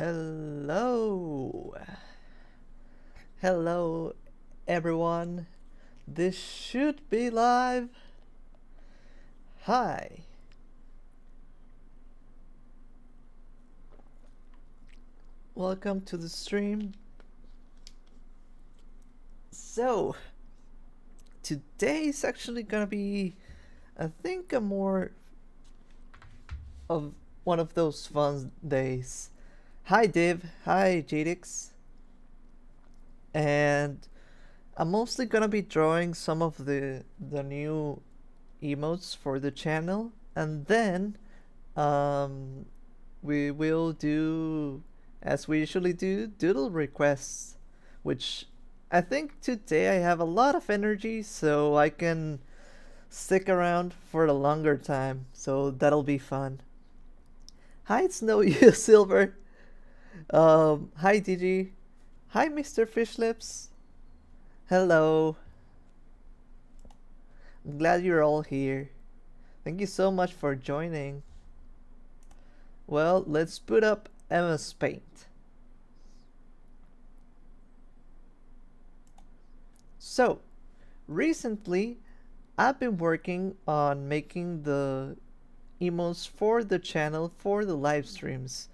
Hello, hello everyone. This should be live. Hi, welcome to the stream. So, today is actually gonna be, I think, a more of one of those fun days. Hi, Div. Hi, Jadix. And I'm mostly gonna be drawing some of the new emotes for the channel, and then um, we will do, as we usually do, doodle requests, which I think today I have a lot of energy, so I can stick around for a longer time. So that'll be fun. Hi, it's no you, Silver. Hi, DG. Hi, Mr. Fishlips. Hello. I'm glad you're all here. Thank you so much for joining. Well, let's boot up MSPAINT. So, recently, I've been working on making the emotes for the channel for the live streams,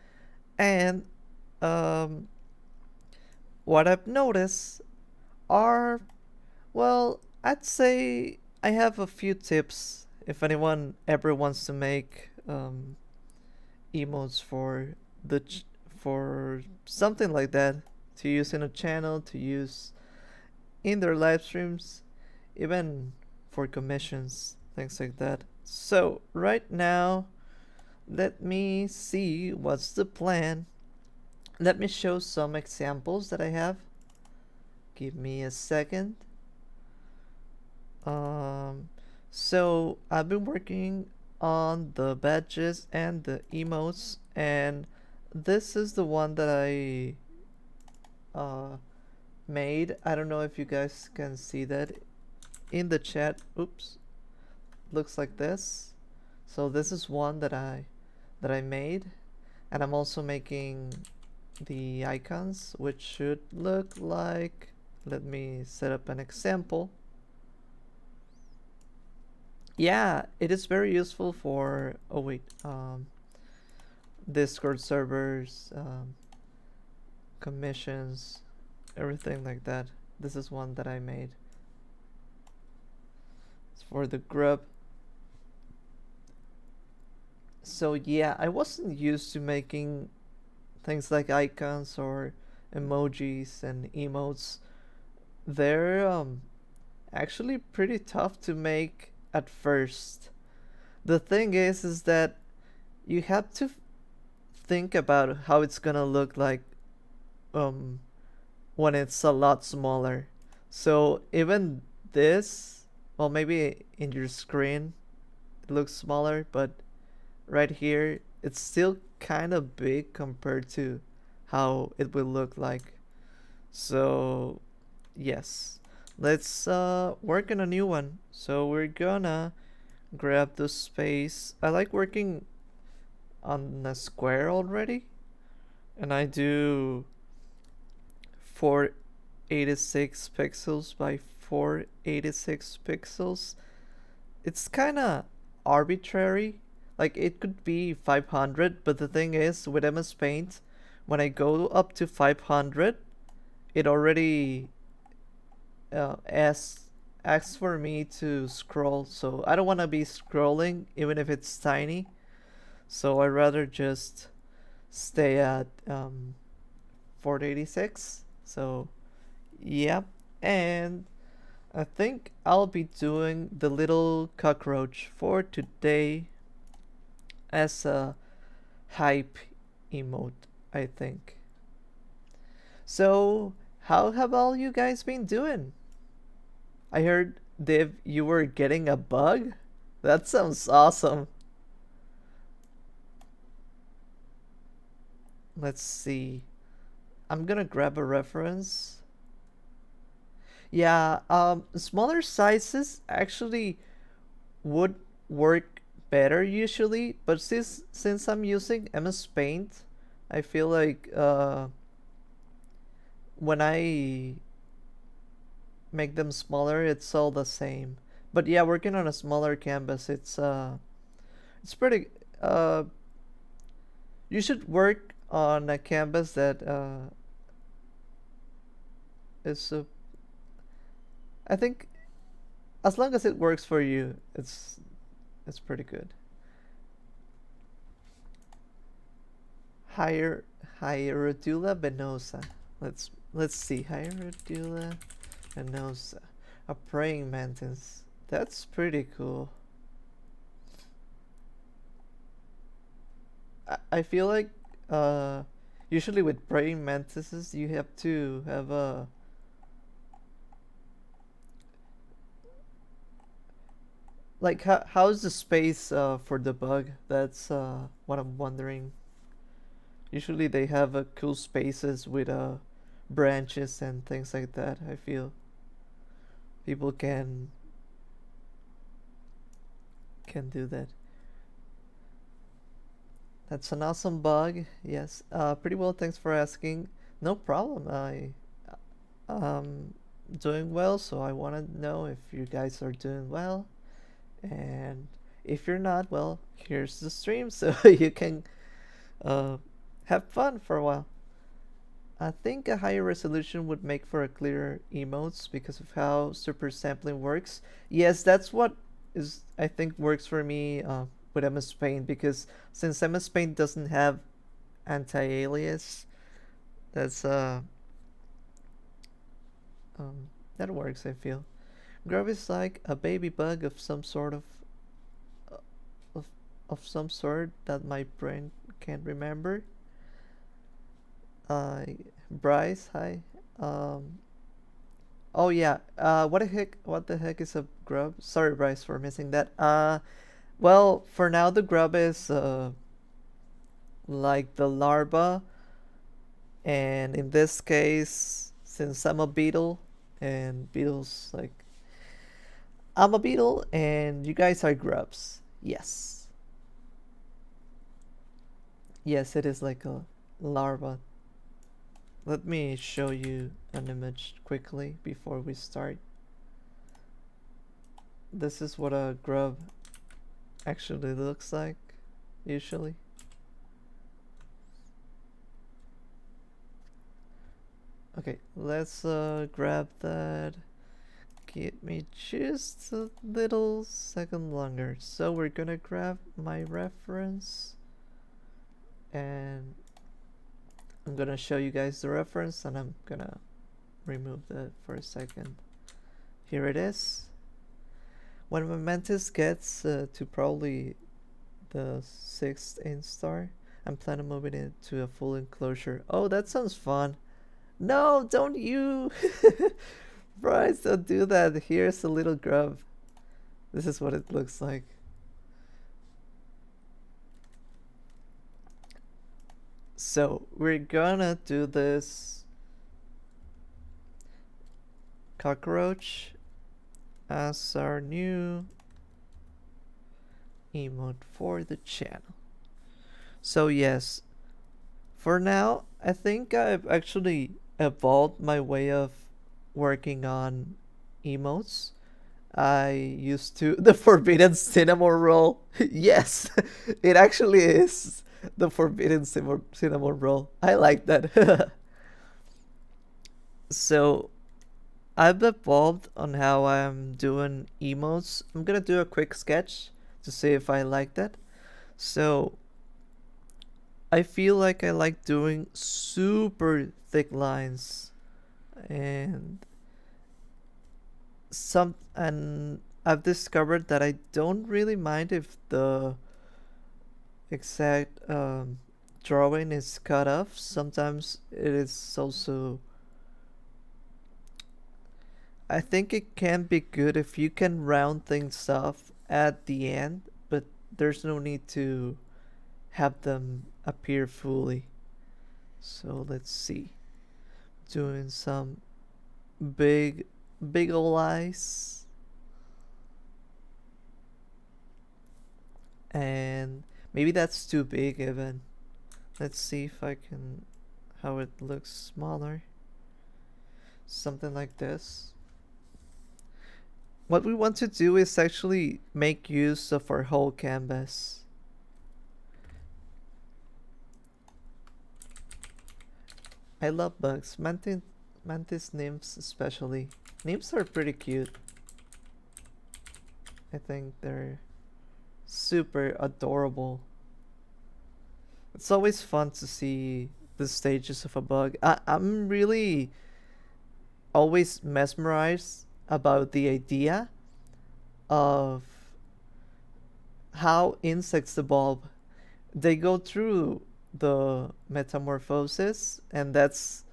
and um, what I've noticed are, well, I'd say I have a few tips if anyone ever wants to make emotes for for something like that, to use in a channel, to use in their live streams, even for commissions, things like that. So right now, let me see what's the plan. Let me show some examples that I have. Give me a second. Um, so I've been working on the badges and the emotes, and this is the one that I made. I don't know if you guys can see that in the chat. Oops, looks like this. So this is one that I made, and I'm also making the icons, which should look like, let me set up an example. Yeah, it is very useful for, oh wait, Discord servers, commissions, everything like that. This is one that I made. It's for the Grub. So yeah, I wasn't used to making things like icons or emojis and emotes. They're actually pretty tough to make at first. The thing is that you have to think about how it's gonna look like um when it's a lot smaller. So even this, well, maybe in your screen it looks smaller, but right here it's still kind of big compared to how it will look like. So yes, let's work on a new one. So we're gonna grab the space. I like working on a square already, and I do 486 pixels by 486 pixels. It's kind of arbitrary. Like, it could be 500, but the thing is, with MS Paint, when I go up to 500, it already asks for me to scroll. So I don't want to be scrolling, even if it's tiny. So I'd rather just stay at 486. So yeah, and I think I'll be doing the little cockroach for today as a hype emote, I think. So how have all you guys been doing? I heard, Div, you were getting a bug? That sounds awesome. Let's see. I'm gonna grab a reference. Yeah, smaller sizes actually would work better usually, but since I'm using MS Paint, I feel like when I make them smaller, it's all the same. But yeah, working on a smaller canvas, it's pretty. Uh, you should work on a canvas that is. I think as long as it works for you, it's pretty good. Hier Hierodula venosa. Let's see. Hierodula venosa. A praying mantis. That's pretty cool. I feel like uh usually with praying mantises you have to have a like how's the space for the bug? That's what I'm wondering. Usually they have cool spaces with branches and things like that. I feel people can do that. That's an awesome bug. Yes. Pretty well. Thanks for asking. No problem. Doing well. So I want to know if you guys are doing well, and if you're not, well, here's the stream so you can uh have fun for a while. I think a higher resolution would make for a clearer emotes because of how super sampling works. Yes, that's what is I think works for me with MSPAINT because since MSPAINT doesn't have anti-alias, that's that works. I feel Grub is like a baby bug of some sort uh, of some sort that my brain can't remember. Uh, Bryce, hi. Um, Oh yeah. What the heck? What the heck is a grub? Sorry, Bryce, for missing that. Well, for now the grub is like the larva, and in this case, since I'm a beetle, and beetles like I'm a beetle, and you guys are grubs. Yes, yes, it is like a larva. Let me show you an image quickly before we start. This is what a grub actually looks like, usually. Okay, let's grab that. Give me just a little second longer. So we're gonna grab my reference and I'm gonna show you guys the reference and I'm gonna remove that for a second. Here it is. When my mantis gets to probably the 6th instar, I'm planning on moving it to a full enclosure. Oh, that sounds fun. No, don't you! Bryce, don't do that. Here's a little grub. This is what it looks like. So, we're gonna do this cockroach as our new emote for the channel. So, yes, for now, I think I've actually evolved my way of working on emotes. I used to the forbidden cinnamon roll. Yes, it actually is the forbidden cinnamon roll. I like that. So I've evolved on how I'm doing emotes. I'm gonna do a quick sketch to see if I like that. So I feel like I like doing super thick lines and I've discovered that I don't really mind if the exact drawing is cut off. Sometimes it is also I think it can be good if you can round things off at the end, but there's no need to have them appear fully. So let's see. Doing some big big ol' eyes. And maybe that's too big even. Let's see if I can, how it looks smaller. Something like this. What we want to do is actually make use of our whole canvas. I love bugs, mantis nymphs especially. Nymphs are pretty cute. I think they're super adorable. It's always fun to see the stages of a bug. I'm really always mesmerized about the idea of how insects evolve. They go through the metamorphosis, and that's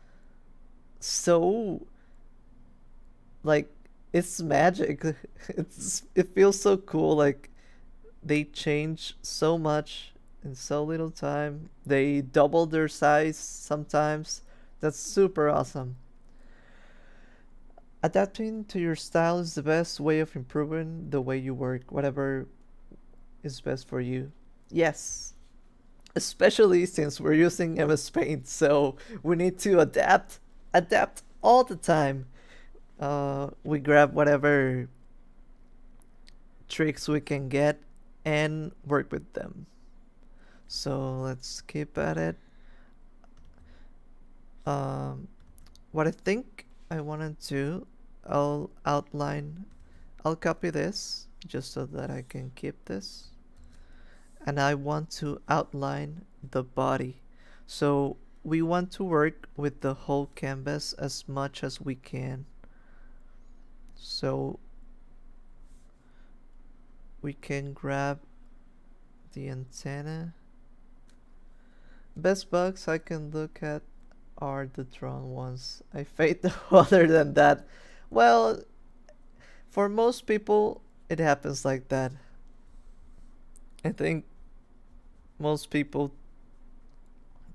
so, like, it's magic. It feels so cool. Like, they change so much in so little time. They double their size sometimes. That's super awesome. Adapting to your style is the best way of improving the way you work, whatever is best for you. Yes, especially since we're using MS Paint, so we need to adapt all the time. We grab whatever tricks we can get and work with them. So let's keep at it. What I think I want to do, I'll outline, I'll copy this just so that I can keep this. And I want to outline the body. So we want to work with the whole canvas as much as we can. So we can grab the antenna. Best bugs I can look at are the drawn ones. I fade other than that. Well, for most people, it happens like that. I think most people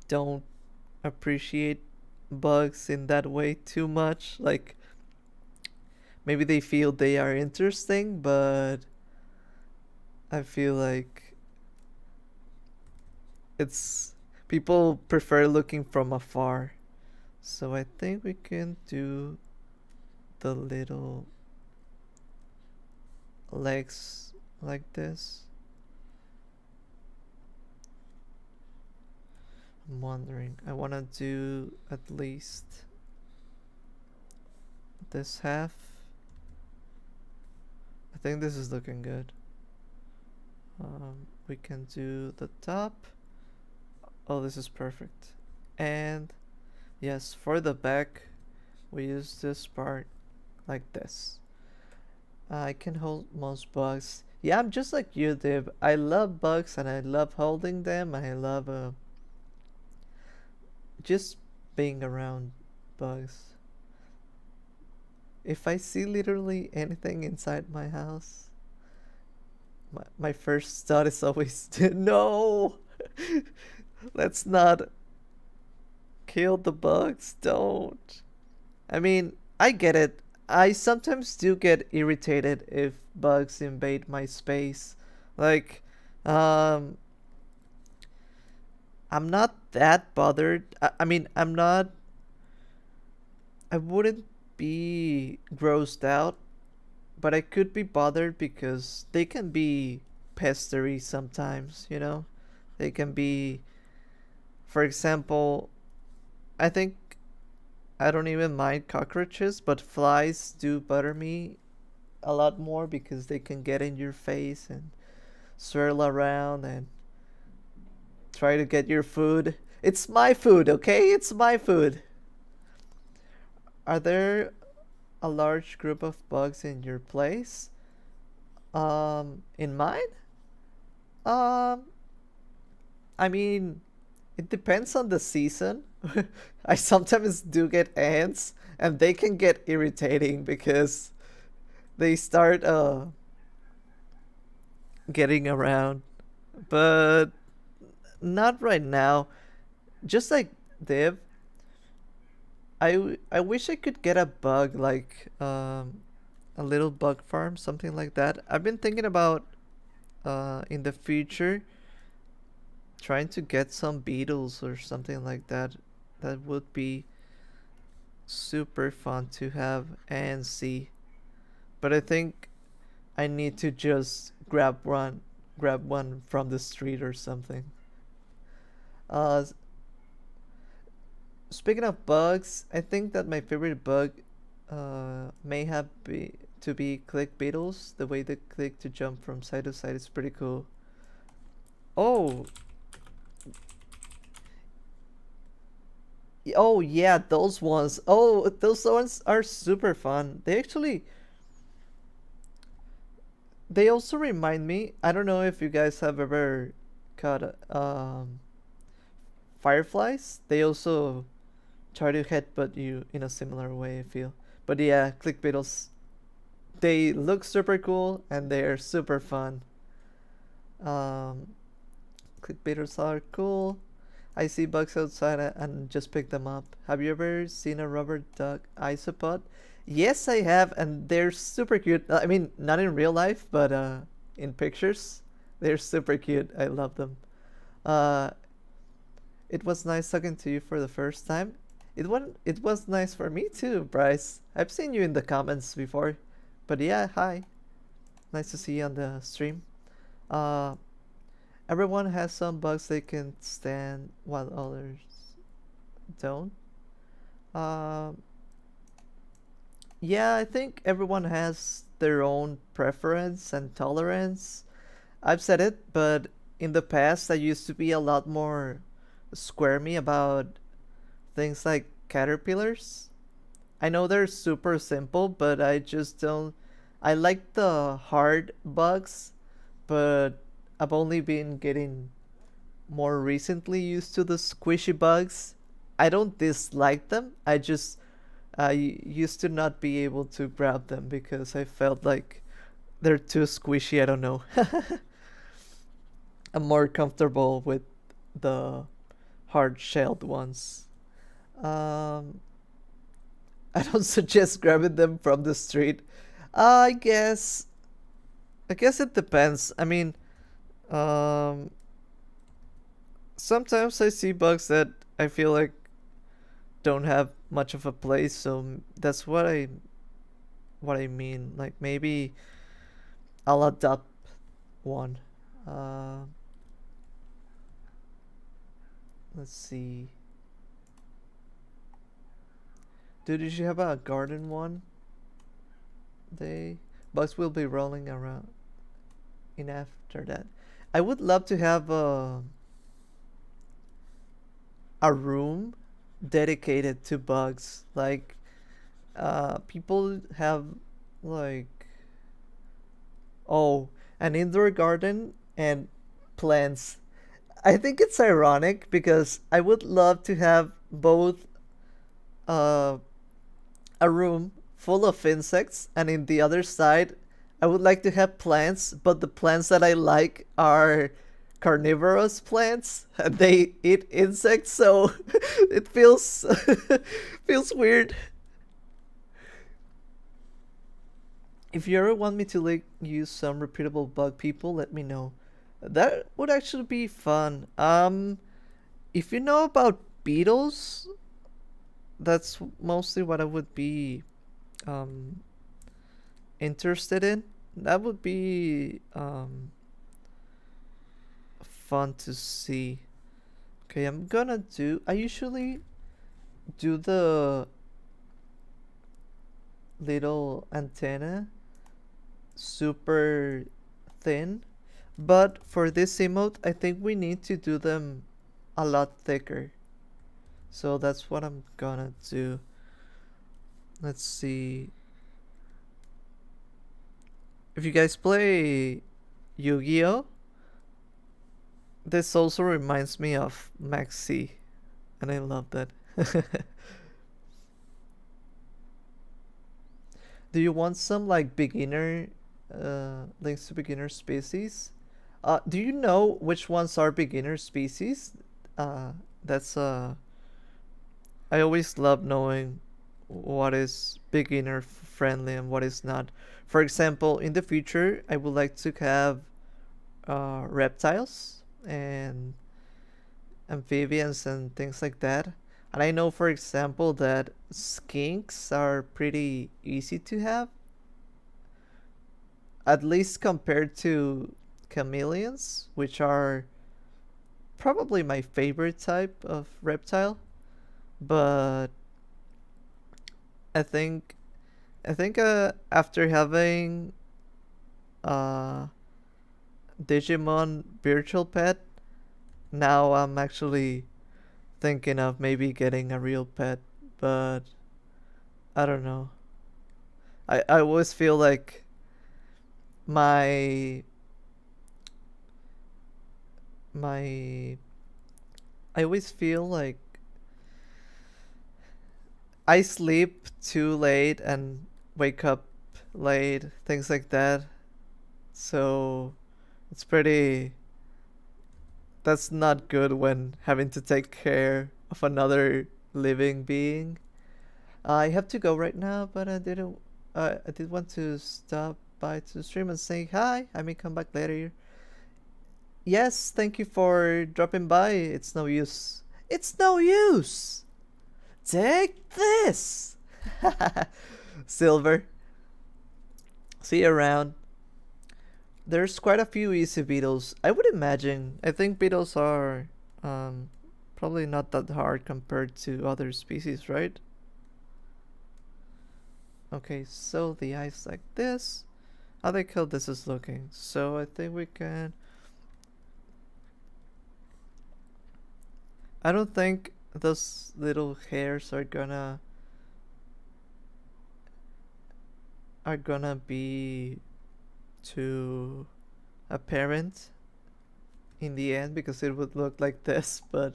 don't appreciate bugs in that way too much. Like, maybe they feel they are interesting, but I feel like it's people prefer looking from afar. So I think we can do the little legs like this. I'm wondering, I want to do at least this half. I think this is looking good. We can do the top. Oh, this is perfect. And yes, for the back, we use this part like this. I can hold most bugs. Yeah, I'm just like you, Dib. I love bugs and I love holding them. I love just being around bugs. If I see literally anything inside my house, my first thought is always no. Let's not kill the bugs. Don't. I mean, I get it. I sometimes do get irritated if bugs invade my space. Like, I'm not that bothered. I mean, I'm not. I wouldn't be grossed out, but I could be bothered because they can be pestery sometimes, you know? They can be, for example, I think I don't even mind cockroaches, but flies do bother me a lot more because they can get in your face and swirl around and try to get your food. It's my food, okay? It's my food. Are there a large group of bugs in your place? In mine? Um, I mean, it depends on the season. I sometimes do get ants, and they can get irritating because they start getting around, but not right now. Just like Div, I wish I could get a bug like a little bug farm, something like that. I've been thinking about in the future trying to get some beetles or something like that. That would be super fun to have and see. But I think I need to just grab one from the street or something. Uh, Speaking of bugs, I think that my favorite bug may have to be click beetles. The way they click to jump from side to side is pretty cool. Oh, oh yeah, those ones. Oh, those ones are super fun. They also remind me. I don't know if you guys have ever caught fireflies. They also try to headbutt you in a similar way, I feel. But yeah, click beetles. They look super cool and they're super fun. Um, Click beetles are cool. I see bugs outside and just pick them up. Have you ever seen a rubber duck isopod? Yes, I have, and they're super cute. I mean, not in real life, but in pictures, they're super cute. I love them. Uh, it was nice talking to you for the first time. It was nice for me too, Bryce. I've seen you in the comments before, but yeah, hi. Nice to see you on the stream. Uh, Everyone has some bugs they can stand while others don't. Um, yeah, I think everyone has their own preference and tolerance. I've said it, but in the past I used to be a lot more squirmy about things like caterpillars. I know they're super simple, but I just don't. I like the hard bugs, but I've only been getting more recently used to the squishy bugs. I don't dislike them. I used to not be able to grab them because I felt like they're too squishy. I don't know. I'm more comfortable with the hard shelled ones. Um, I don't suggest grabbing them from the street. I guess. I guess it depends. I mean, um, sometimes I see bugs that I feel like don't have much of a place, so that's what I mean. Like maybe I'll adopt one. Uh, let's see. Dude, did you have a garden one? They bugs will be rolling around in after that. I would love to have a room dedicated to bugs. Like people have like oh an indoor garden and plants. I think it's ironic because I would love to have both uh, a room full of insects, and in the other side, I would like to have plants, but the plants that I like are carnivorous plants. They eat insects, so it feels feels weird. If you ever want me to like use some repeatable bug people, let me know. That would actually be fun. If you know about beetles, that's mostly what I would be um interested in. That would be fun to see. Okay, I'm gonna do. I usually do the little antenna super thin, but for this emote, I think we need to do them a lot thicker. So that's what I'm gonna do. Let's see. If you guys play Yu-Gi-Oh, this also reminds me of Maxi, and I love that. Do you want some like beginner links to beginner species? Do you know which ones are beginner species? That's I always love knowing what is beginner friendly and what is not. For example, in the future, I would like to have reptiles and amphibians and things like that. And I know, for example, that skinks are pretty easy to have, at least compared to chameleons, which are probably my favorite type of reptile. But I think after having uh Digimon virtual pet, now I'm actually thinking of maybe getting a real pet, but I don't know. I always feel like my my I always feel like I sleep too late and wake up late, things like that. So it's pretty that's not good when having to take care of another living being. I have to go right now, but I didn't. I did want to stop by to stream and say hi. I may come back later. Yes, thank you for dropping by. It's no use. It's no use. Take this, Silver. See you around. There's quite a few easy beetles. I would imagine. I think beetles are um, probably not that hard compared to other species, right? Okay, so the eyes like this. I like how this is looking. So I think we can. I don't think those little hairs are gonna be too apparent in the end because it would look like this, but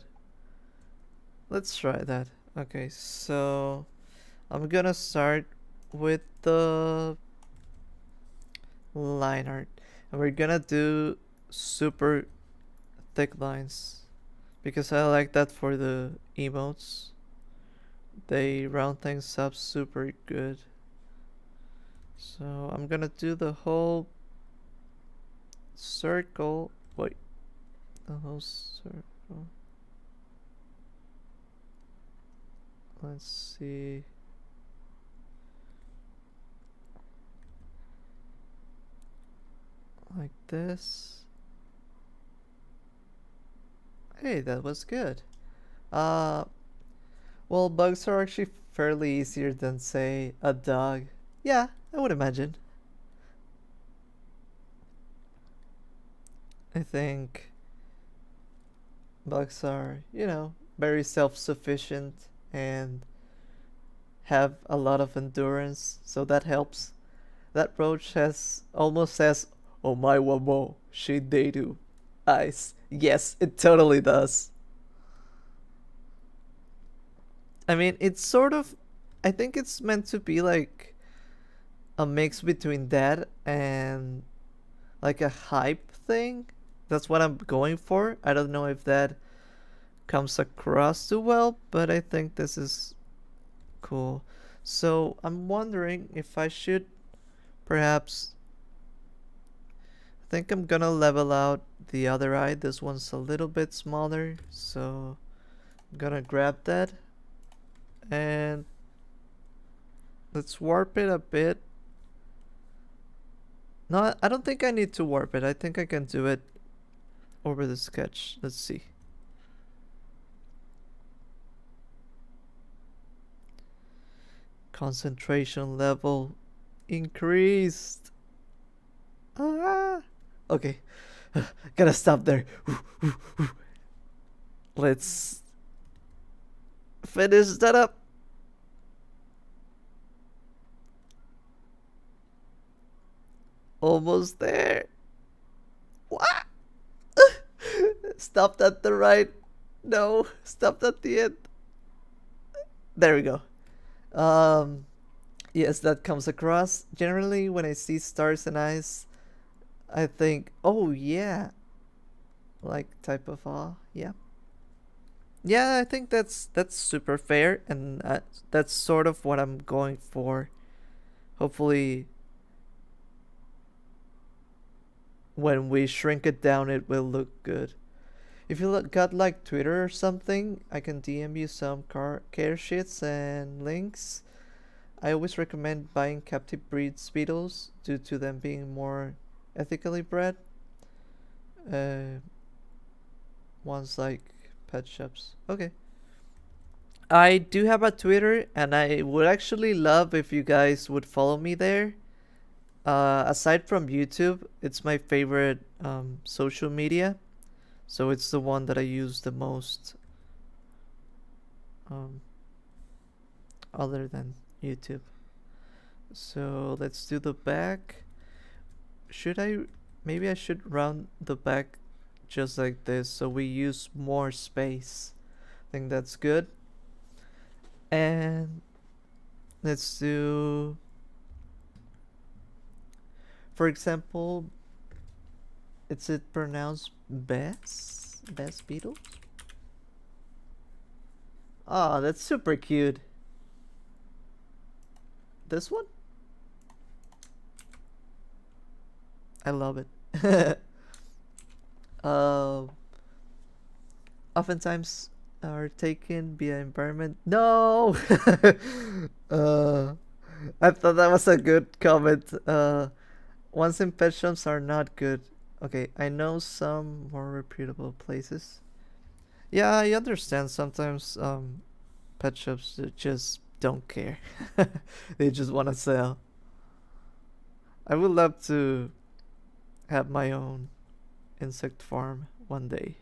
let's try that. Okay, so I'm gonna start with the line art, and we're gonna do super thick lines because I like that for the emotes. They round things up super good. So I'm gonna do the whole circle. Wait, the whole circle. Let's see. Like this. Hey, that was good. Uh, well, bugs are actually fairly easier than, say, a dog. Yeah, I would imagine. I think bugs are, very self sufficient and have a lot of endurance, so that helps. That roach has almost says, "Oh my wabo, she they do." Eyes. Yes, it totally does. I mean, it's sort of. I think it's meant to be like a mix between that and like a hype thing. That's what I'm going for. I don't know if that comes across too well, but I think this is cool. So I'm wondering if I should perhaps. I think I'm gonna level out the other eye. This one's a little bit smaller, so I'm gonna grab that and let's warp it a bit. No, I don't think I need to warp it. I think I can do it over the sketch. Let's see. Concentration level increased. Ah. Okay. Gotta stop there. Let's finish that up. Almost there. What? Stopped at the right. No, stopped at the end. There we go. Um, yes, that comes across. Generally, when I see stars and eyes, I think, oh yeah, like type of awe. Yeah, yeah. I think that's super fair, and that's sort of what I'm going for. Hopefully, when we shrink it down, it will look good. If you got like Twitter or something, I can DM you some care sheets and links. I always recommend buying captive breeds beetles due to them being more ethically bred. Uh, Ones like pet shops. Okay. I do have a Twitter, and I would actually love if you guys would follow me there. Aside from YouTube, it's my favorite social media, so it's the one that I use the most, um, other than YouTube. So let's do the back. Should I? Maybe I should round the back just like this, so we use more space. I think that's good. And let's do, for example, is it pronounced Bess? Bess Beetle? Oh, that's super cute. This one? I love it. uh, Oftentimes are taken via environment. No! uh, I thought that was a good comment. Ones in pet shops are not good. Okay, I know some more reputable places. Yeah, I understand sometimes pet shops just don't care. They just want to sell. I would love to have my own insect farm one day.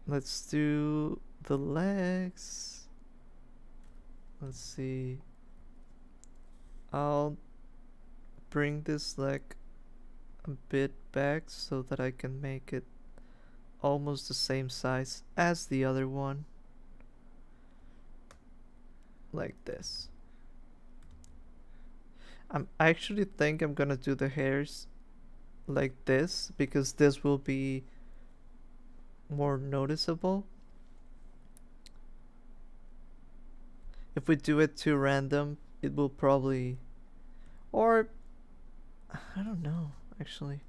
Let's do the legs. Let's see. I'll bring this leg a bit back so that I can make it almost the same size as the other one. Like this. I actually think I'm gonna do the hairs like this because this will be more noticeable. If we do it too random, it will probably, or I don't know actually.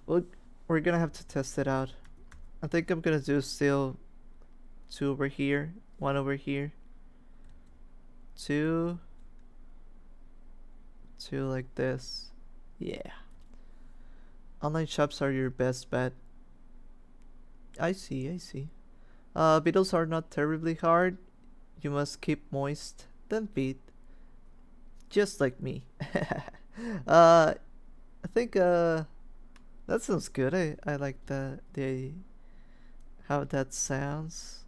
Well, we're gonna have to test it out. I think I'm gonna do still two over here, one over here, two, two like this. Yeah. Online shops are your best bet. I see, I see. Beetles are not terribly hard. You must keep moist, then feed. Just like me. I think that sounds good. I like the how that sounds.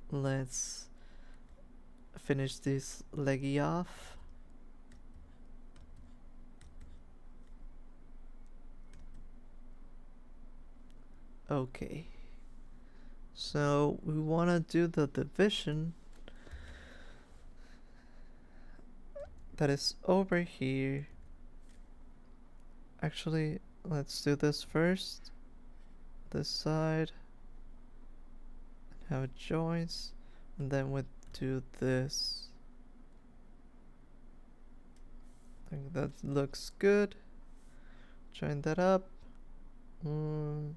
Let's finish this leggy off. Okay. So we want to do the division that is over here. Actually, let's do this first. This side. How it joins. And then we do this. I think that looks good. Join that up. I'm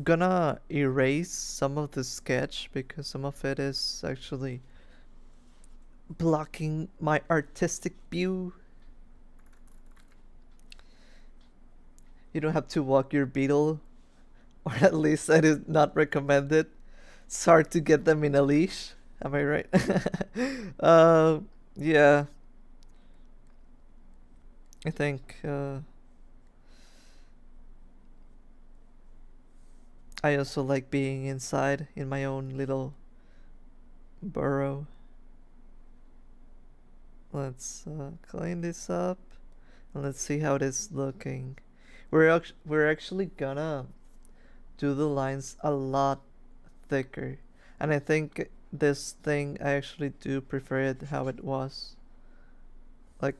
gonna erase some of the sketch because some of it is actually blocking my artistic view. You don't have to walk your beetle, or at least I do not recommend it. It's hard to get them in a leash. Am I right? Yeah. I think I also like being inside in my own little burrow. Let's clean this up and let's see how it is looking. We're actually gonna do the lines a lot thicker, and I think this thing I actually do prefer it how it was, like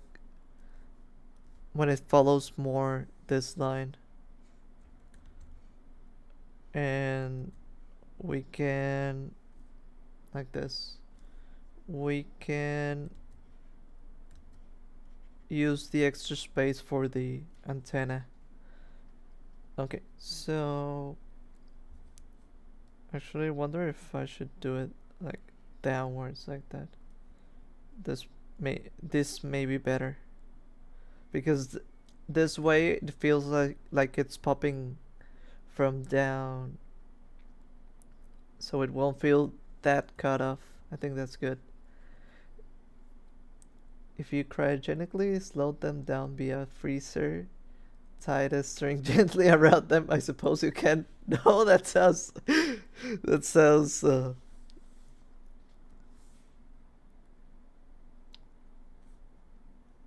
when it follows more this line. And we can, like this, we can use the extra space for the antenna. Okay, so actually I wonder if I should do it like downwards like that. This may be better because this way it feels like it's popping from down, so it won't feel that cut off. I think that's good. If you cryogenically slow them down via freezer, tie the string gently around them. I suppose you can. No, that sounds that sounds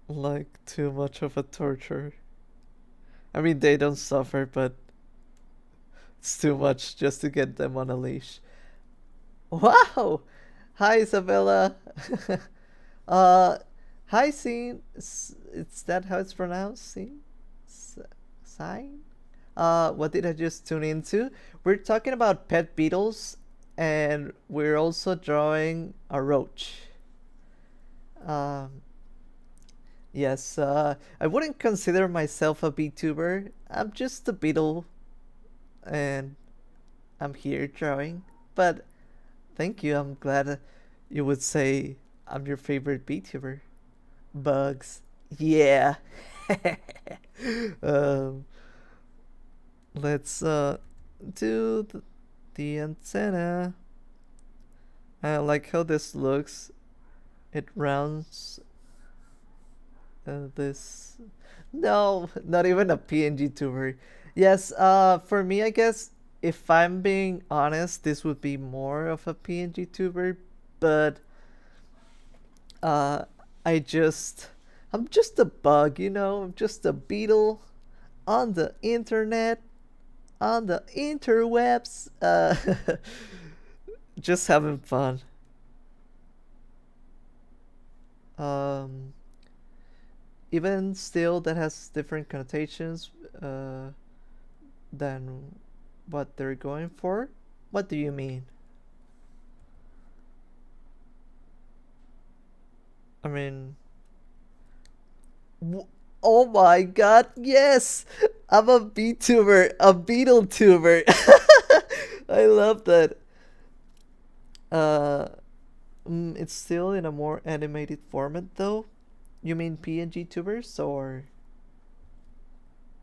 like too much of a torture. I mean, they don't suffer, but it's too much just to get them on a leash. Wow! Hi, Isabella. uh, hi, Scene. Is that how it's pronounced? Scene? Sign? What did I just tune into? We're talking about pet beetles, and we're also drawing a roach. Um, yes, I wouldn't consider myself a VTuber. I'm just a beetle, and I'm here drawing. But thank you. I'm glad you would say I'm your favorite VTuber. Bugs. Yeah. um, let's do the antenna. I like how this looks. It rounds this. No, not even a PNG tuber. Yes, for me, I guess if I'm being honest, this would be more of a PNG tuber, but uh, I just, I'm just a bug, you know. I'm just a beetle on the internet, on the interwebs, just having fun. Um, Even still, that has different connotations than what they're going for. What do you mean? I mean, oh my god, yes! I'm a VTuber, a beetle tuber. I love that. Uh, it's still in a more animated format though. You mean PNG tubers or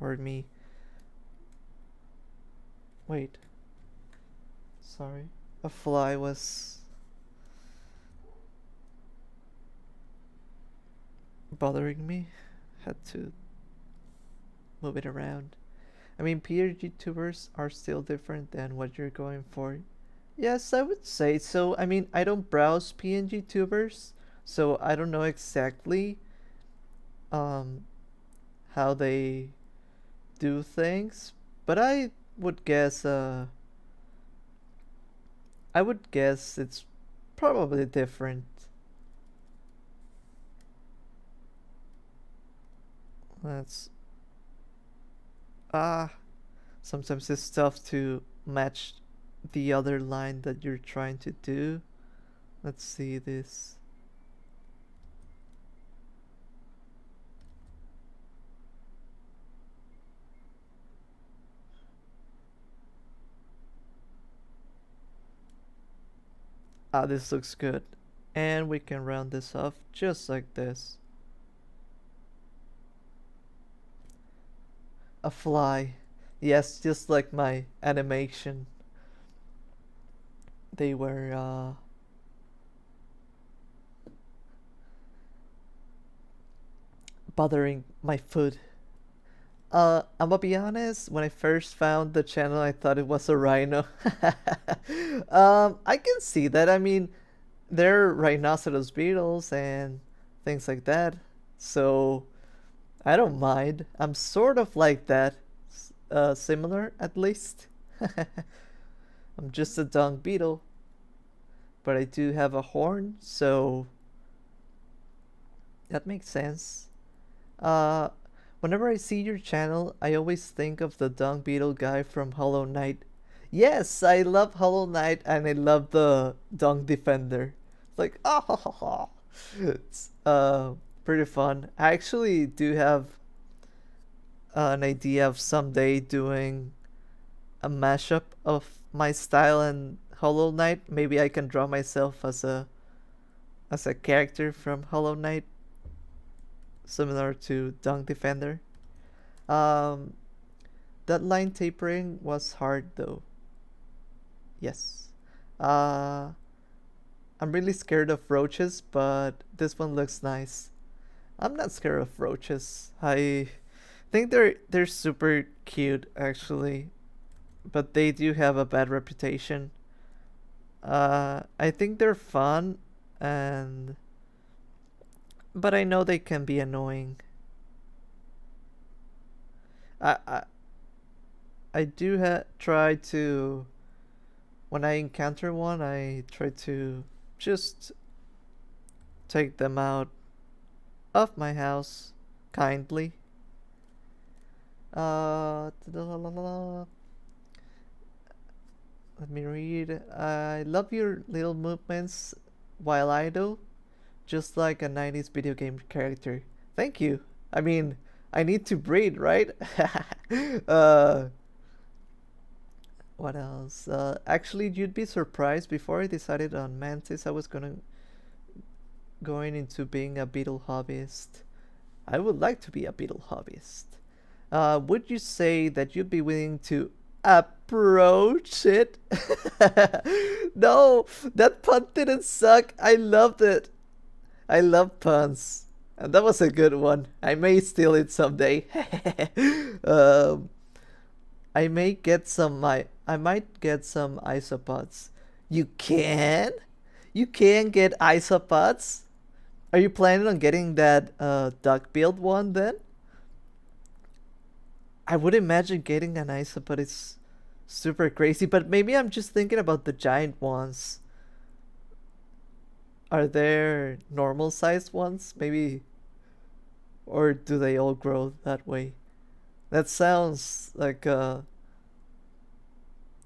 me? Wait, sorry. A fly was bothering me. Had to move it around. I mean, PNG tubers are still different than what you're going for. Yes, I would say so. I mean, I don't browse PNG tubers, so I don't know exactly um how they do things, but would guess I would guess it's probably different. Let's ah sometimes it's tough to match the other line that you're trying to do. Let's see this. Ah, this looks good. And we can round this off just like this. A fly. Yes, just like my animation. They were bothering my foot. I'm gonna be honest, when I first found the channel, I thought it was a rhino. I can see that. I mean, they're rhinoceros beetles and things like that. So, I don't mind. I'm sort of like that. Similar, at least. I'm just a dung beetle. But I do have a horn, so that makes sense. Uh, Whenever I see your channel, I always think of the dung beetle guy from Hollow Knight. Yes, I love Hollow Knight and I love the dung defender. It's like, ah ha ha ha. It's, pretty fun. I actually do have an idea of someday doing a mashup of my style and Hollow Knight. Maybe I can draw myself as a character from Hollow Knight, similar to Dunk Defender. Um, that line tapering was hard though. Yes. Uh, I'm really scared of roaches, but this one looks nice. I'm not scared of roaches. I think they're super cute actually, but they do have a bad reputation. I think they're fun, and but I know they can be annoying. I I, I do try to, when I encounter one, I try to just take them out of my house kindly. Let me read. I love your little movements while idle, just like a 90s video game character. Thank you. I mean, I need to breathe, right? uh, what else? Actually, you'd be surprised. Before I decided on Mantis, I was going into being a beetle hobbyist. I would like to be a beetle hobbyist. Would you say that you'd be willing to approach it? No, that pun didn't suck. I loved it. I love puns. And that was a good one. I may steal it someday. um, I might get some isopods. You can? You can get isopods? Are you planning on getting that duck build one then? I would imagine getting an isopod is super crazy, but maybe I'm just thinking about the giant ones. Are there normal sized ones? Maybe, or do they all grow that way? That sounds like a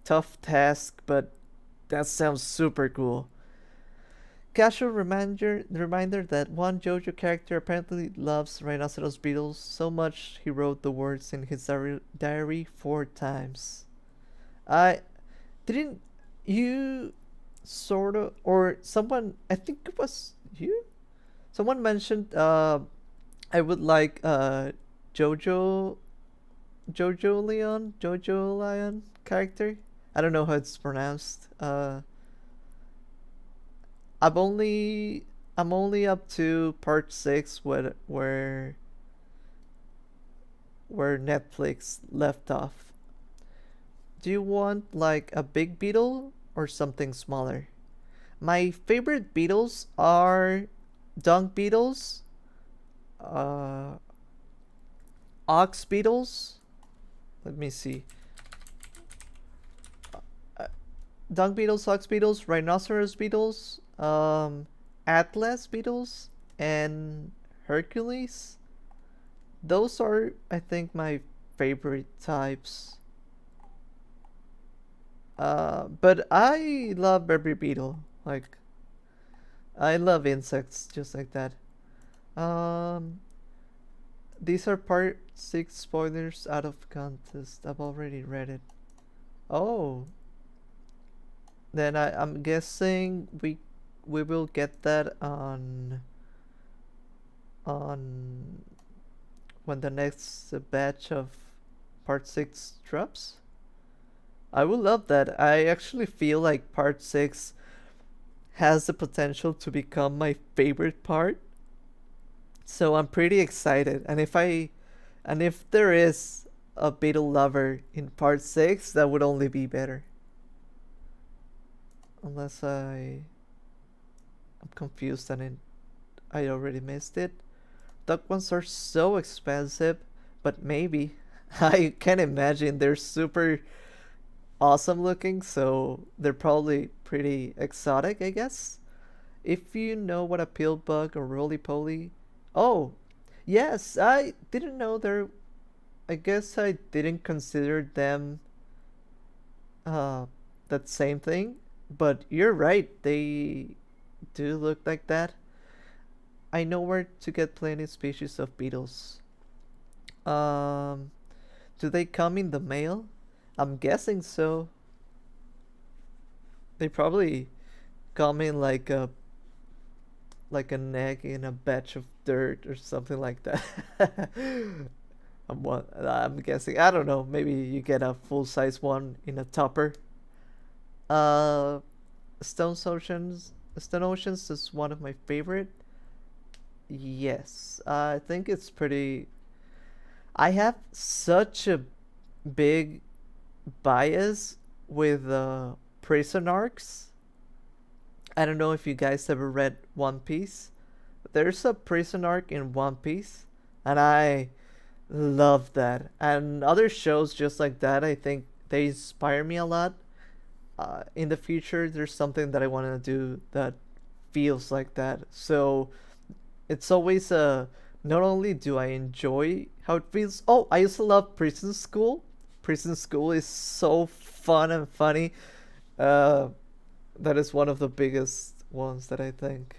tough task, but that sounds super cool. Casual reminder that one JoJo character apparently loves rhinoceros beetles so much he wrote the words in his diary 4 times. I didn't you sort of, or someone, I think it was you? Someone mentioned I would like JoJo Jojo Lion character. I don't know how it's pronounced. I've only I'm only up to part 6 where Netflix left off. Do you want like a big beetle or something smaller? My favorite beetles are dung beetles, uh, ox beetles. Let me see. Uh, Dung beetles, ox beetles, rhinoceros beetles, atlas beetles, and Hercules. Those are, I think, my favorite types. But I love every beetle. Like, I love insects just like that. Um, these are part 6 spoilers out of contest. I've already read it. Oh, then I'm guessing we will get that on when the next batch of part 6 drops. I would love that. I actually feel like part 6 has the potential to become my favorite part. So I'm pretty excited. And if there is a beetle lover in part 6, that would only be better. Unless I'm confused and I already missed it. Duck ones are so expensive, but maybe. I can imagine they're super awesome looking, so they're probably pretty exotic, I guess. If you know what a pill bug or roly poly. Oh, yes, I didn't know they're. I guess I didn't consider them uh, that same thing, but you're right, they do look like that. I know where to get plenty species of beetles. Um, do they come in the mail? I'm guessing so. They probably come in like an egg in a batch of dirt or something like that. I'm guessing. I don't know. Maybe you get a full size one in a topper. Uh, Stone Oceans is one of my favorite. Yes, I think it's pretty. I have such a big bias with prison arcs. I don't know if you guys ever read One Piece. There's a prison arc in One Piece, and I love that. And other shows just like that, I think they inspire me a lot. In the future, there's something that I want to do that feels like that. So it's always not only do I enjoy how it feels. Oh, I used to love Prison School. Prison School is so fun and funny. Uh, that is one of the biggest ones that I think.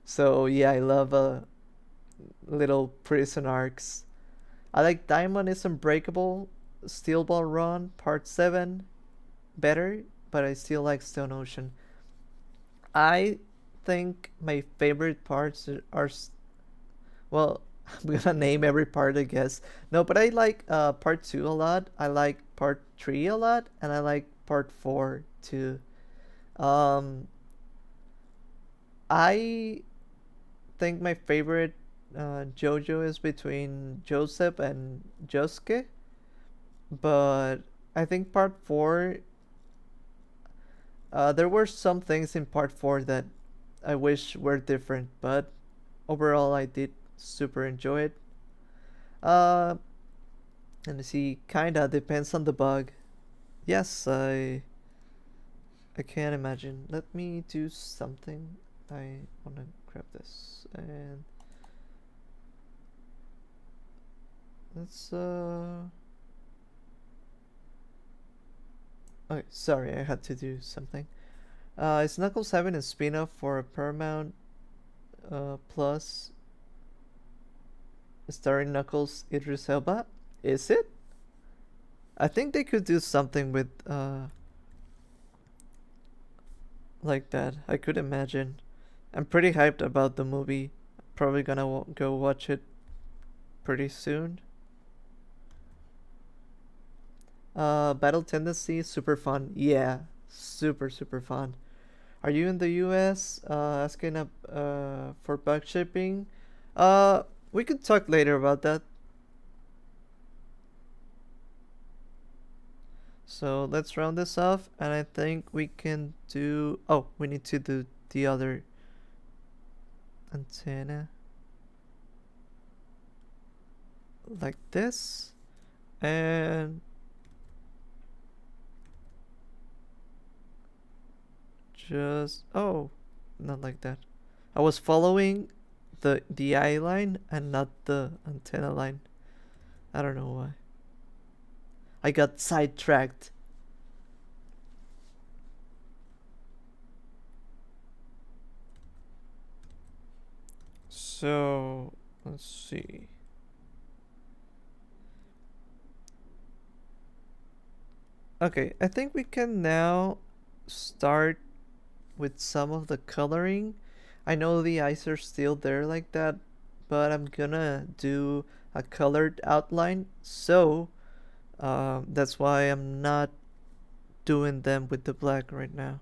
So yeah, I love little prison arcs. I like Diamond is Unbreakable, Steel Ball Run Part 7 better, but I still like Stone Ocean. I think my favorite parts are well, I'm gonna name every part, I guess. No, but I like part 2 a lot. I like part 3 a lot, and I like part 4 too. Um, I think my favorite JoJo is between Joseph and Josuke, but I think part 4, there were some things in part 4 that I wish were different, but overall I did super enjoy it. Uh, and see, kinda depends on the bug. Yes, I can't imagine. Let me do something. I wanna grab this and let's okay, sorry, I had to do something. Is Knuckles having a spin-off for a Paramount Plus starring Knuckles Idris Elba? Is it? I think they could do something with like that. I could imagine. I'm pretty hyped about the movie. Probably gonna go watch it pretty soon. Battle Tendency, super fun. Yeah, super fun. Are you in the US? Asking up for bug shipping. We could talk later about that. So let's round this off, and I think we can do. Oh, we need to do the other antenna like this, and just not like that. I was following the eye line and not the antenna line. I don't know why. I got sidetracked. So let's see. Okay, I think we can now start with some of the coloring. I know the eyes are still there like that, but I'm gonna do a colored outline. So that's why I'm not doing them with the black right now.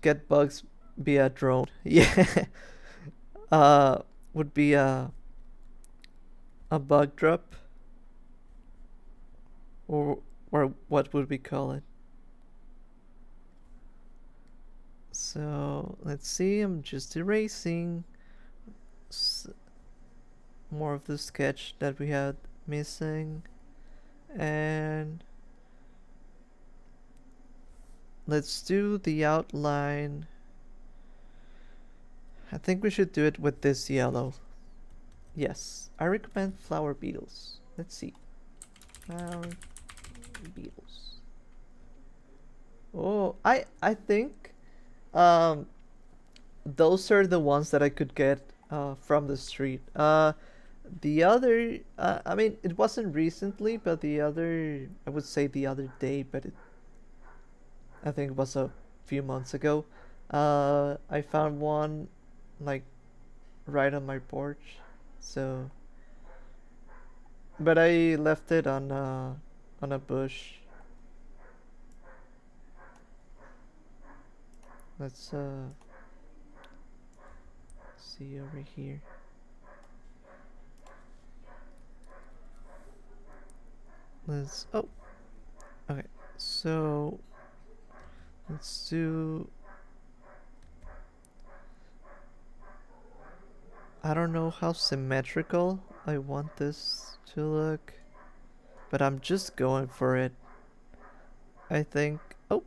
Get bugs via drone. Yeah. uh, would be a bug drop, or what would we call it? So let's see. I'm just erasing more of the sketch that we had missing, and let's do the outline. I think we should do it with this yellow. Yes, I recommend flower beetles. Let's see. Flower beetles. Oh, I think um those are the ones that I could get from the street. The other, I mean, it wasn't recently, but the other, I would say the other day, but I think it was a few months ago. I found one like right on my porch, so but I left it on a bush. Let's see over here. Let's oh okay. So let's do, I don't know how symmetrical I want this to look, but I'm just going for it. I think oh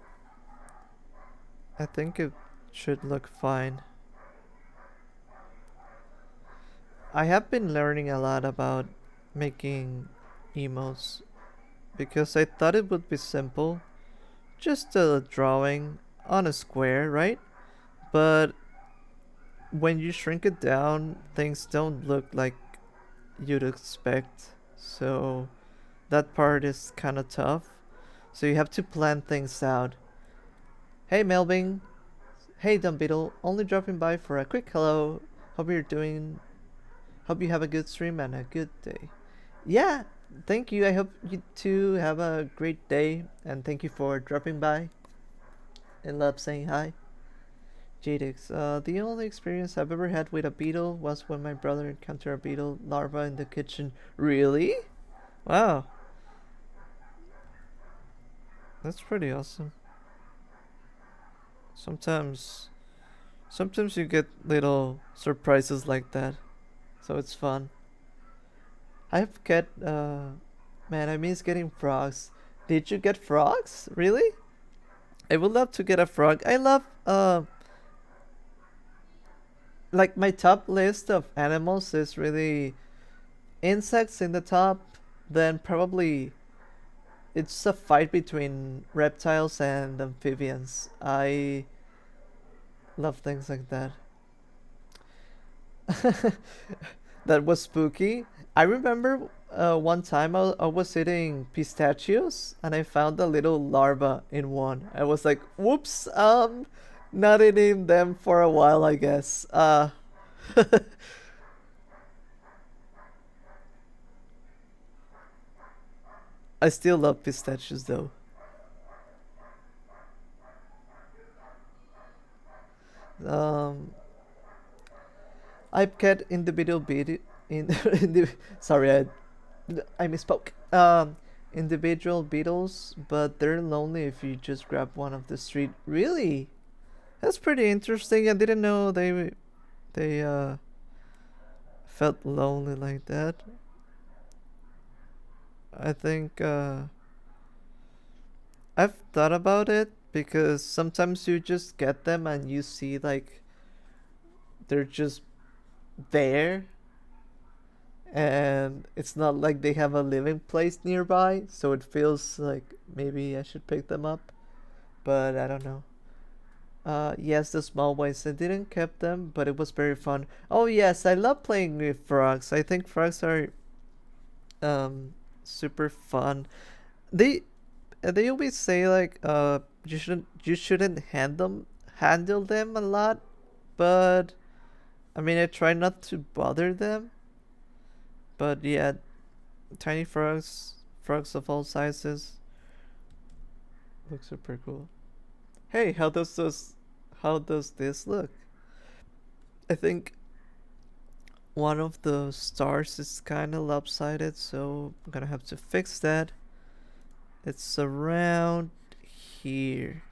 I think it should look fine. I have been learning a lot about making emotes because I thought it would be simple, just a drawing on a square, right? But when you shrink it down, things don't look like you'd expect. So that part is kind of tough. So you have to plan things out. Hey Melvin, hey Dumb Beetle, only dropping by for a quick hello. Hope you're doing. Hope you have a good stream and a good day. Yeah, thank you. I hope you too have a great day, and thank you for dropping by and love saying hi. Jadix, the only experience I've ever had with a beetle was when my brother encountered a beetle larva in the kitchen. Really? Wow, that's pretty awesome. Sometimes, sometimes you get little surprises like that, so it's fun. I've get, man, I miss getting frogs. Did you get frogs? Really? I would love to get a frog. I love, like my top list of animals is really insects in the top, then probably it's a fight between reptiles and amphibians. I love things like that. That was spooky. I remember one time I was eating pistachios and I found a little larva in one. I was like, whoops, not eating them for a while, I guess. I still love pistachios though. Um, I've got individual sorry, I misspoke. Individual beetles, but they're lonely if you just grab one off the street. Really? That's pretty interesting. I didn't know they felt lonely like that. I think I've thought about it because sometimes you just get them and you see like they're just there and it's not like they have a living place nearby, so it feels like maybe I should pick them up, but I don't know. Yes, the small ones. I didn't keep them, but it was very fun. Oh yes, I love playing with frogs. I think frogs are um super fun. They they always say like you shouldn't handle them a lot, but I mean I try not to bother them. But yeah, tiny frogs, frogs of all sizes, look super cool. Hey, how does this look? I think one of the stars is kind of lopsided, so I'm gonna have to fix that. It's around here.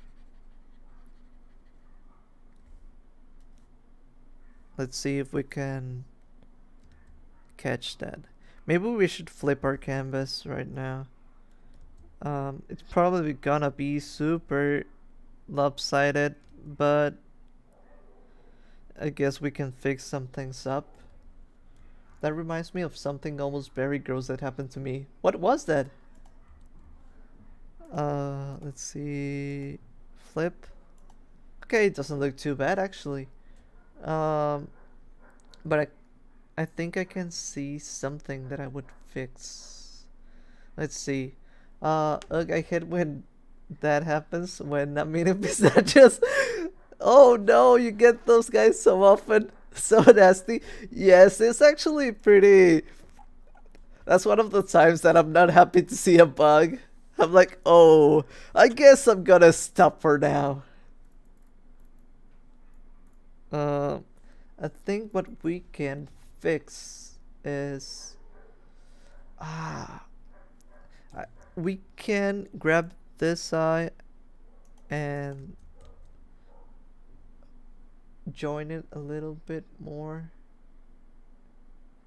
Let's see if we can catch that. Maybe we should flip our canvas right now. It's probably gonna be super lopsided, but I guess we can fix some things up. That reminds me of something almost very gross that happened to me. What was that? Let's see. Flip. Okay, it doesn't look too bad actually. Um, but I think I can see something that I would fix. Let's see. Ugh, I hate when that happens when a mini pistachios. Oh no, you get those guys so often. So nasty. Yes, it's actually pretty. That's one of the times that I'm not happy to see a bug. I'm like, oh, I guess I'm gonna stop for now. Um, I think what we can fix is ah, I, we can grab this eye and join it a little bit more.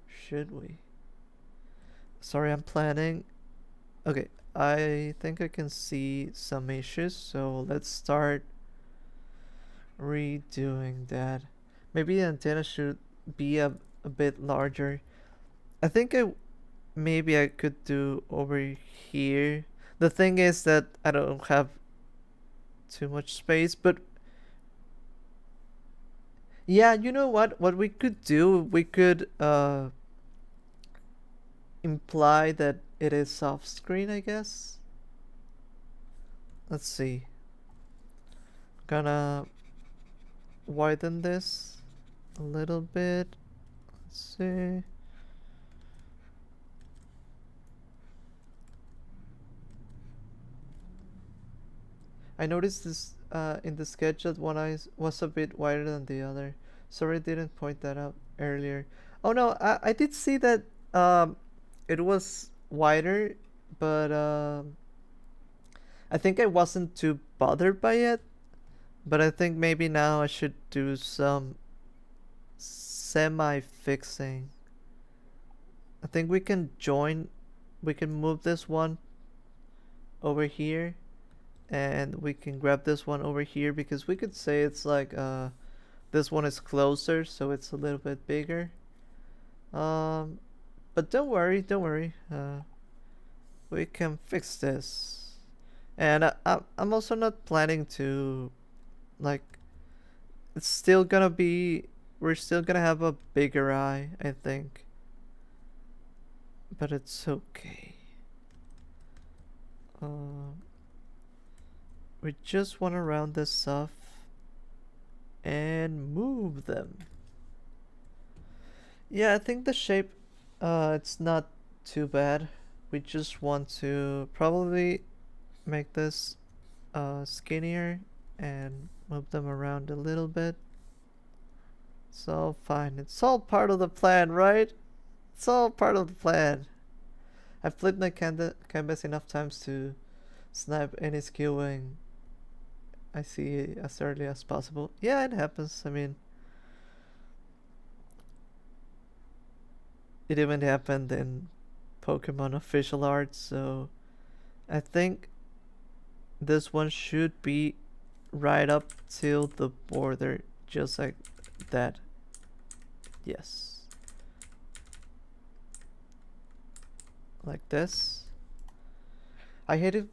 Should we? Sorry, I'm planning. Okay, I think I can see some issues, so let's start redoing that. Maybe the antenna should be a bit larger. I think maybe I could do over here. The thing is that I don't have too much space, but yeah, you know what? What we could do, we could imply that it is off screen, I guess. Let's see. Gonna widen this a little bit. Let's see. I noticed this in the sketch that one eye was a bit wider than the other. Sorry I didn't point that out earlier. Oh no, I did see that um, it was wider, but I think I wasn't too bothered by it. But I think maybe now I should do some semi-fixing. I think we can move this one over here and we can grab this one over here because we could say it's like this one is closer so it's a little bit bigger. Um, but don't worry, don't worry. We can fix this. And I'm also not planning to like it's still gonna be we're still gonna have a bigger eye, I think. But it's okay. We just want to round this off and move them. Yeah, I think the shape, it's not too bad. We just want to probably make this skinnier and move them around a little bit. It's all fine. It's all part of the plan, right? It's all part of the plan. I've flipped my canvas enough times to snap any skewing I see as early as possible. Yeah, it happens. I mean, it even happened in Pokemon official art, so I think this one should be right up till the border, just like that. Yes. Like this. I hate it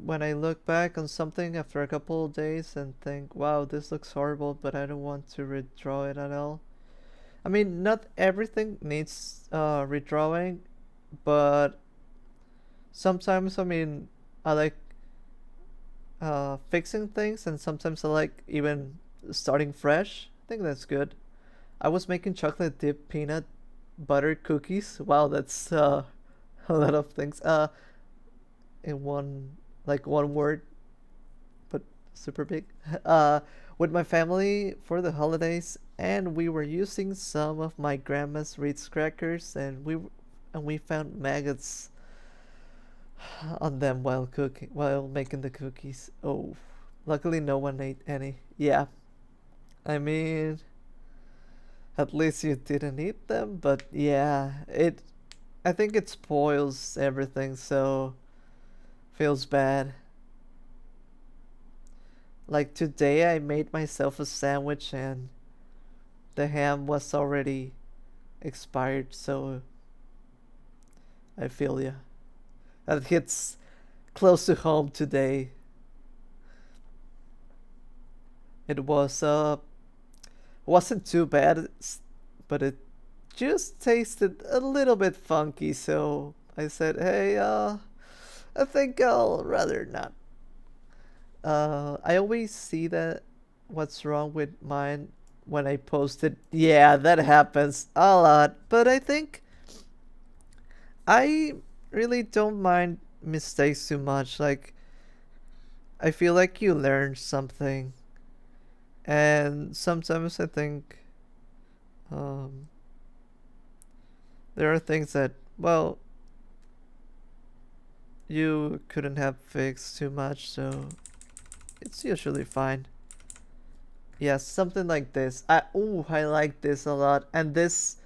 when I look back on something after a couple of days and think, wow, this looks horrible, but I don't want to redraw it at all. I mean, not everything needs redrawing, but sometimes, I mean, I like fixing things, and sometimes I like even starting fresh. I think that's good. I was making chocolate dip peanut butter cookies. Wow, that's a lot of things. In one word, but super big. Uh, with my family for the holidays, and we were using some of my grandma's Ritz crackers, and we found maggots on them while making the cookies. Oh, luckily no one ate any. Yeah, I mean, at least you didn't eat them, but yeah, I think it spoils everything, so feels bad. Like today, I made myself a sandwich and the ham was already expired, so I feel ya. That hits close to home today. It was Wasn't too bad, but it just tasted a little bit funky. So I said, "Hey, I think I'll rather not." I always see that what's wrong with mine when I post it. Yeah, that happens a lot. But I think I really don't mind mistakes too much. Like, I feel like you learn something. And sometimes I think um, there are things that, well, you couldn't have fixed too much, so it's usually fine. Yeah, something like this. I like this a lot, and this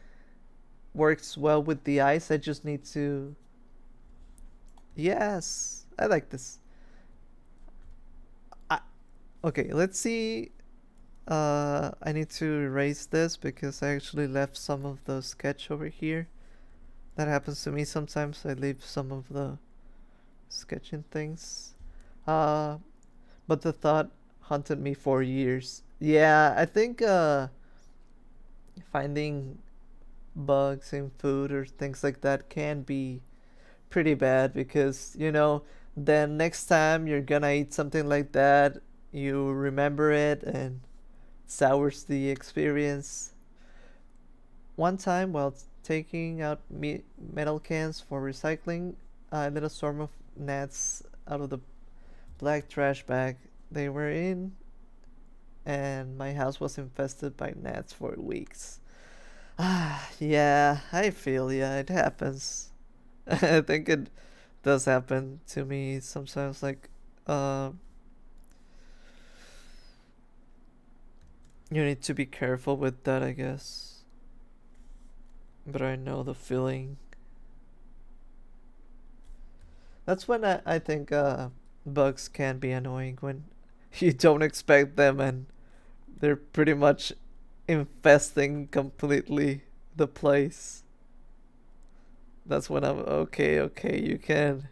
works well with the ice. I just need to. Yes, I like this. I, okay, let's see. I need to erase this because I actually left some of the sketch over here. That happens to me sometimes. I leave some of the sketching things. Uh, but the thought haunted me for years. Yeah, I think finding bugs in food or things like that can be pretty bad because, then next time you're gonna eat something like that, you remember it and sours the experience. One time, while taking out metal cans for recycling, I let a swarm of gnats out of the black trash bag they were in, and my house was infested by gnats for weeks. Ah, yeah, I feel ya. It happens. I think it does happen to me sometimes. Like, uh, you need to be careful with that, I guess. But I know the feeling. That's when I think bugs can be annoying when you don't expect them and they're pretty much infesting completely the place. That's when I'm okay, okay, you can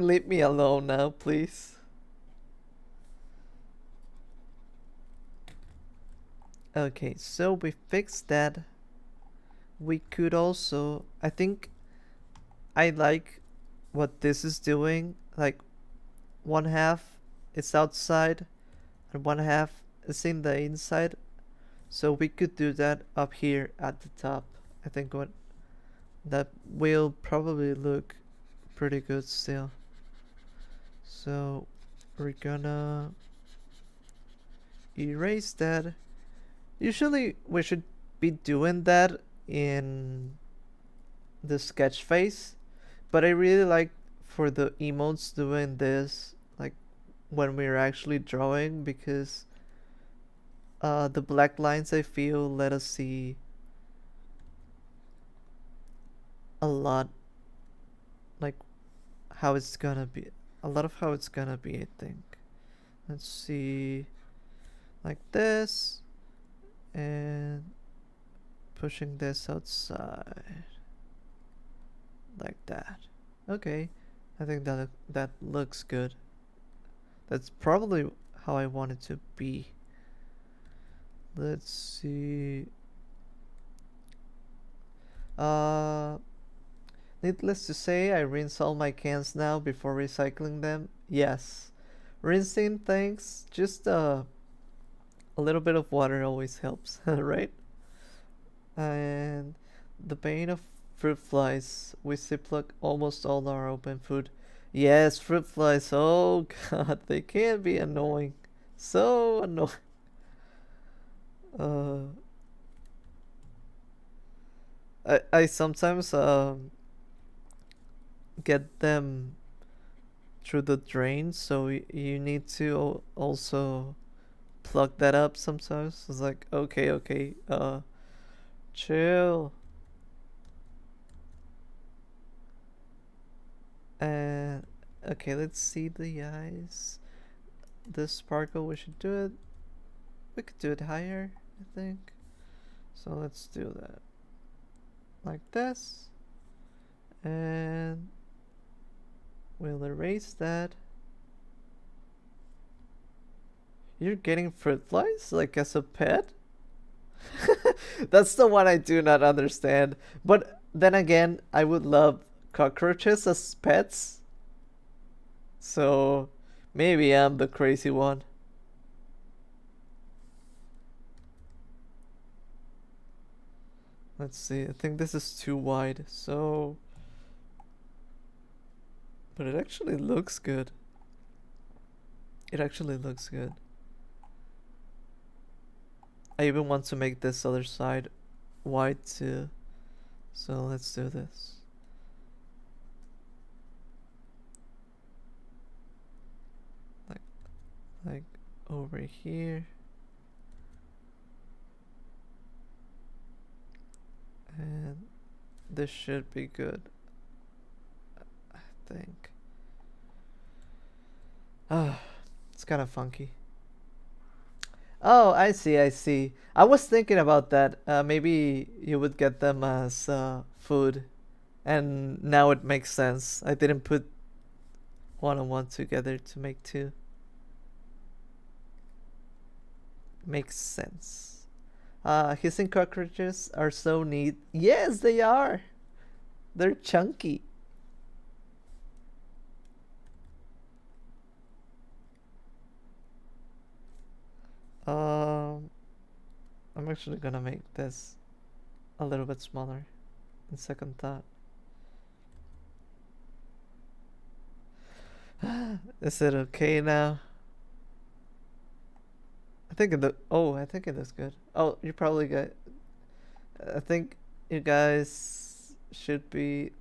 leave me alone now, please. Okay, so we fixed that. We could also, I think I like what this is doing. Like, one half is outside and one half is in the inside. So we could do that up here at the top. I think what that will probably look pretty good still. So we're gonna erase that. Usually we should be doing that in the sketch phase, but I really like for the emotes doing this like when we're actually drawing because the black lines I feel let us see a lot, like how it's gonna be, a lot of how it's gonna be, I think. Let's see, like this, and pushing this outside like that. Okay, I think that looks good. That's probably how I want it to be. Let's see. Uh, Needless to say, I rinse all my cans now before recycling them. Yes, rinsing things, just a little bit of water always helps, right? And the bane of fruit flies. We ziplock almost all our open food. Yes, fruit flies. Oh god, they can be annoying. So annoying. Uh, I sometimes get them through the drain, so you need to also plug that up sometimes. It's like, okay, okay, chill. And okay, let's see the eyes. This sparkle, we should do it. We could do it higher, I think. So let's do that like this, and we'll erase that. You're getting fruit flies like as a pet? That's the one I do not understand. But then again, I would love cockroaches as pets. So maybe I'm the crazy one. Let's see. I think this is too wide. So, but it actually looks good. It actually looks good. I even want to make this other side wide too. So let's do this. Like over here. And this should be good, I think. Ah, it's kind of funky. Oh, I see, I see. I was thinking about that. Maybe you would get them as food, and now it makes sense. I didn't put one and one together to make two. Makes sense. Hissing cockroaches are so neat. Yes, they are. They're chunky. I'm actually gonna make this a little bit smaller in second thought. Is it okay now? I think I think it is good. Oh, you probably got. I think you guys should be.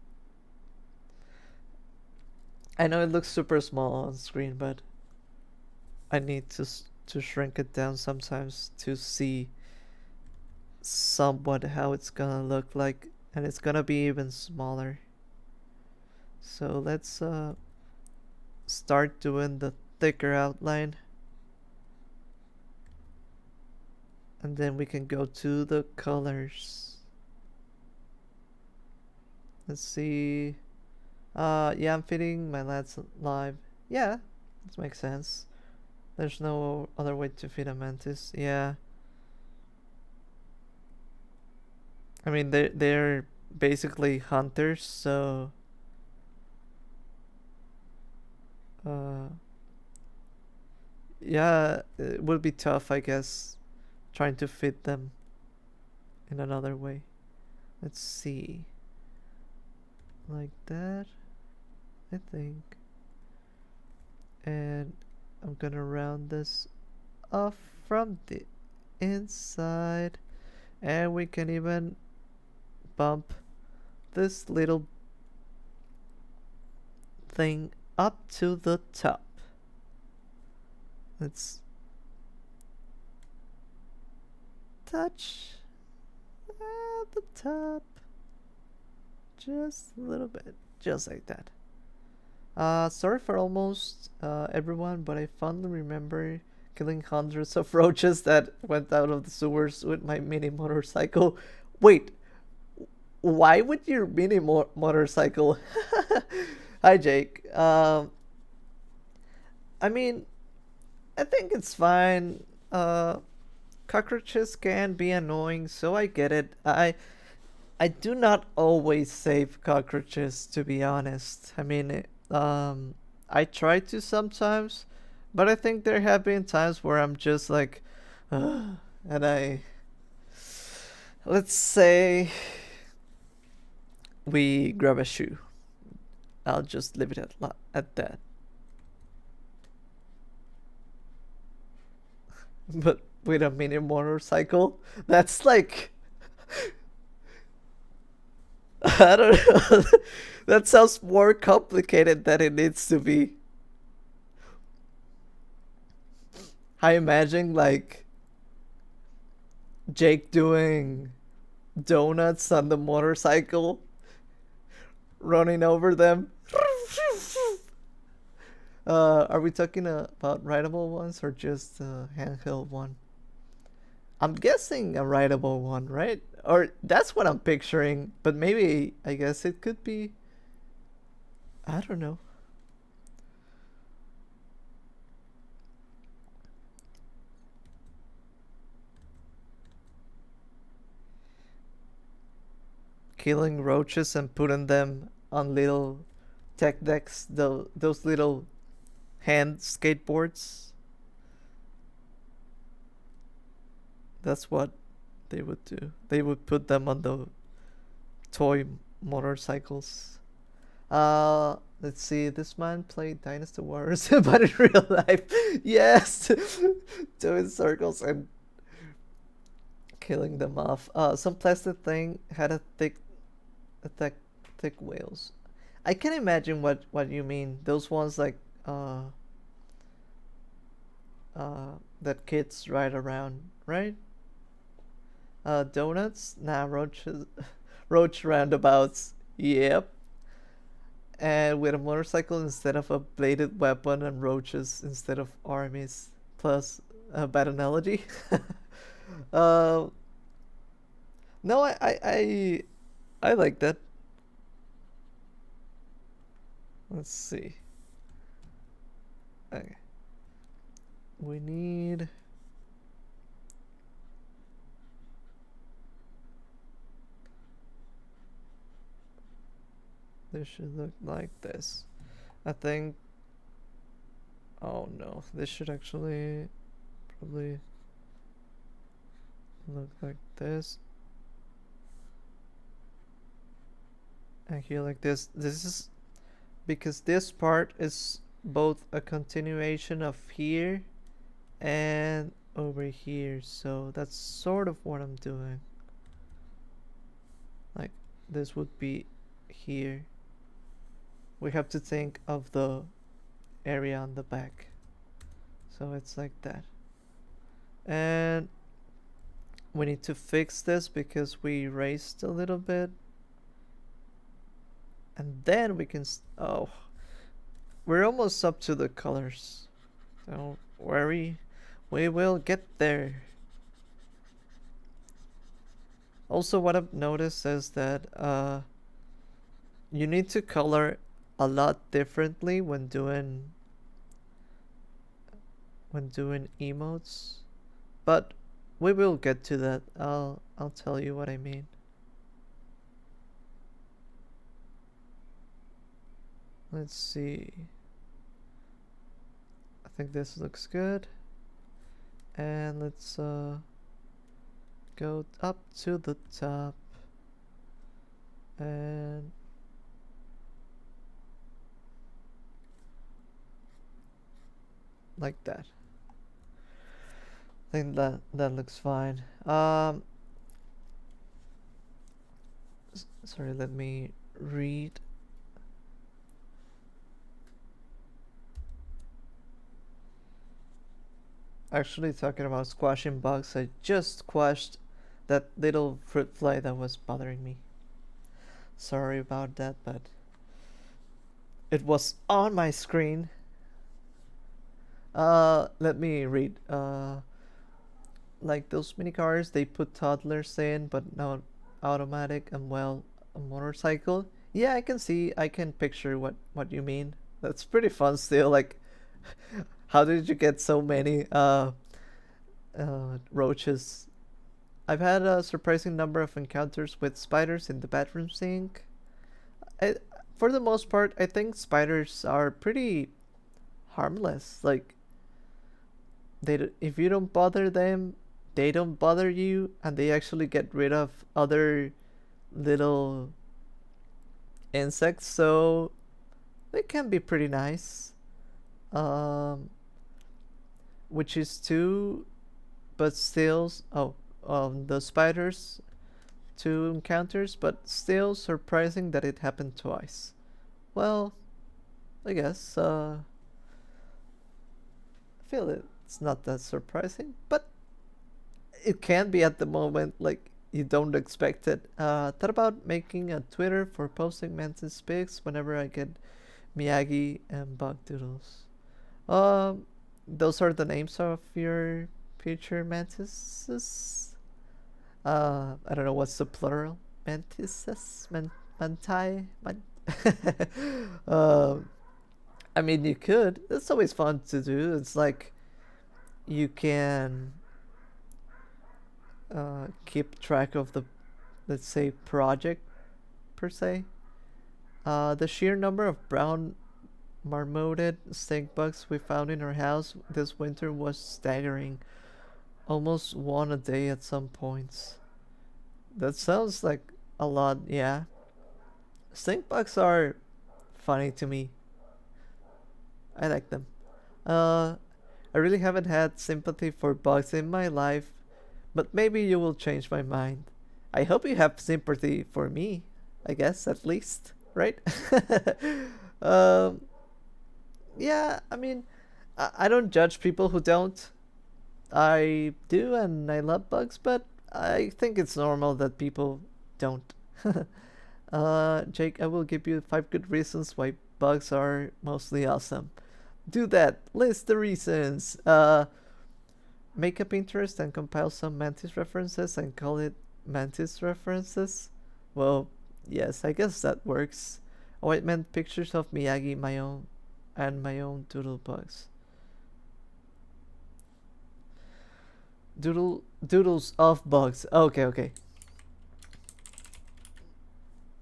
I know it looks super small on screen, but I need to shrink it down sometimes to see somewhat how it's gonna look like, and it's gonna be even smaller. So let's start doing the thicker outline, and then we can go to the colors. Let's see. Yeah, I'm feeding my lads live. Yeah, this makes sense. There's no other way to feed a mantis. Yeah. I mean, they're basically hunters, so yeah, it would be tough, I guess, trying to feed them in another way. Let's see. Like that, I think. And I'm gonna round this off from the inside, and we can even bump this little thing up to the top. Let's touch at the top just a little bit, just like that. Sorry for almost everyone, but I fondly remember killing hundreds of roaches that went out of the sewers with my mini motorcycle. Wait, why would your mini motorcycle? Hi, Jake. I mean, I think it's fine. Cockroaches can be annoying, so I get it. I do not always save cockroaches, to be honest. I mean, I try to sometimes, but I think there have been times where I'm just like, and let's say we grab a shoe. I'll just leave it at that. But with a mini motorcycle, that's like, I don't know. That sounds more complicated than it needs to be. I imagine like Jake doing donuts on the motorcycle, running over them. Are we talking about rideable ones or just a handheld one? I'm guessing a rideable one, right? Or that's what I'm picturing, but maybe I guess it could be. I don't know. killing roaches and putting them on little tech decks, those little hand skateboards. That's what they would do. They would put them on the toy motorcycles. Let's see. This man played Dynasty Wars, but in real life, yes, doing circles and killing them off. Some plastic thing had a thick wheels. I can imagine what you mean. Those ones like that kids ride around, right? Donuts? Nah, roaches, roach roundabouts. Yep. And with a motorcycle instead of a bladed weapon and roaches instead of armies. Plus a bad analogy. uh, no, I like that. Let's see. Okay. We need. This should look like this. I think. Oh no, this should actually probably look like this. And here like this. This is because this part is both a continuation of here and over here, so that's sort of what I'm doing. Like this would be here. We have to think of the area on the back, so it's like that. And we need to fix this because we erased a little bit, and then we can oh, we're almost up to the colors. Don't worry, we will get there. Also, what I've noticed is that you need to color a lot differently when doing emotes, but we will get to that. I'll tell you what I mean. Let's see. I think this looks good. And let's go up to the top and like that. I think that looks fine. Sorry, let me read. Actually, talking about squashing bugs, I just squashed that little fruit fly that was bothering me. Sorry about that, but it was on my screen. Let me read. Like those mini cars, they put toddlers in, but not automatic and well, a motorcycle. Yeah, I can picture what you mean. That's pretty fun still. Like, how did you get so many roaches? I've had a surprising number of encounters with spiders in the bathroom sink. For the most part, I think spiders are pretty harmless. Like, if you don't bother them, they don't bother you, and they actually get rid of other little insects, so they can be pretty nice. Which is two, but still, the spiders, two encounters, but still surprising that it happened twice. Well, I guess, I feel it's not that surprising, but it can be at the moment, like, you don't expect it. Thought about making a Twitter for posting Mantis pics whenever I get Miyagi and Bug Doodles. Those are the names of your future mantises. I don't know what's the plural. Mantises, manti, I mean, you could. It's always fun to do. It's like you can keep track of the, let's say, project per se. The sheer number of brown marmoted stink bugs we found in our house this winter was staggering. Almost one a day at some points. That sounds like a lot, yeah. Stink bugs are funny to me. I like them. Uh, I really haven't had sympathy for bugs in my life, but maybe you will change my mind. I hope you have sympathy for me, I guess, at least, right? um, yeah, I mean, I don't judge people who don't. I do, and I love bugs, but I think it's normal that people don't. Jake, I will give you 5 good reasons why bugs are mostly awesome. Do that. List the reasons. Make a Pinterest and compile some Mantis references and call it Mantis references. Well, yes, I guess that works. Oh, it meant pictures of Miyagi, my own, and my own doodle bugs. Doodles of bugs. Okay, okay.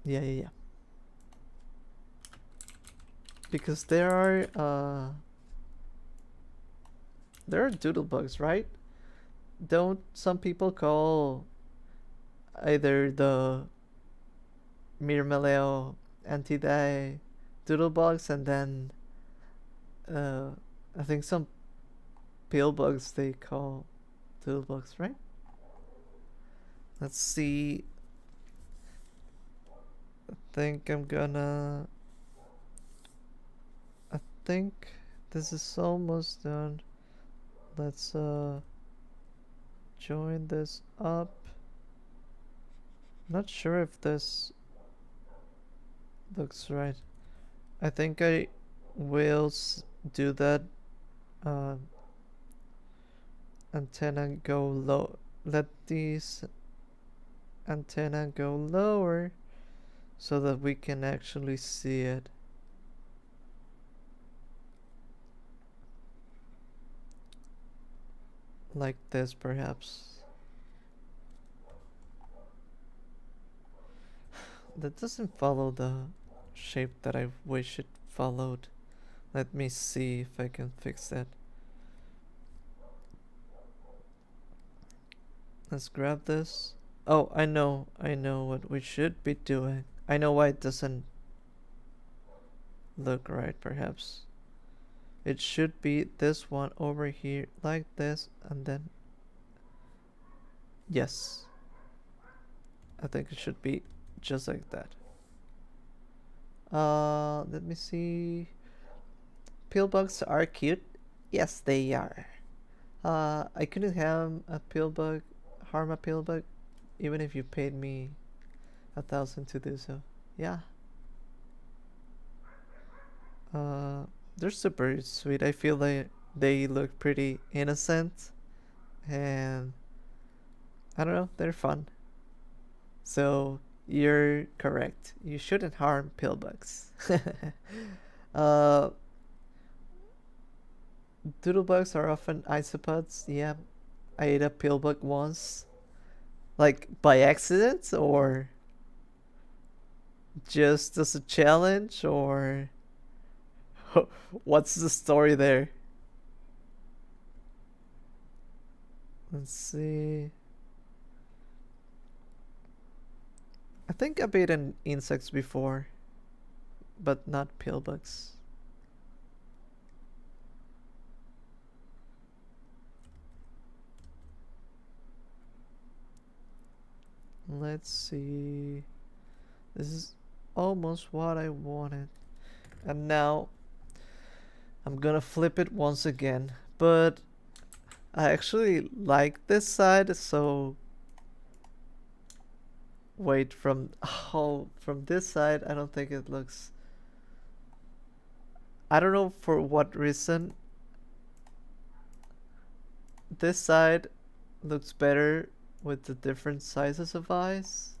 Yeah. Because there are doodle bugs, right? Don't some people call either the Myrmeleo antidae doodle bugs, and then uh, I think some pill bugs they call doodle bugs, right? Let's see. think I'm gonna I think this is almost done. Let's join this up. Not sure if this looks right. I think I will do that uh, antenna go low. Let these antenna go lower so that we can actually see it. Like this, perhaps. That doesn't follow the shape that I wish it followed. Let me see if I can fix that. Let's grab this. Oh, I know what we should be doing. I know why it doesn't look right, perhaps. It should be this one over here, like this, and then... Yes. I think it should be just like that. Let me see. Pillbugs are cute. Yes, they are. I couldn't harm a pillbug, even if you paid me 1,000 to do so. Yeah. They're super sweet. I feel like they look pretty innocent, and I don't know, they're fun. So you're correct. You shouldn't harm pillbugs. uh, Doodlebugs are often isopods. Yeah, I ate a pillbug once. Like by accident, or just as a challenge, or what's the story there? Let's see. I think I've eaten insects before, but not pillbugs. Let's see. This is almost what I wanted. And now I'm gonna flip it once again. But I actually like this side, so wait, from this side I don't think it looks... I don't know for what reason this side looks better with the different sizes of eyes,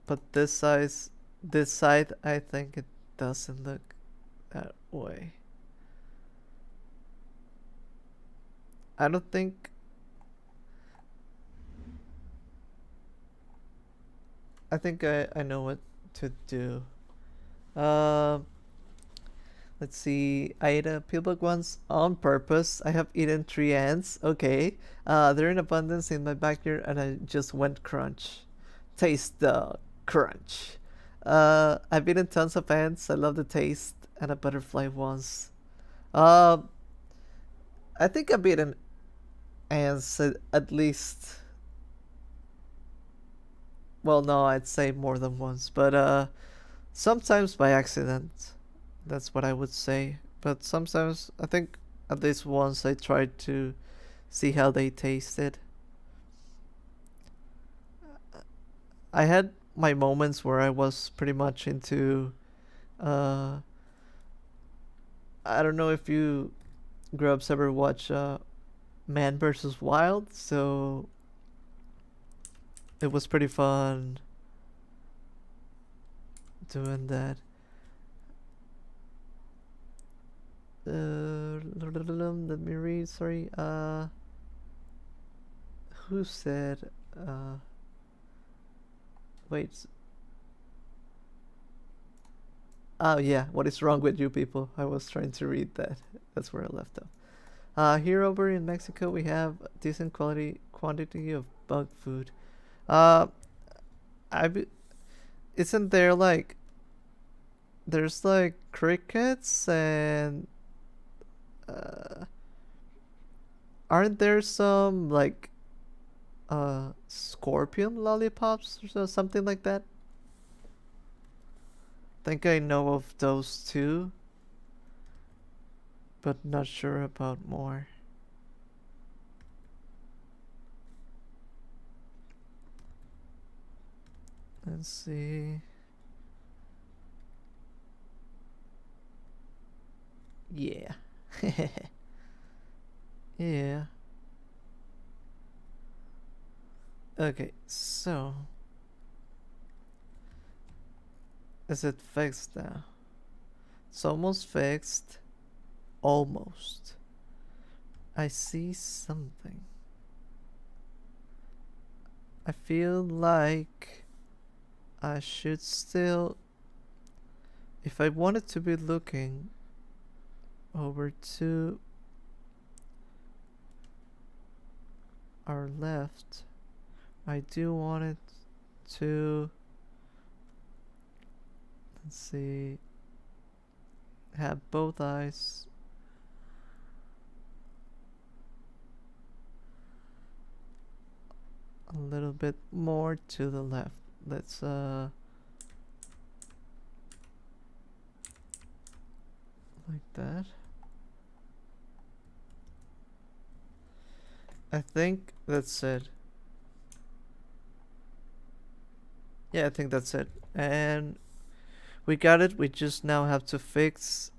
but this side I think it doesn't look that way. I don't think I think I know what to do. Uh, let's see. I ate a peelbug once on purpose. I have eaten 3 ants. Okay. They're in abundance in my backyard, and I just went crunch. Taste the crunch. I've eaten tons of ants. I love the taste, and a butterfly once. Uh, I think I've eaten ants at least. Well, no, I'd say more than once, but sometimes by accident. That's what I would say. But sometimes I think at least once I tried to see how they tasted. I had my moments where I was pretty much into uh I don't know if you Grubs ever watch Man vs. Wild, so it was pretty fun doing that. Let me read. Sorry. Who said? Wait. Oh yeah. What is wrong with you people? I was trying to read that. That's where I left off. Here over in Mexico, we have decent quantity of bug food. Uh, I be, isn't there like there's like crickets and uh, aren't there some like scorpion lollipops or something like that? Think I know of those two, but not sure about more. Let's see. Yeah. Yeah. Okay, so is it fixed now? It's almost fixed. Almost. I see something. I feel like I should still, if I wanted to be looking over to our left, I do want it to, let's see, have both eyes a little bit more to the left. Let's like that. I think that's it. Yeah, I think that's it. And we got it. We just now have to fix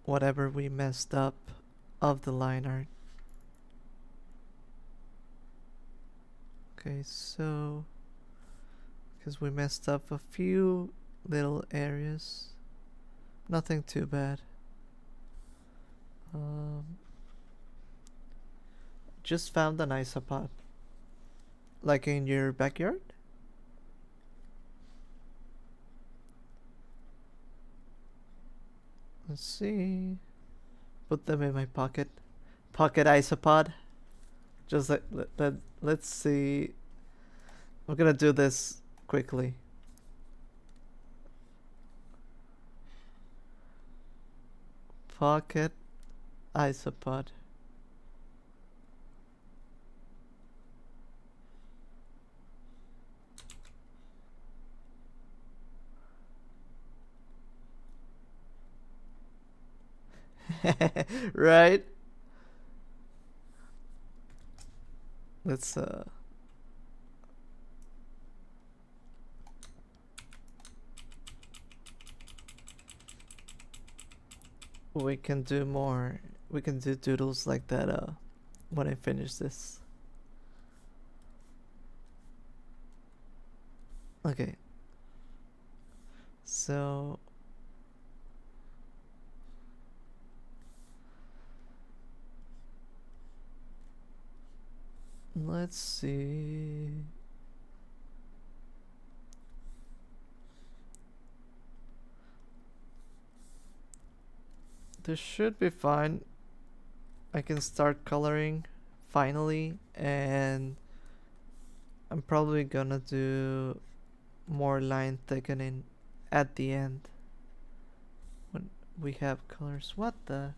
whatever we messed up of the line art. Okay, so because we messed up a few little areas, nothing too bad. Just found an isopod, like in your backyard. Let's see. Put them in my pocket. Pocket isopod. Just like let's see. I'm gonna do this quickly. Pocket isopod. Right? Let's we can do more. We can do doodles like that when I finish this. Okay. So let's see. This should be fine. I can start coloring finally, and I'm probably gonna do more line thickening at the end when we have colors. What the?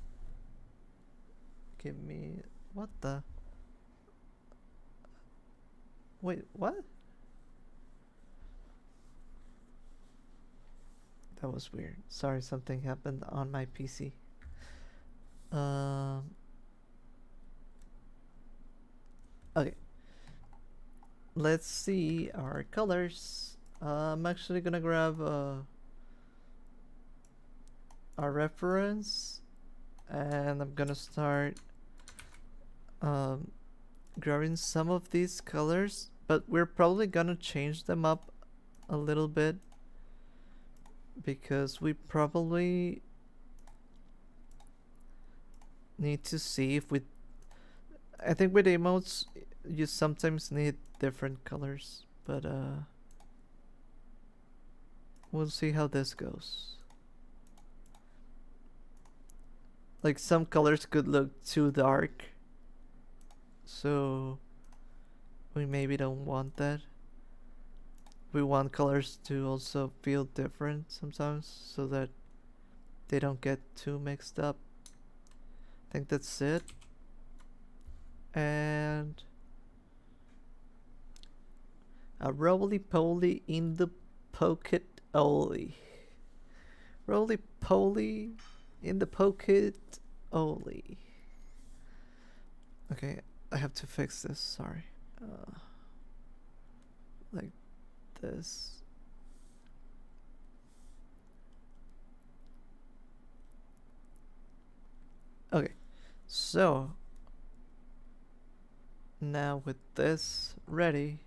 Give me. What the? Wait, what? That was weird. Sorry, something happened on my PC. Okay. Let's see our colors. I'm actually gonna grab our reference, and I'm gonna start grabbing some of these colors, but we're probably gonna change them up a little bit because we probably need to see if we. I think with emotes you sometimes need different colors, but we'll see how this goes. Like, some colors could look too dark, so we maybe don't want that. We want colors to also feel different sometimes so that they don't get too mixed up. I think that's it. And a roly-poly in the pocket only. Roly-poly in the pocket only. Okay, I have to fix this, sorry. Like this. Okay, so now with this ready,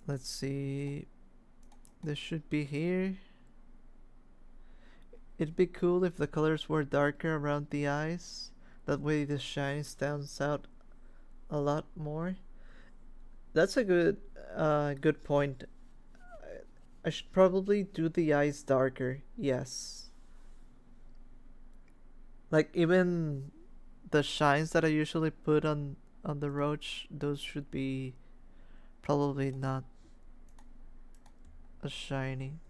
let's see, this should be here. It'd be cool if the colors were darker around the eyes, that way the shine stands out a lot more. That's a good point. I should probably do the eyes darker, yes. Like, even the shines that I usually put on the roach, those should be probably not as shiny.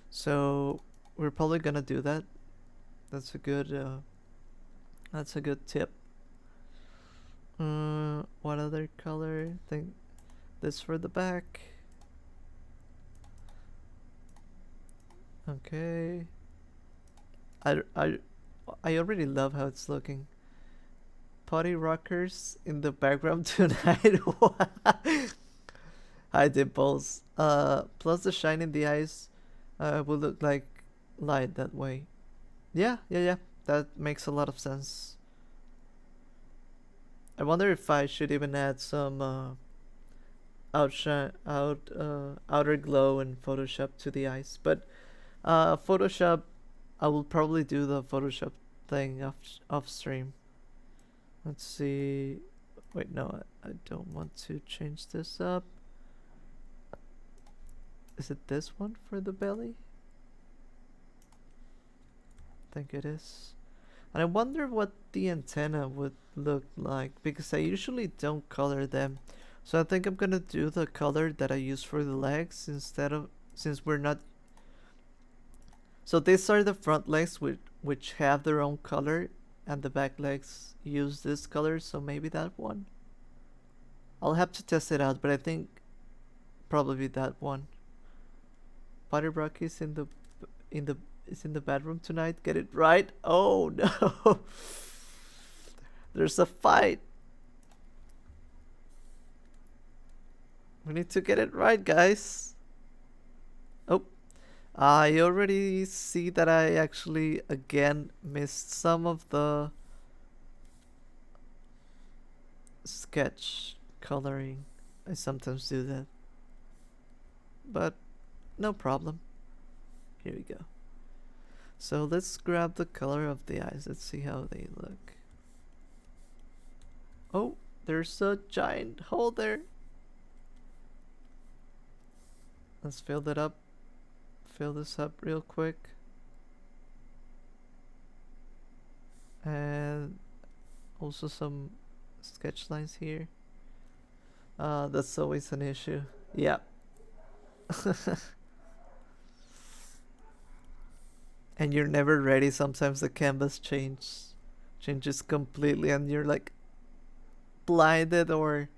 So we're probably gonna do that. That's a good tip. What other color? I think this for the back. Okay. I already love how it's looking. Potty rockers in the background tonight. Hi, dimples. Plus the shine in the eyes will look like light that way. Yeah. That makes a lot of sense. I wonder if I should even add some outer glow in Photoshop to the eyes. But Photoshop, I will probably do the Photoshop thing off stream. Let's see. Wait, no, I don't want to change this up. Is it this one for the belly? I think it is. And I wonder what the antenna would look like, because I usually don't color them. So I think I'm gonna do the color that I use for the legs instead of, since we're not. So these are the front legs which have their own color, and the back legs use this color, so maybe that one. I'll have to test it out, but I think probably that one. Potty Rock is in the bedroom tonight. Get it right. Oh no. There's a fight. We need to get it right, guys. Oh, I already see that I actually again missed some of the sketch coloring. I sometimes do that, but no problem. Here we go. So let's grab the color of the eyes. Let's see how they look. Oh, there's a giant hole there. Let's fill that up. Fill this up real quick. And also some sketch lines here. That's always an issue. Yeah. And you're never ready. Sometimes the canvas changes completely and you're like blinded, or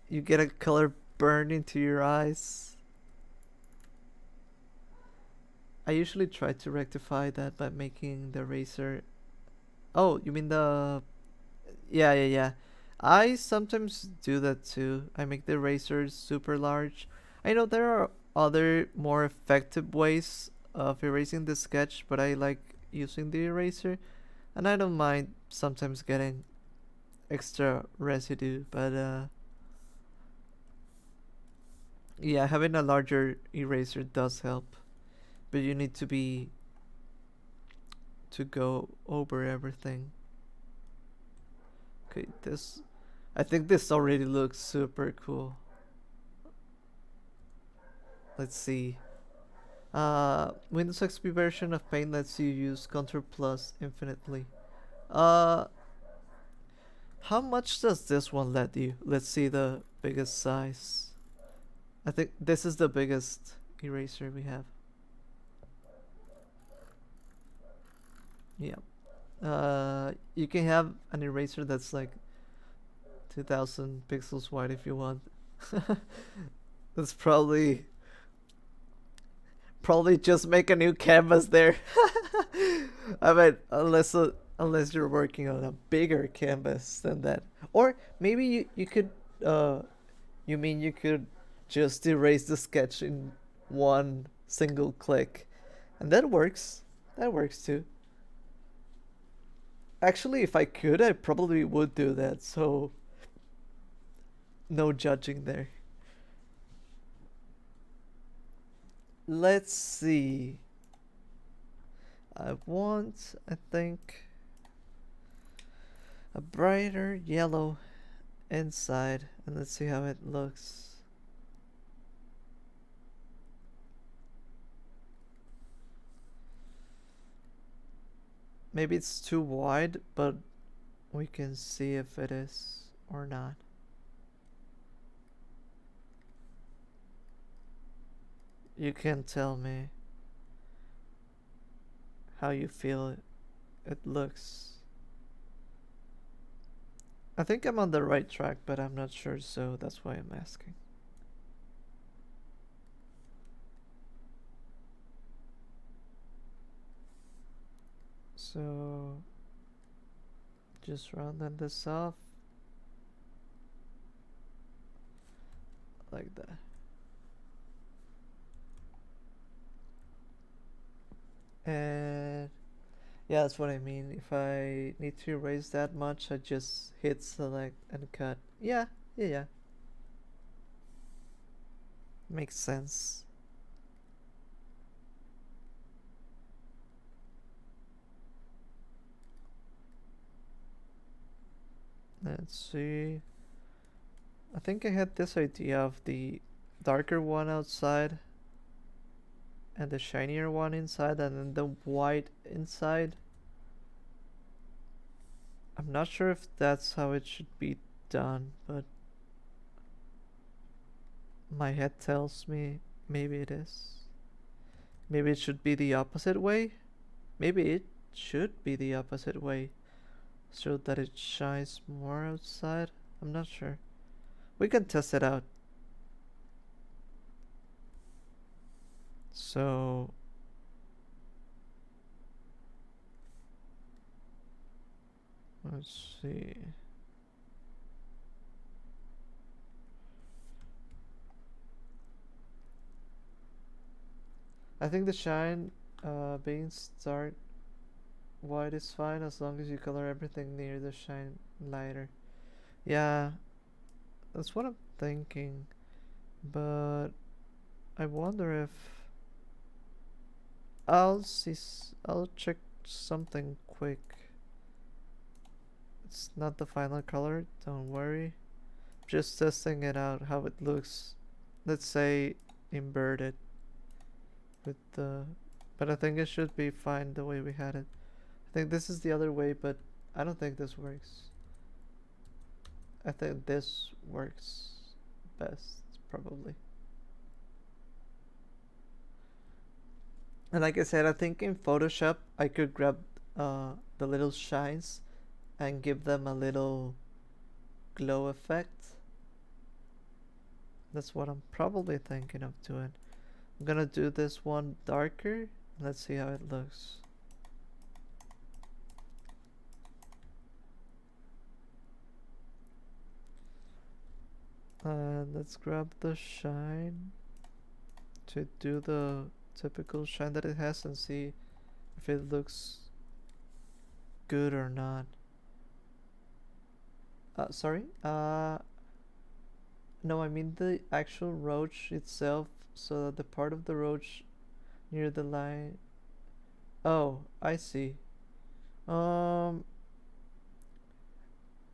you get a color burned into your eyes. I usually try to rectify that by making the eraser. Oh, you mean the... Yeah, yeah, yeah. I sometimes do that too. I make the erasers super large. I know there are other more effective ways of erasing the sketch, but I like using the eraser, and I don't mind sometimes getting extra residue, but yeah, having a larger eraser does help, but you need to go over everything. Okay, this... I think this already looks super cool. Let's see. Windows XP version of Paint lets you use Ctrl Plus infinitely. Uh, how much does this one let you? Let's see the biggest size. I think this is the biggest eraser we have. Yeah. You can have an eraser that's like 2000 pixels wide if you want. That's probably just make a new canvas there. I mean, unless you're working on a bigger canvas than that, or maybe you could you mean you could just erase the sketch in one single click, and that works. That works too. Actually, if I could, I probably would do that. So no judging there. Let's see. I think, a brighter yellow inside, and let's see how it looks. Maybe it's too wide, but we can see if it is or not. You can tell me how you feel it looks. I think I'm on the right track, but I'm not sure, so that's why I'm asking. So just rounding this off like that. And yeah, that's what I mean. If I need to erase that much, I just hit select and cut. Yeah, yeah, yeah. Makes sense. Let's see. I think I had this idea of the darker one outside and the shinier one inside, and then the white inside. I'm not sure if that's how it should be done, but my head tells me maybe it is. Maybe it should be the opposite way. Maybe it should be the opposite way so that it shines more outside. I'm not sure. We can test it out. So let's see. I think the shine being start white is fine as long as you color everything near the shine lighter. Yeah, that's what I'm thinking. But I wonder if I'll check something quick. It's not the final color, don't worry. Just testing it out how it looks. Let's say inverted with the... but I think it should be fine the way we had it. I think this is the other way, but I don't think this works. I think this works best, probably. And like I said, I think in Photoshop I could grab the little shines and give them a little glow effect. That's what I'm probably thinking of doing. I'm gonna do this one darker. Let's see how it looks. And let's grab the shine to do the typical shine that it has and see if it looks good or not. Sorry? No, I mean the actual roach itself, so that the part of the roach near the line. Oh, I see. Um,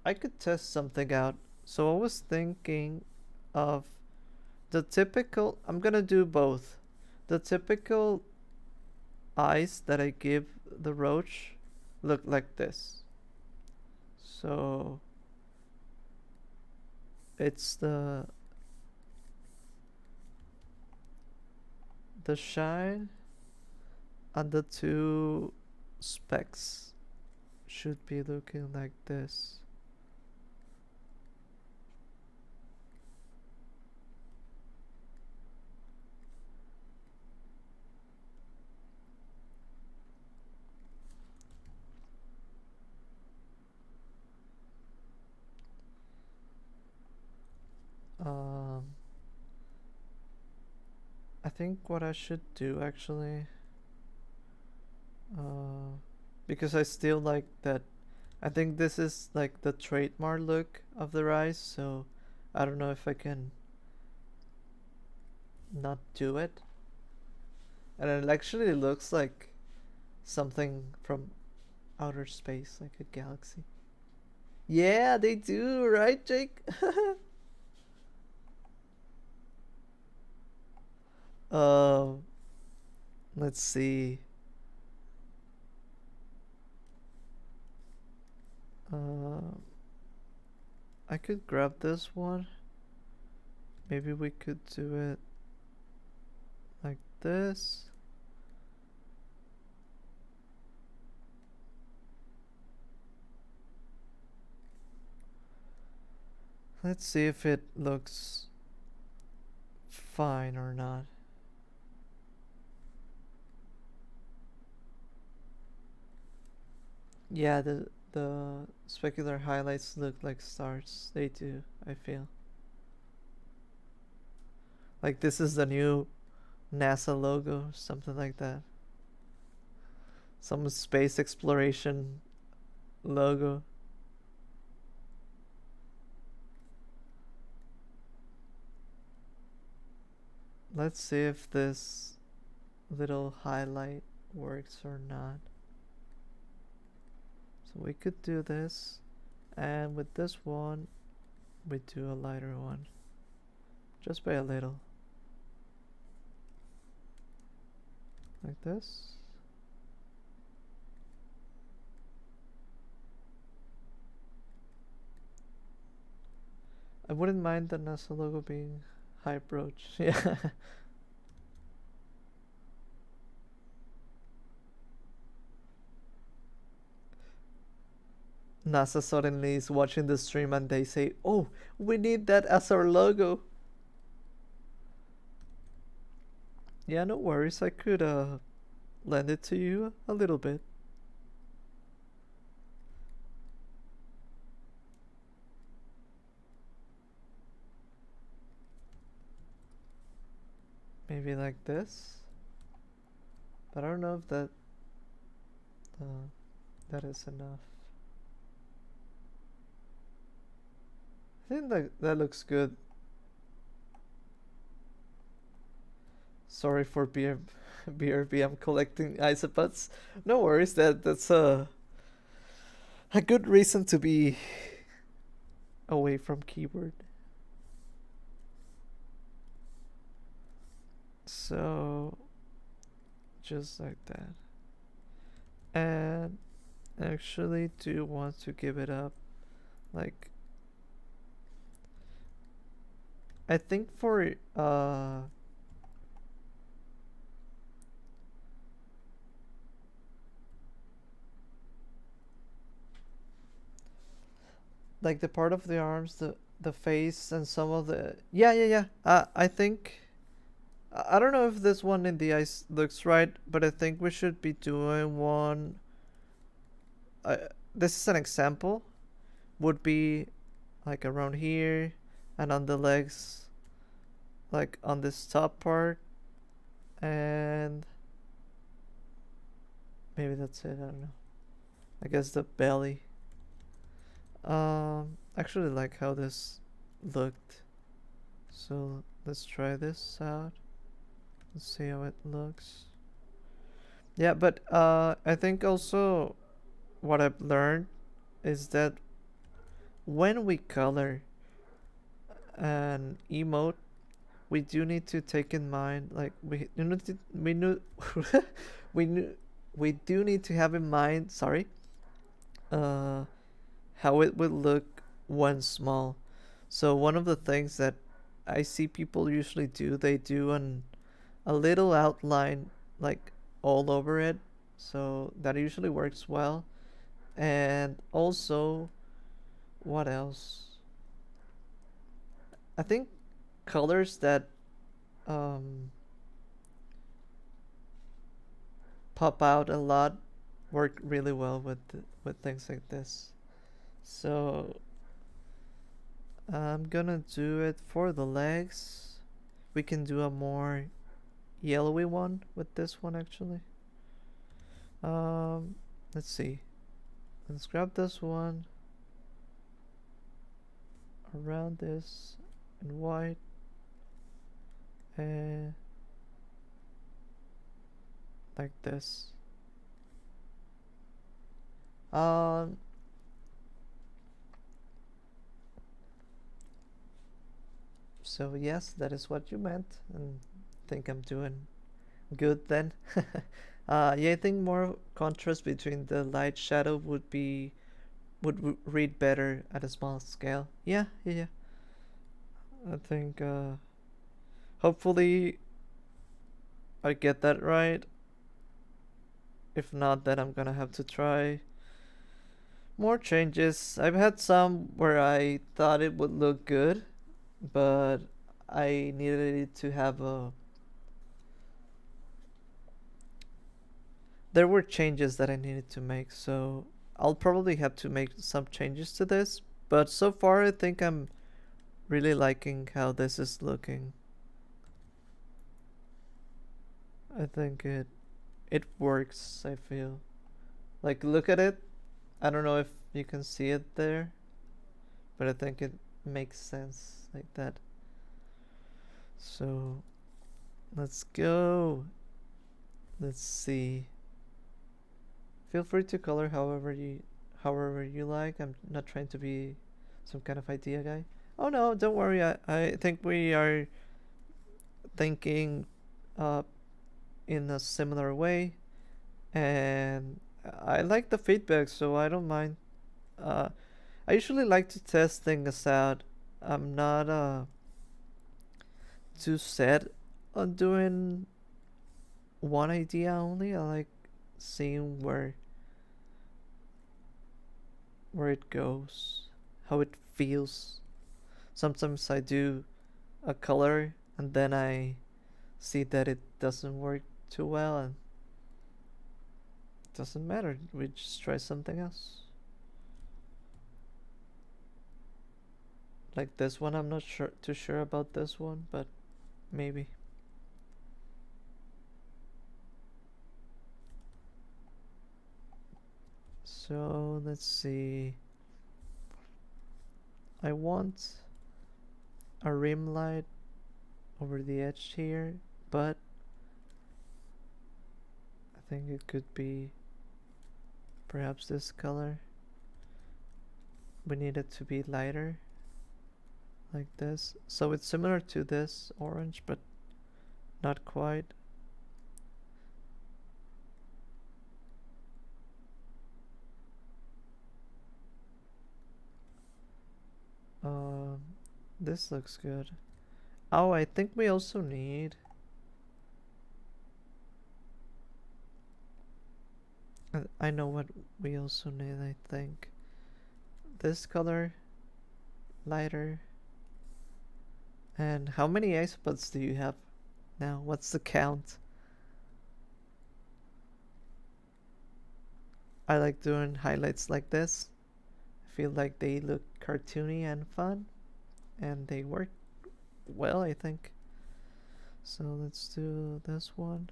I could test something out. So I was thinking of the typical. I'm gonna do both. The typical eyes that I give the roach look like this. So it's the shine and the two specks should be looking like this. Um, I think what I should do actually, because I still like that. I think this is like the trademark look of the rice, so I don't know if I can not do it. And it actually looks like something from outer space, like a galaxy. Yeah, they do, right, Jake? um, let's see. Um, I could grab this one. Maybe we could do it like this. Let's see if it looks fine or not. Yeah, the specular highlights look like stars. They do, I feel. Like this is the new NASA logo, something like that. Some space exploration logo. Let's see if this little highlight works or not. So we could do this, and with this one, we do a lighter one. Just by a little. Like this. I wouldn't mind the NASA logo being high brooch. Yeah. NASA suddenly is watching the stream and they say, "Oh, we need that as our logo." Yeah, no worries. I could lend it to you a little bit. Maybe like this. But I don't know if uh, that is enough. I think that looks good. Sorry for BRB. I'm collecting isopods. No worries. That's a good reason to be away from keyboard. So just like that. And actually do want to give it up. Like, I think for like the part of the arms, the face, and some of the yeah. I think I don't know if this one in the eyes looks right, but I think we should be doing one. This is an example. Would be like around here, and on the legs, like on this top part, and maybe that's it. I don't know. I guess the belly. Actually like how this looked. So let's try this out. Let's see how it looks. Yeah, but I think also what I've learned is that when we color an emote, we do need to take in mind, like we you know we knew we knew we do need to have in mind. Sorry, uh, how it would look when small. So one of the things that I see people usually do, they do a little outline like all over it. So that usually works well. And also, what else? I think colors that um, pop out a lot work really well with things like this. So I'm gonna do it for the legs. We can do a more yellowy one with this one actually. Um, let's see. Let's grab this one around this in white and like this. Um, so yes, that is what you meant, and I think I'm doing good then. Yeah, I think more contrast between the light shadow would read better at a small scale. Yeah. I think hopefully I get that right. If not, then I'm gonna have to try more changes. I've had some where I thought it would look good, but I needed it to have a. There were changes that I needed to make, so I'll probably have to make some changes to this. But so far, I think I'm really liking how this is looking. I think it works, I feel. Like look at it. I don't know if you can see it there, but I think it makes sense like that. So let's go. Let's see. Feel free to color however you like. I'm not trying to be some kind of idea guy. Oh no, don't worry. I think we are thinking uh in a similar way, and I like the feedback, so I don't mind. Uh, I usually like to test things out. I'm not too set on doing one idea only. I like seeing where it goes, how it feels. Sometimes I do a color and then I see that it doesn't work too well, and it doesn't matter. We just try something else. Like this one, I'm not too sure about this one, but maybe. So let's see. I want a rim light over the edge here, but I think it could be perhaps this color. We need it to be lighter, like this. So it's similar to this orange, but not quite. This looks good. Oh, I think we also need... I know what we also need, I think. This color, lighter. And how many isopods do you have now? What's the count? I like doing highlights like this. I feel like they look cartoony and fun, and they work well, I think. So let's do this one.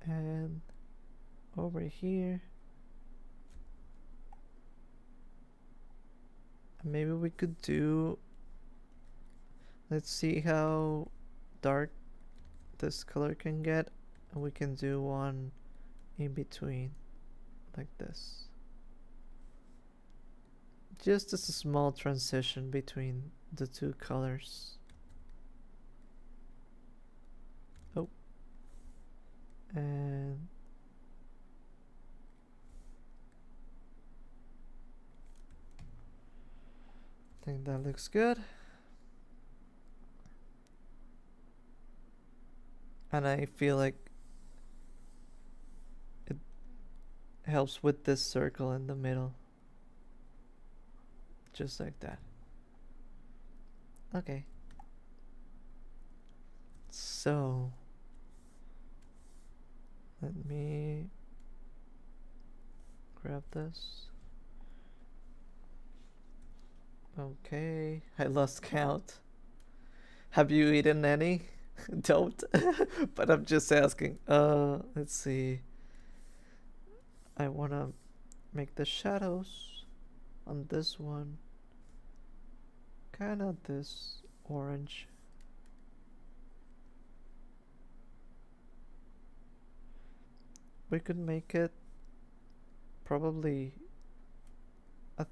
And over here. Maybe we could do... Let's see how dark this color can get. And we can do one in between, like this. Just as a small transition between the two colors. Oh. And I think that looks good. And I feel like it helps with this circle in the middle. Just like that. Okay. So let me grab this. Okay, I lost count. Have you eaten any? Don't. But I'm just asking. Let's see. I wanna make the shadows on this one kinda this orange. We could make it probably I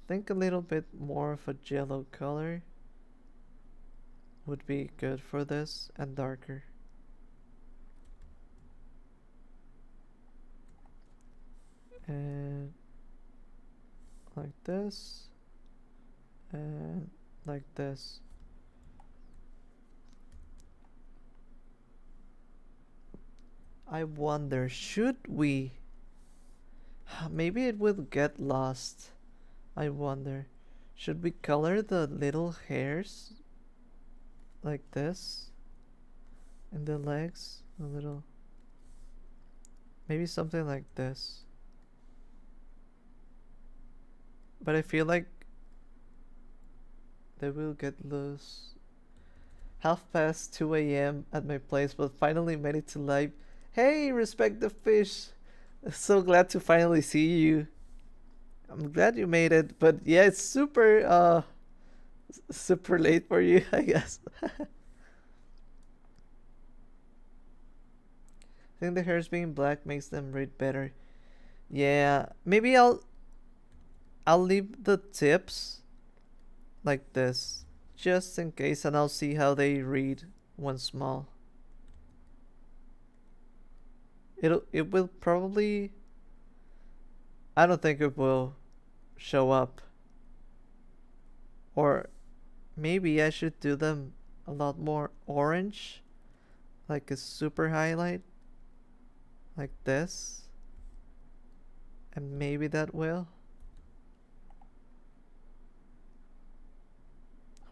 think a little bit more of a yellow color would be good for this, and darker. And like this, and like this. I wonder, should we? Maybe it will get lost. I wonder, should we color the little hairs like this? And the legs, a little. Maybe something like this. But I feel like they will get loose. 2:30 a.m. at my place, but finally made it to live. Hey, respect the fish. So glad to finally see you. I'm glad you made it, but yeah, it's super super late for you, I guess. I think the hairs being black makes them read better. Yeah, maybe I'll leave the tips like this, just in case, and I'll see how they read when small. It will probably, I don't think it will show up. Or maybe I should do them a lot more orange, like a super highlight, like this. And maybe that will.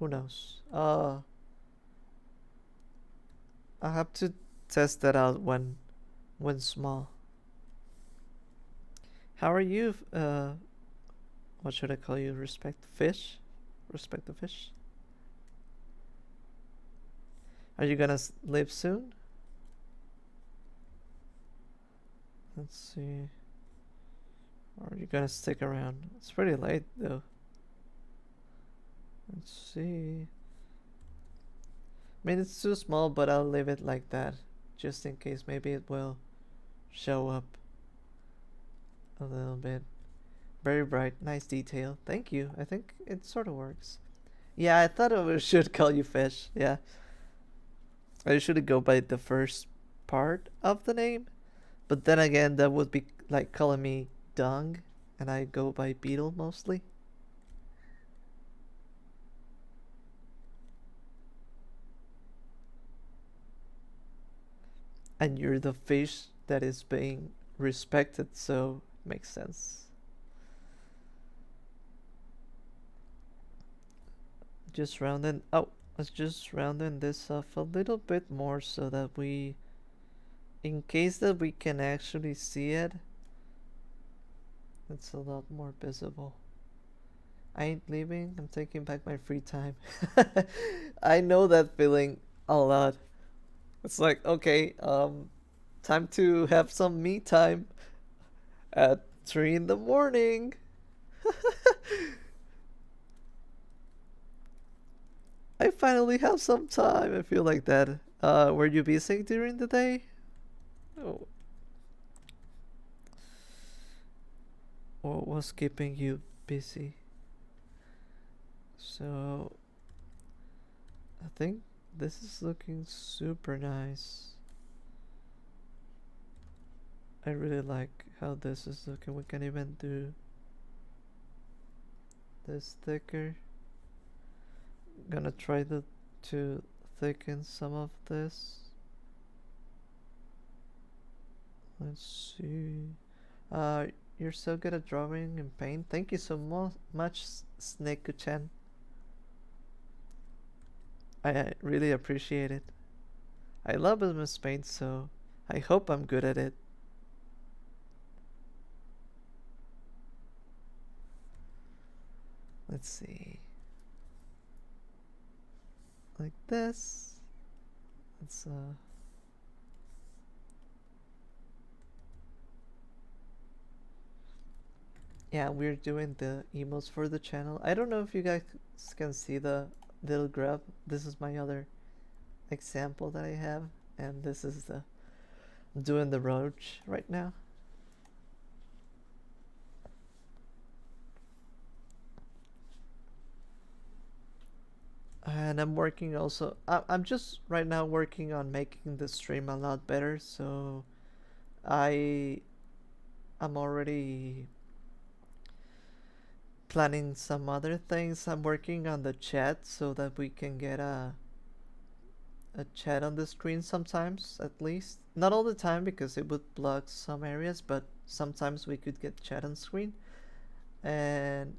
Who knows? I'll have to test that out when small. How are you? What should I call you? Respect the fish? Respect the fish? Are you gonna leave soon? Let's see. Or are you gonna stick around? It's pretty late though. Let's see. I mean, it's too small, but I'll leave it like that, just in case maybe it will show up a little bit. Very bright, nice detail. Thank you. I think it sort of works. Yeah, I thought I should call you fish. Yeah. I should go by the first part of the name, but then again, that would be like calling me dung, and I go by Beetle mostly. And you're the fish that is being respected, so makes sense. Just rounding. Oh, let's just rounding this off a little bit more so that we, in case that we can actually see it, it's a lot more visible. I ain't leaving. I'm taking back my free time. I know that feeling a lot. It's like, okay, time to have some me time at 3 in the morning. I finally have some time. I feel like that. Were you busy during the day? Oh, what was keeping you busy? So, I think this is looking super nice. I really like how this is looking. We can even do this thicker. Gonna try to thicken some of this. Let's see. You're so good at drawing in paint. Thank you so much, Snake-chan. I really appreciate it. I love MSPAINT, so I hope I'm good at it. Let's see. Like this. Let's yeah, we're doing the emotes for the channel. I don't know if you guys can see the little grub. This is my other example that I have, and this is the doing the roach right now. And I'm working also. I'm just right now working on making the stream a lot better. So I'm already planning some other things. I'm working on the chat so that we can get a chat on the screen sometimes, at least. Not all the time because it would block some areas, but sometimes we could get chat on screen. And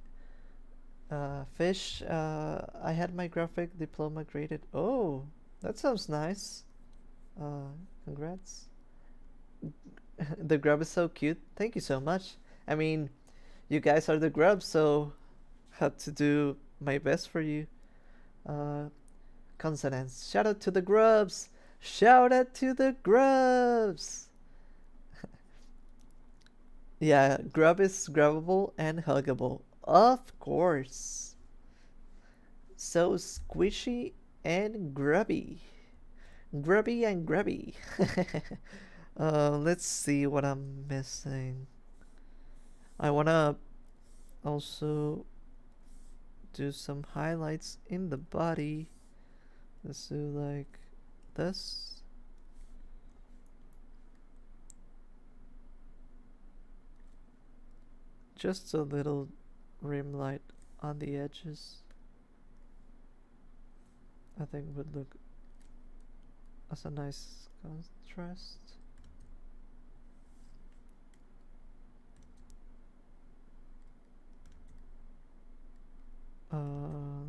Fish, I had my graphic diploma graded. Oh, that sounds nice. Congrats. The grub is so cute. Thank you so much. I mean, you guys are the grubs, so had to do my best for you. Consonants. Shout out to the grubs. Shout out to the grubs. Yeah, grub is grabbable and huggable. Of course. So squishy and grubby. Grubby and grubby. Let's see what I'm missing. I wanna also do some highlights in the body. Let's do like this. Just a little rim light on the edges. I think would look as a nice contrast.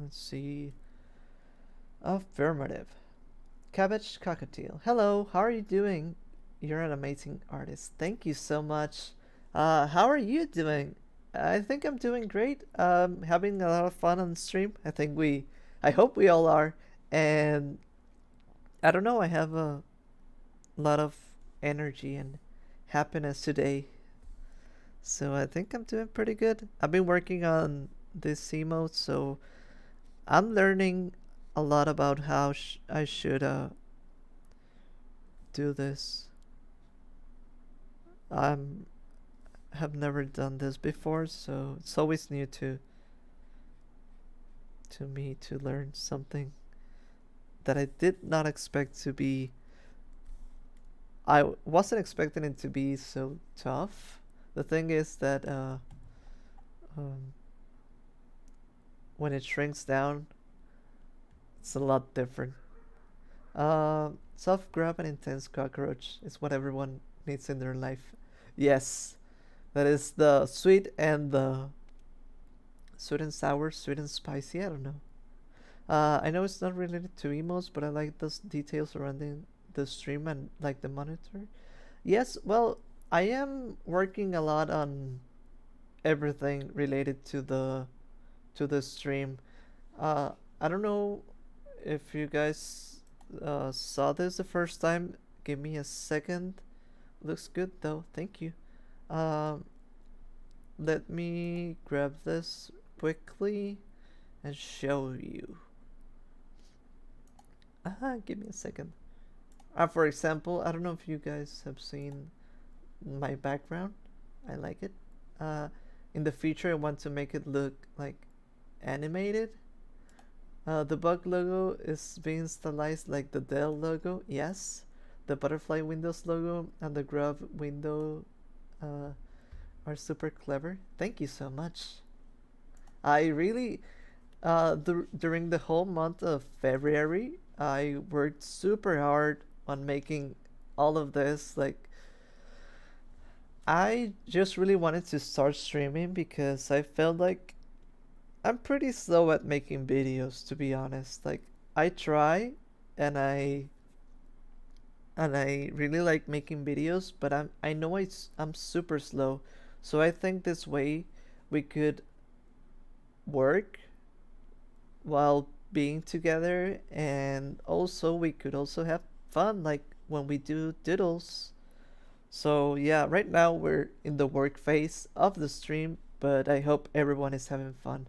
Let's see. Affirmative. Cabbage Cockatiel. Hello, how are you doing? You're an amazing artist. Thank you so much. How are you doing? I think I'm doing great. Having a lot of fun on stream. I hope we all are. And I don't know, I have a lot of energy and happiness today. So I think I'm doing pretty good. I've been working on this emote, so I'm learning a lot about how I should do this. Have never done this before, so it's always new to me to learn something that I did not expect to be. I wasn't expecting it to be so tough. The thing is that Um, when it shrinks down, it's a lot different. Soft grub and intense cockroach is what everyone needs in their life. Yes, that is the sweet and sour, sweet and spicy. I don't know. I know it's not related to emotes, but I like those details surrounding the stream and like the monitor. Yes, well, I am working a lot on everything related to the stream. Uh, I don't know if you guys saw this the first time. Give me a second. Looks good though. Thank you. Um, Let me grab this quickly and show you. Give me a second. For example, I don't know if you guys have seen my background. I like it. Uh, in the future, I want to make it look like animated. The bug logo is being stylized like the Dell logo. Yes. The butterfly windows logo and the Grub window uh, are super clever. Thank you so much. I really, during the whole month of February, I worked super hard on making all of this. Like, I just really wanted to start streaming because I felt like I'm pretty slow at making videos, to be honest. Like, I try and I really like making videos, but I know I'm super slow. So I think this way we could work while being together, and also we could also have fun like when we do doodles. So yeah, right now we're in the work phase of the stream, but I hope everyone is having fun.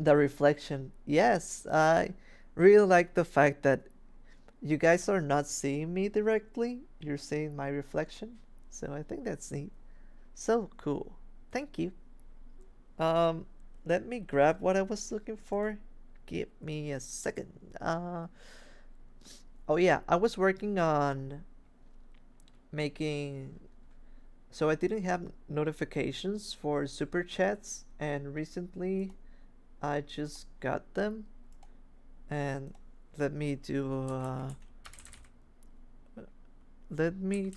The reflection. Yes, I really like the fact that you guys are not seeing me directly, you're seeing my reflection. So I think that's neat. So cool. Thank you. Um, Let me grab what I was looking for. Give me a second. Oh yeah, I was working on making. So I didn't have notifications for super chats, and recently I just got them. And let me do. Let me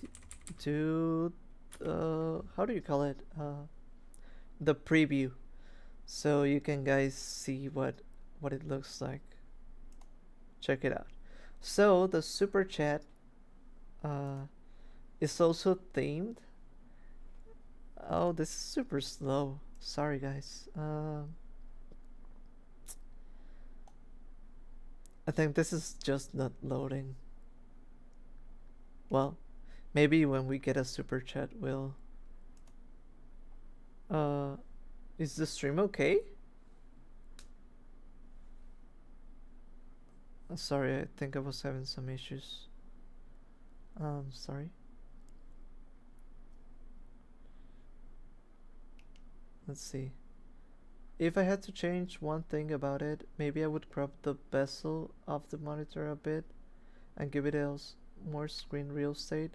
do. How do you call it? The preview, so you can guys see what it looks like. Check it out. So the super chat uh, is also themed. Oh, this is super slow. Sorry, guys. I think this is just not loading. Well, maybe when we get a super chat, we'll. Is the stream okay? Sorry, I think I was having some issues. Sorry. Let's see. If I had to change one thing about it, maybe I would crop the bezel of the monitor a bit and give it else more screen real estate,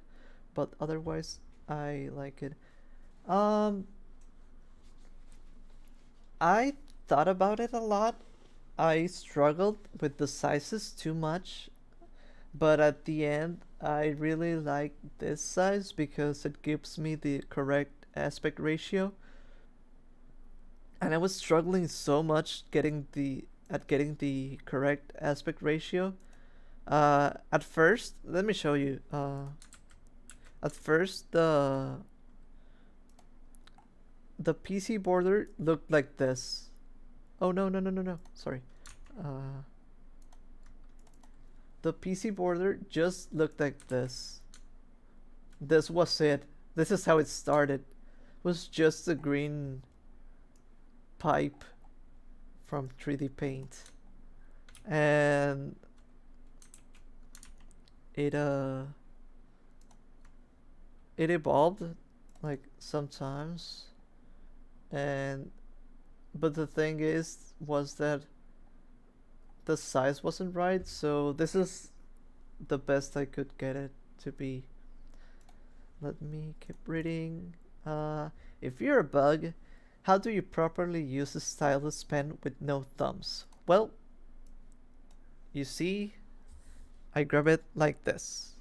but otherwise I like it. Um, I thought about it a lot. I struggled with the sizes too much, but at the end I really like this size because it gives me the correct aspect ratio. And I was struggling so much getting the correct aspect ratio. At first, let me show you. At first, the PC border looked like this. Oh no no no no no! Sorry. Uh, the PC border just looked like this. This was it. This is how it started. It was just a green pipe from 3D Paint, and it it evolved like sometimes, and but the thing was that the size wasn't right, so this is the best I could get it to be. Let me keep reading. If you're a bug, How do you properly use a stylus pen with no thumbs? Well, you see, I grab it like this.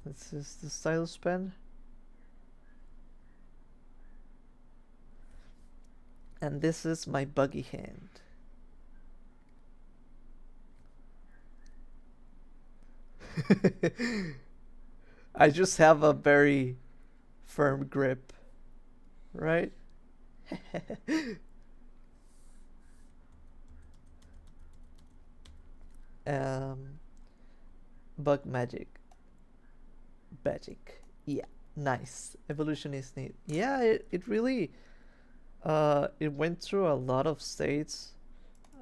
This is the stylus pen. And this is my buggy hand. I just have a very firm grip, right? um, Bug magic. Magic. Yeah, nice. Evolution is neat. Yeah, it really it went through a lot of states.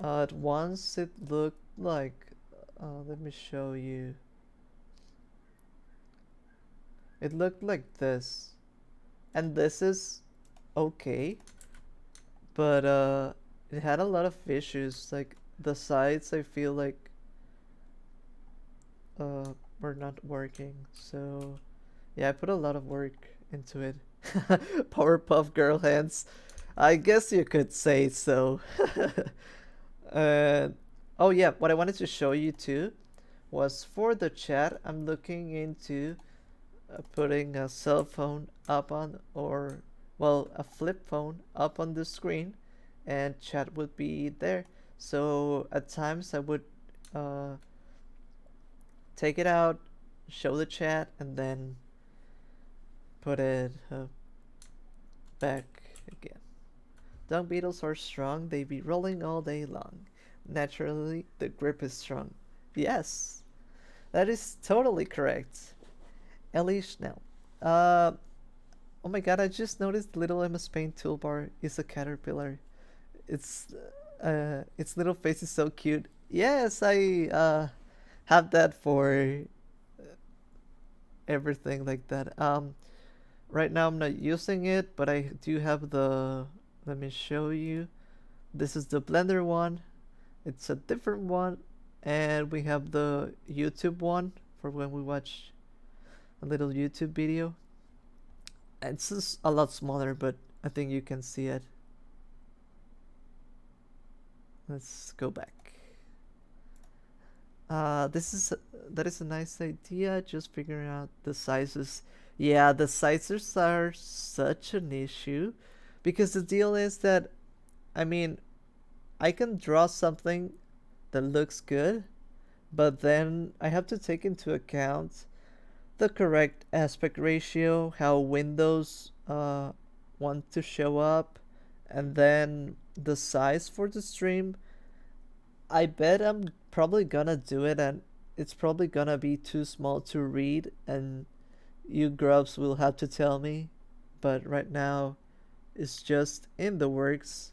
At once it looked like let me show you. It looked like this. And this is okay, but it had a lot of issues. Like the sides I feel like were not working. So yeah, I put a lot of work into it. Powerpuff Girl hands. I guess you could say so. uh, oh yeah, what I wanted to show you too was for the chat. I'm looking into putting a cell phone up on, or well, a flip phone up on the screen, and chat would be there. So at times I would uh, take it out, show the chat, and then put it back again. Dung beetles are strong, they be rolling all day long. Naturally, the grip is strong. Yes, that is totally correct. Ellie Schnell. Uh, oh my god, I just noticed little MSPAINT toolbar is a caterpillar. Its little face is so cute. Yes, I have that for everything like that. Right now I'm not using it, but I do have the. Let me show you. This is the Blender one. It's a different one, and we have the YouTube one for when we watch a little YouTube video. It's just a lot smaller, but I think you can see it. Let's go back. That is a nice idea. Just figuring out the sizes. Yeah, the sizes are such an issue because the deal is that, I mean, I can draw something that looks good, but then I have to take into account the correct aspect ratio, how windows want to show up, and then the size for the stream. I bet I'm probably gonna do it, and it's probably gonna be too small to read, and you grubs will have to tell me. But right now, it's just in the works.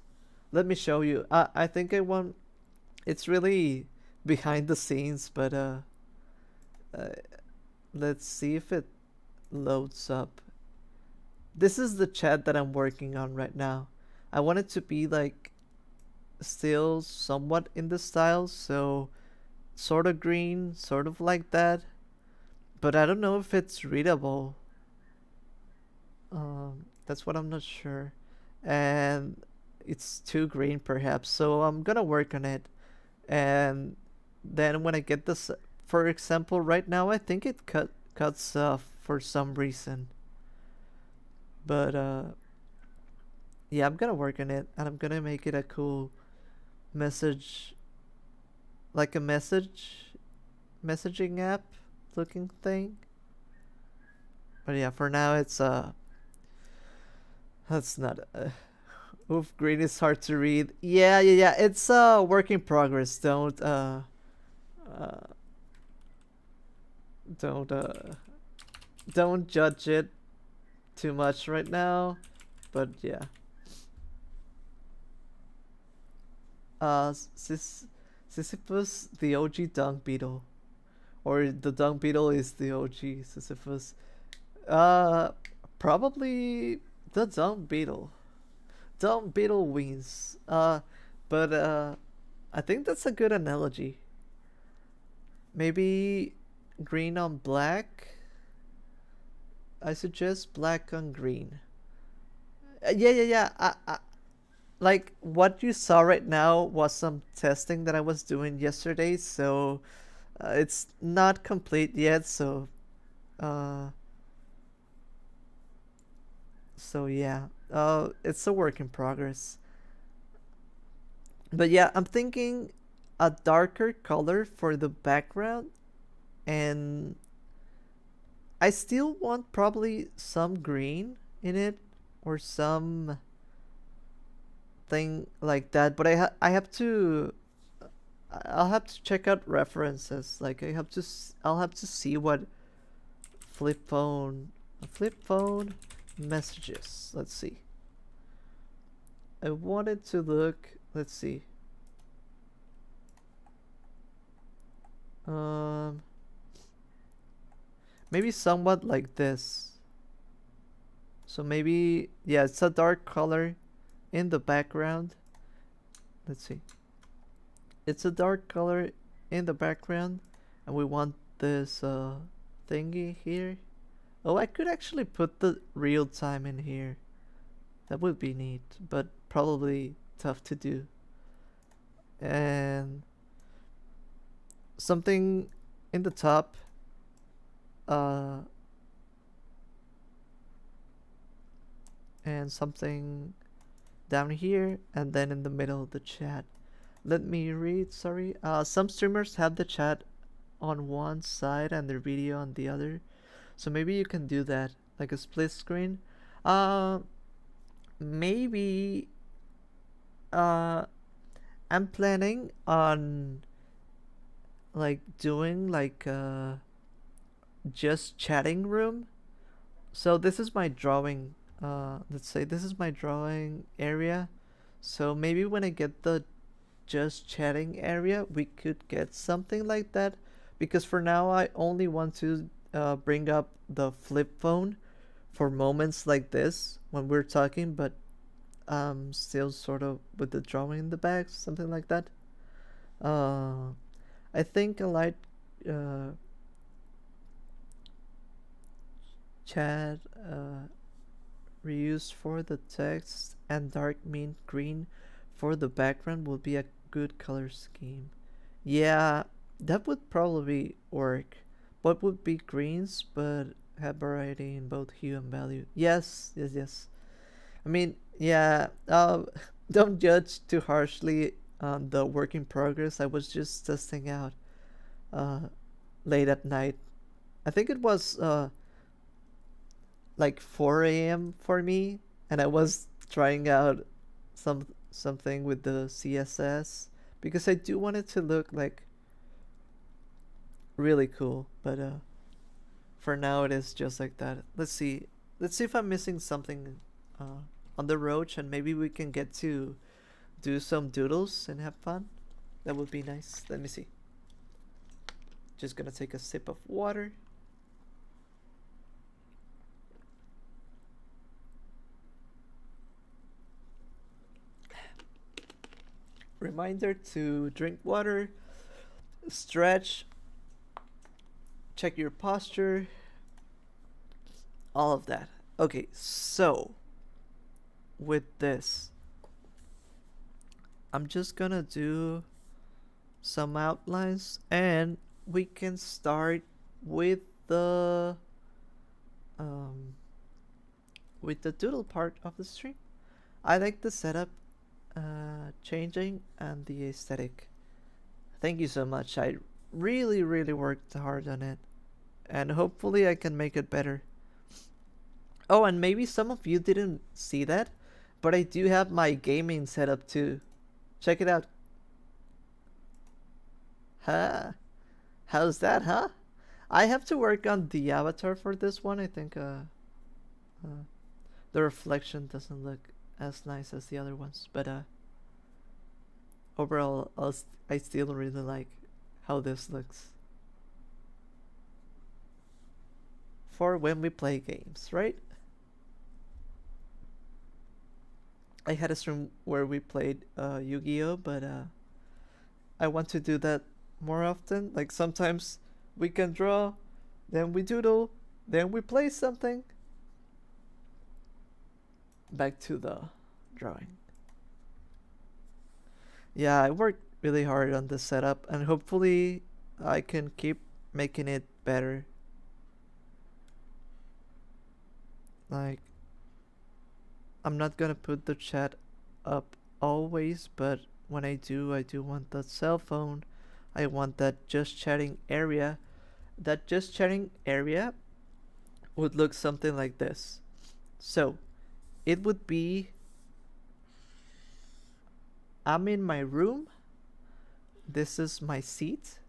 Let me show you. I think I want. It's really behind the scenes, but uh let's see if it loads up. This is the chat that I'm working on right now. I want it to be like still somewhat in the style, so sort of green, sort of like that. But I don't know if it's readable. That's what I'm not sure. And it's too green perhaps, so I'm gonna work on it. And then when I get this, for example, right now I think it cuts off for some reason. But yeah, I'm gonna work on it, and I'm gonna make it a cool message, like a messaging app looking thing. But yeah, for now it's that's not oof, green is hard to read. Yeah, it's a work in progress. Uh don't don't judge it too much right now. But yeah. Sisyphus, the OG dung beetle, or the dung beetle is the OG Sisyphus. Uh, Probably the dung beetle. Dung beetle wins. But I think that's a good analogy. Maybe green on black. I suggest black on green. Yeah. Like what you saw right now was some testing that I was doing yesterday, so it's not complete yet. Uh, so yeah, it's a work in progress. But yeah, I'm thinking a darker color for the background, and I still want probably some green in it or some thing like that. But I have to I'll have to check out references. Like I'll have to see what flip phone messages. Let's see. I wanted to look. Let's see. Um, maybe somewhat like this. So maybe yeah, it's a dark color in the background. Let's see. It's a dark color in the background, and we want this thingy here. Oh, I could actually put the real time in here. That would be neat, but probably tough to do. And something in the top, uh, and something down here, and then in the middle of the chat. Let me read, sorry. Some streamers have the chat on one side and their video on the other. So maybe you can do that, like a split screen. Uh, maybe uh, I'm planning on like doing like just chatting room. So this is my drawing. Let's say this is my drawing area. So maybe when I get the just chatting area, we could get something like that. Because for now, I only want to bring up the flip phone for moments like this when we're talking, but still sort of with the drawing in the back, something like that. Uh, I think a light uh, chat reused for the text and dark mint green for the background will be a good color scheme. Yeah, that would probably work. What would be greens but have variety in both hue and value? Yes. I mean, yeah, don't judge too harshly on the work in progress. I was just testing out uh, late at night. I think it was like 4 a.m. for me, and I was trying out something with the CSS because I do want it to look like really cool. But for now, it is just like that. Let's see. Let's see if I'm missing something uh, on the roach, and maybe we can get to do some doodles and have fun. That would be nice. Let me see. Just gonna take a sip of water. Reminder to drink water, stretch, check your posture, all of that. Okay, so with this, I'm just gonna do some outlines, and we can start with the um, doodle part of the stream. I like the setup changing and the aesthetic. Thank you so much. I really worked hard on it, and hopefully I can make it better. Oh, and maybe some of you didn't see that, but I do have my gaming setup too. Check it out. Huh? How's that, huh? I have to work on the avatar for this one. I think the reflection doesn't look as nice as the other ones, but overall, I still really like how this looks. For when we play games, right? I had a stream where we played Yu-Gi-Oh, but I want to do that more often. Like sometimes we can draw, then we doodle, Then we place something. Back to the drawing. Yeah, I worked really hard on this setup, and hopefully I can keep making it better. Like, I'm not gonna put the chat up always, but when I do want the cell phone. I want that just chatting area. That just chatting area would look something like this. So, it would be I'm in my room. This is my seat.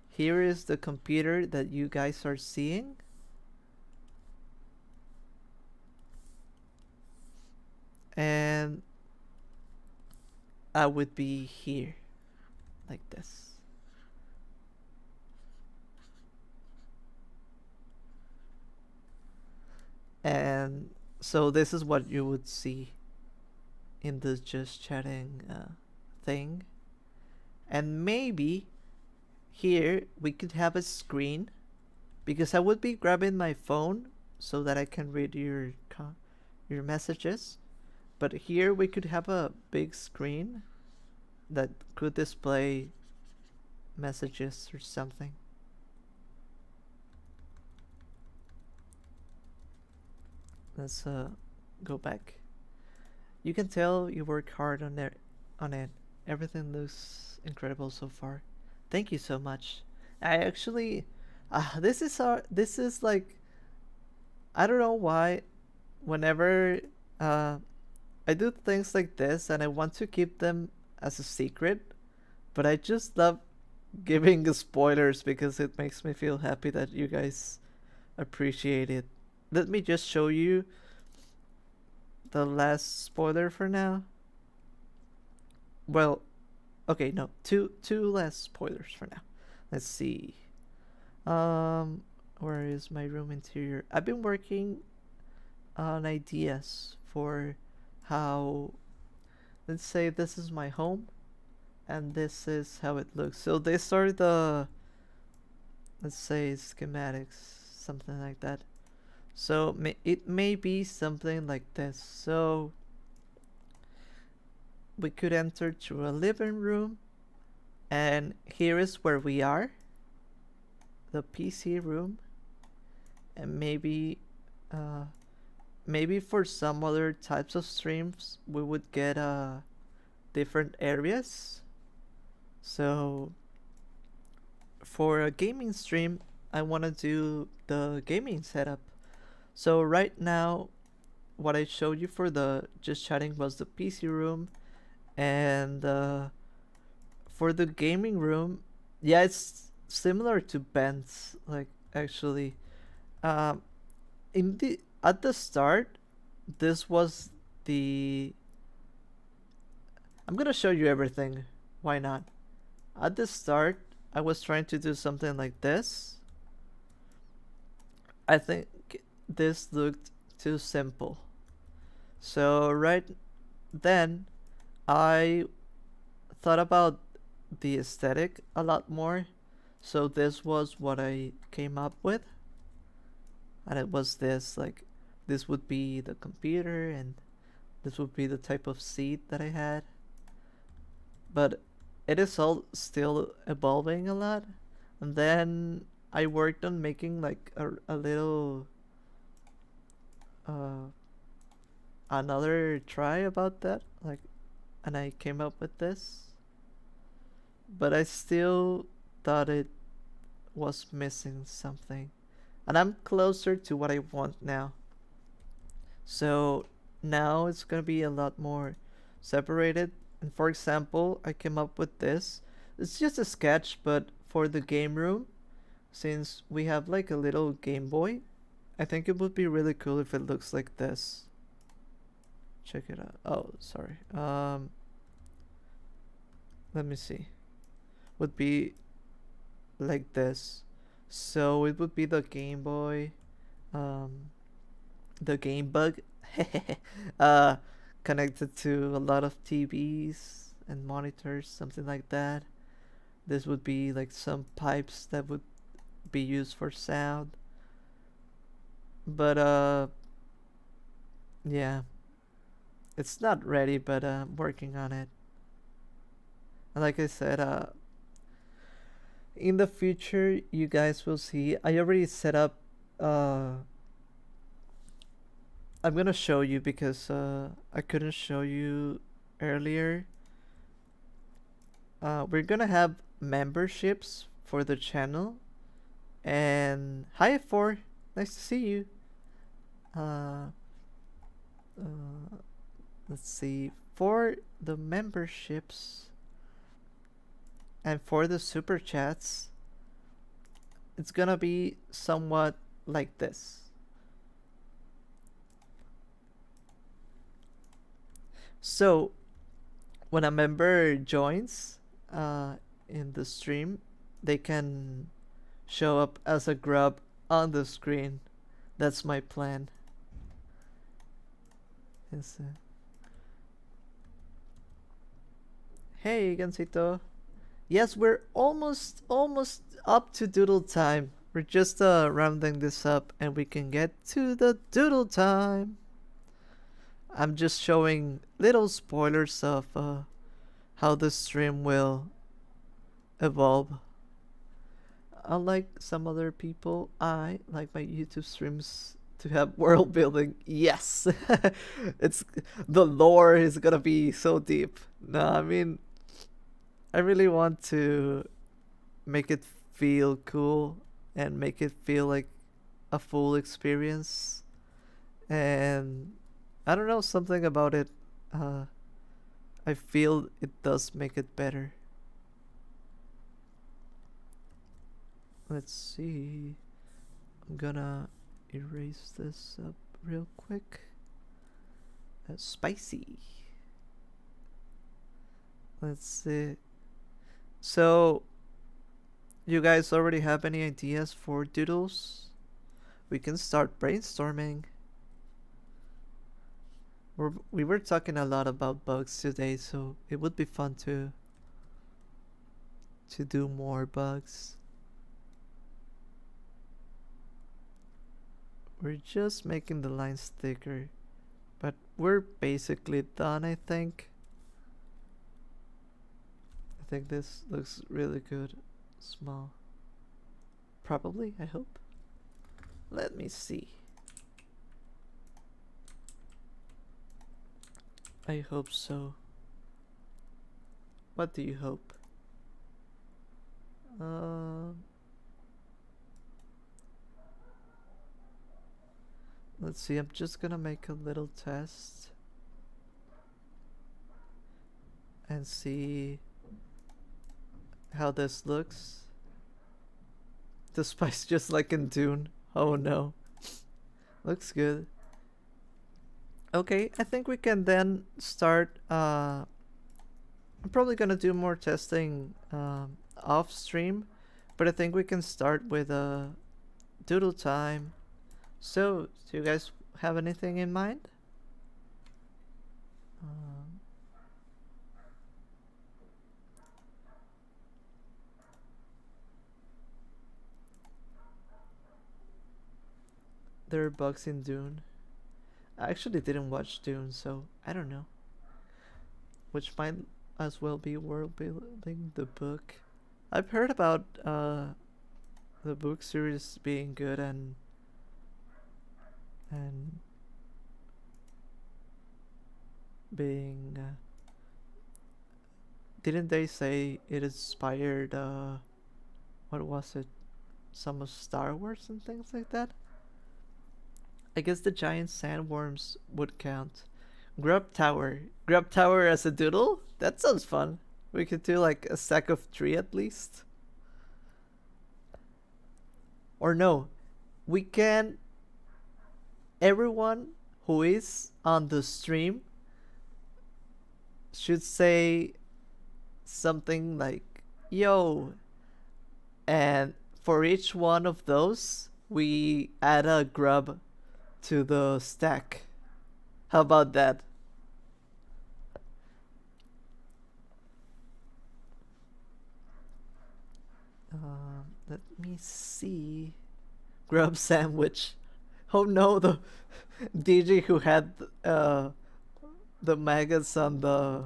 Here is the computer that you guys are seeing. And I would be here, like this. And so this is what you would see in this just chatting thing. And maybe here we could have a screen, because I would be grabbing my phone so that I can read your messages. But here we could have a big screen that could display messages or something. Let's go back. You can tell you work hard on it. Everything looks incredible so far. Thank you so much. I actually, this is like, I don't know why. Whenever I do things like this, and I want to keep them as a secret, but I just love giving spoilers because it makes me feel happy that you guys appreciate it. Let me just show you the last spoiler for now. Well, okay, no, two last spoilers for now. Let's see. Where is my room interior? I've been working on ideas for how, let's say this is my home and this is how it looks. So these are the, let's say, schematics, something like that. So it may be something like this. So we could enter through a living room, and here is where we are, the PC room. And maybe maybe for some other types of streams we would get different areas. So for a gaming stream, I want to do the gaming setup. So right now, what I showed you for the just chatting was the PC room, and for the gaming room, yeah, it's similar to Ben's. Like, actually, um, in the at the start, this was the. I'm gonna show you everything. Why not? At the start, I was trying to do something like this. I think this looked too simple. So right then, I thought about the aesthetic a lot more. So this was what I came up with. And it was this, like, this would be the computer, and this would be the type of seat that I had. But it is all still evolving a lot. And then I worked on making like a little another try about that, like, and I came up with this, but I still thought it was missing something, and I'm closer to what I want now. So now it's gonna be a lot more separated. And for example, I came up with this. It's just a sketch, but for the game room, since we have like a little Game Boy, I think it would be really cool if it looks like this. Check it out. Oh, sorry. Let me see. Would be like this. So it would be the Game Boy, the Game Bug, uh, connected to a lot of TVs and monitors, something like that. This would be like some pipes that would be used for sound. But yeah, it's not ready, but I'm working on it. And like I said, in the future, you guys will see. I already set up. I'm gonna show you because I couldn't show you earlier. We're gonna have memberships for the channel. And hi, Four. Nice to see you. Uh, uh, let's see. For the memberships and for the super chats, it's gonna be somewhat like this. So, when a member joins in the stream, they can show up as a grub on the screen. That's my plan. Yes, hey, Gansito. Yes, we're almost up to doodle time. We're just rounding this up and we can get to the doodle time. I'm just showing little spoilers of how the stream will evolve. Unlike some other people, I like my YouTube streams to have world building. Yes, it's the lore is gonna be so deep. No, I mean, I really want to make it feel cool and make it feel like a full experience. And I don't know, something about it. Uh, I feel it does make it better. Let's see. I'm gonna erase this up real quick. Spicy. Let's see. So, you guys already have any ideas for doodles? We can start brainstorming. We were talking a lot about bugs today, so it would be fun to do more bugs. We're just making the lines thicker, but we're basically done, I think. I think this looks really good. Small. Probably, I hope. Let me see. I hope so. What do you hope? Let's see, I'm just gonna make a little test and see how this looks. The spice just like in Dune. Oh no. Looks good. Okay, I think we can then start. I'm probably gonna do more testing off stream, but I think we can start with doodle time. So, do you guys have anything in mind? There are bugs in Dune. I actually didn't watch Dune, so I don't know. Which might as well be world building the book. I've heard about the book series being good and being didn't they say it inspired what was it? Some of Star Wars and things like that? I guess the giant sandworms would count. Grub Tower. Grub Tower as a doodle? That sounds fun. We could do like a stack of 3 at least. Or no, we can. Everyone who is on the stream should say something like, yo. And for each one of those, we add a grub to the stack. How about that? Let me see. Grub sandwich. Oh no, the DJ who had the maggots on the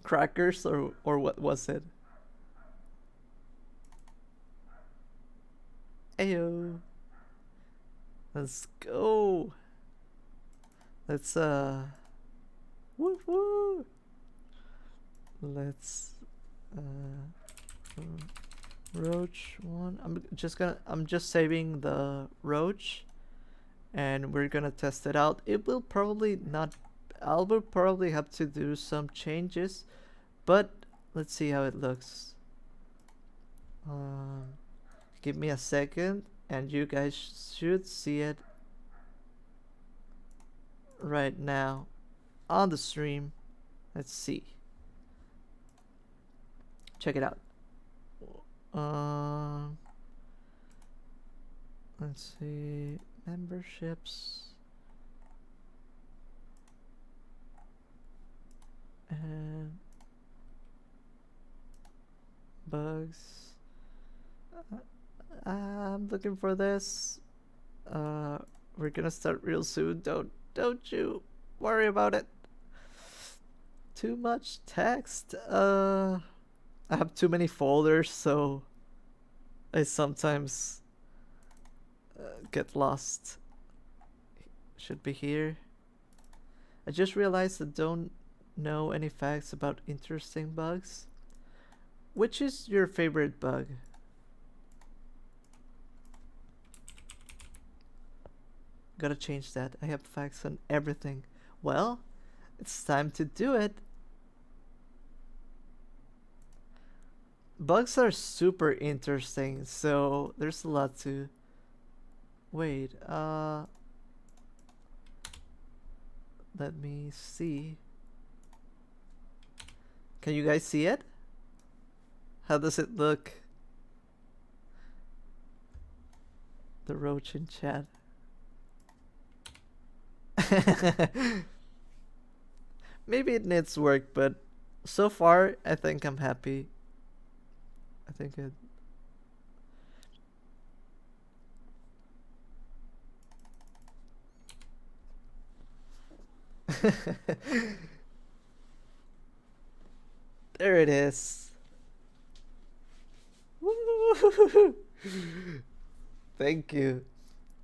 crackers, or what was it? Ayo. Let's go. Let's woo woo. Let's roach one. I'm just saving the roach, and we're gonna test it out. It will probably not. I will probably have to do some changes, but let's see how it looks. Give me a second, and you guys should see it right now on the stream. Let's see. Check it out. Let's see. Memberships. And bugs. I'm looking for this. We're gonna start real soon. Don't you worry about it. Too much text. I have too many folders, so I sometimes get lost. Should be here. I just realized I don't know any facts about interesting bugs. Which is your favorite bug? Gotta change that. I have facts on everything. Well, it's time to do it. Bugs are super interesting, so there's a lot to... Wait, let me see. Can you guys see it? How does it look? The roach in chat. Maybe it needs work, but so far I think I'm happy. I think it... There it is. Thank you.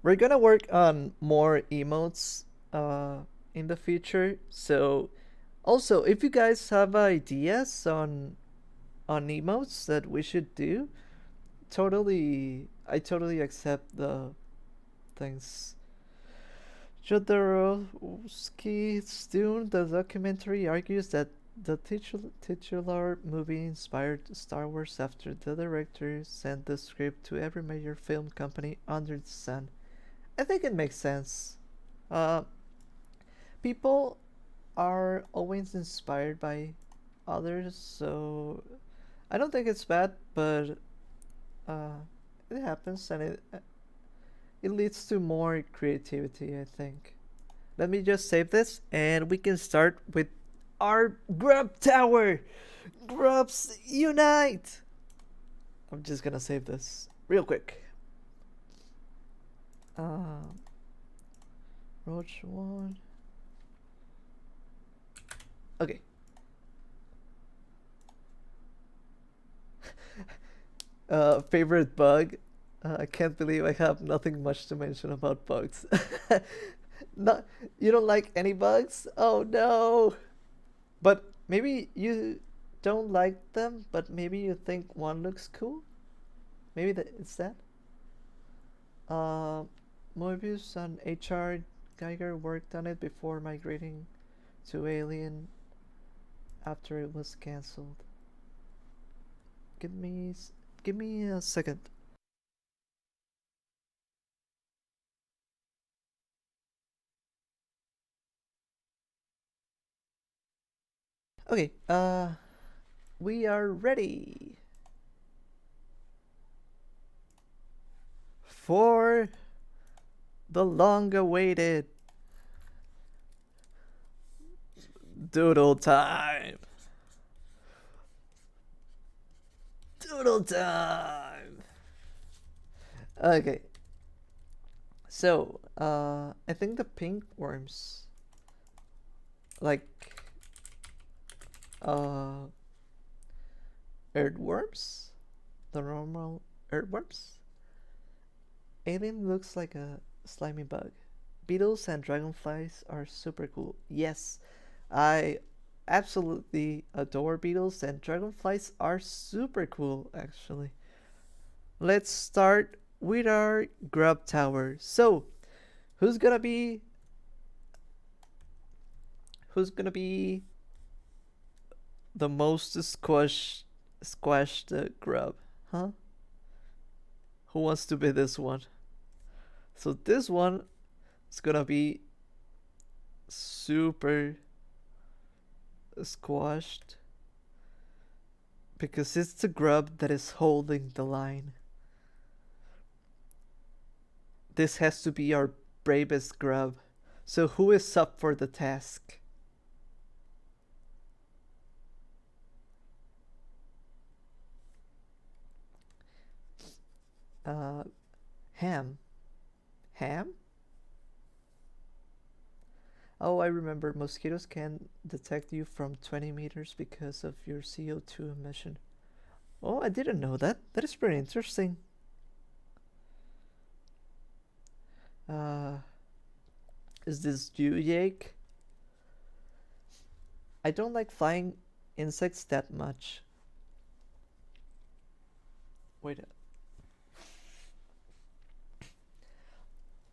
We're gonna work on more emotes in the future. So also, if you guys have ideas on emotes that we should do, I totally accept the things. Jodorowsky Stone, the documentary, argues that the titular movie inspired Star Wars after the director sent the script to every major film company under the sun. I think it makes sense. Uh, People are always inspired by others, so I don't think it's bad, but uh, it happens, and it leads to more creativity, I think. Let me just save this, and we can start with our Grub Tower. Grubs unite! I'm just gonna save this real quick. Roach 1. Okay. Favorite bug? I can't believe I have nothing much to mention about bugs. Not, you don't like any bugs? Oh no! But maybe you don't like them, but maybe you think one looks cool? Maybe it's that? Uh, Moebius and HR Geiger worked on it before migrating to Alien after it was cancelled. Give me a second. Okay, we are ready for the long-awaited Doodle time. Doodle time. Okay. So, I think the pink worms, like, uh, earthworms, the normal earthworms. Alien looks like a slimy bug. Beetles and dragonflies are super cool. Yes, I absolutely adore beetles, and dragonflies are super cool, actually. Let's start with our grub tower. So, who's gonna be who's gonna be the most squashed grub? Huh? Who wants to be this one? So this one is gonna be super squashed because it's the grub that is holding the line. This has to be our bravest grub. So who is up for the task? Uh, Ham. Ham? Oh, I remember mosquitoes can detect you from 20 meters because of your CO2 emission. Oh, I didn't know that. That is pretty interesting. Uh, is this you, Jake? I don't like flying insects that much. Wait.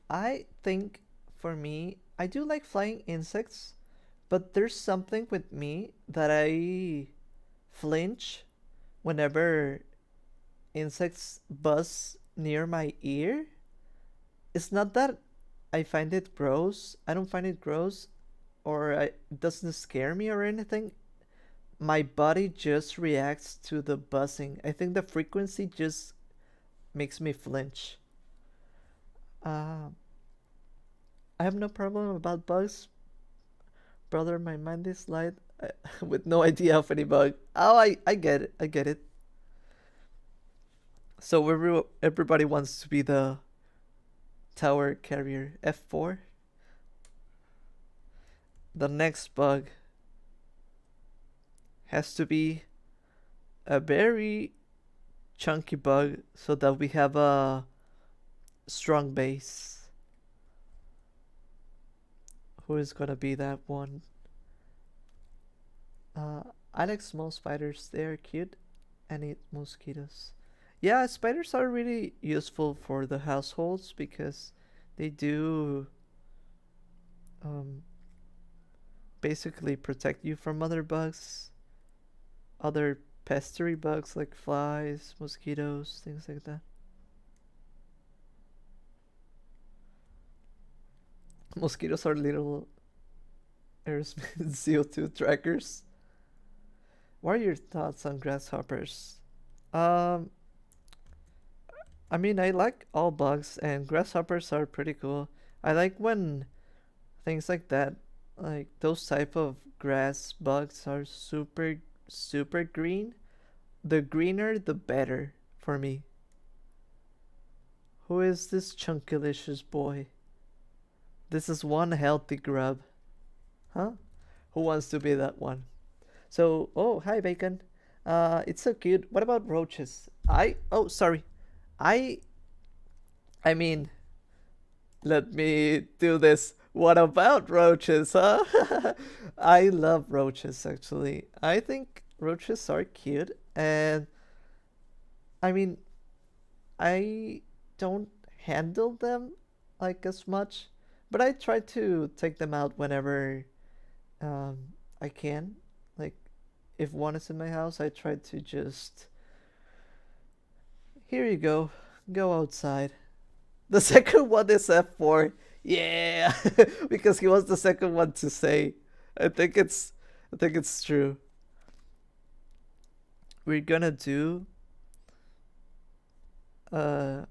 I think for me, I do like flying insects, but there's something with me that I flinch whenever insects buzz near my ear. It's not that I find it gross. I don't find it gross or it doesn't scare me or anything. My body just reacts to the buzzing. I think the frequency just makes me flinch. Uh, I have no problem about bugs, brother. My mind is light with no idea of any bug. Oh, I get it. I get it. So everybody wants to be the tower carrier F4. The next bug has to be a very chunky bug so that we have a strong base. Who is gonna be that one? I like small spiders. They are cute and eat mosquitoes. Yeah, spiders are really useful for the households because they do um, basically protect you from other bugs, other pestery bugs like flies, mosquitoes, things like that. Mosquitoes are little Aerosmith CO2 trackers. What are your thoughts on grasshoppers? Um, I mean, I like all bugs, and grasshoppers are pretty cool. I like when things like that, like those type of grass bugs, are super green. The greener, the better for me. Who is this chunkylicious boy? This is one healthy grub. Huh? Who wants to be that one? So, oh, hi, Bacon. It's so cute. What about roaches? Oh, sorry. I, I mean, let me do this. What about roaches, huh? I love roaches, actually. I think roaches are cute, and I mean, I don't handle them like as much, but I try to take them out whenever um, I can. Like, if one is in my house, I try to just, here you go outside. The second one is F4. Yeah, because he was the second one to say. I think it's, I think it's true. We're gonna do uh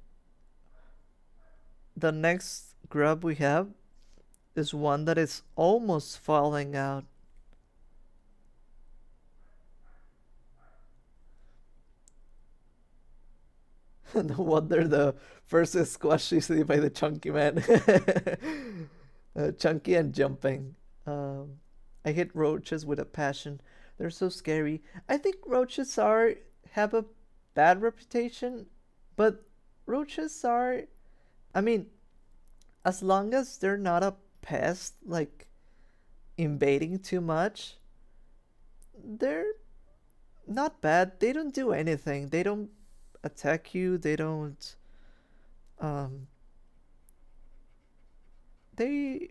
the next grub we have is one that is almost falling out. No wonder the first is squashed easily by the chunky man. Chunky and jumping. I hate roaches with a passion. They're so scary. I think roaches are have a bad reputation, but roaches are. I mean, as long as they're not a pest, like invading too much, they're not bad. They don't do anything. They don't attack you. They don't. Um, they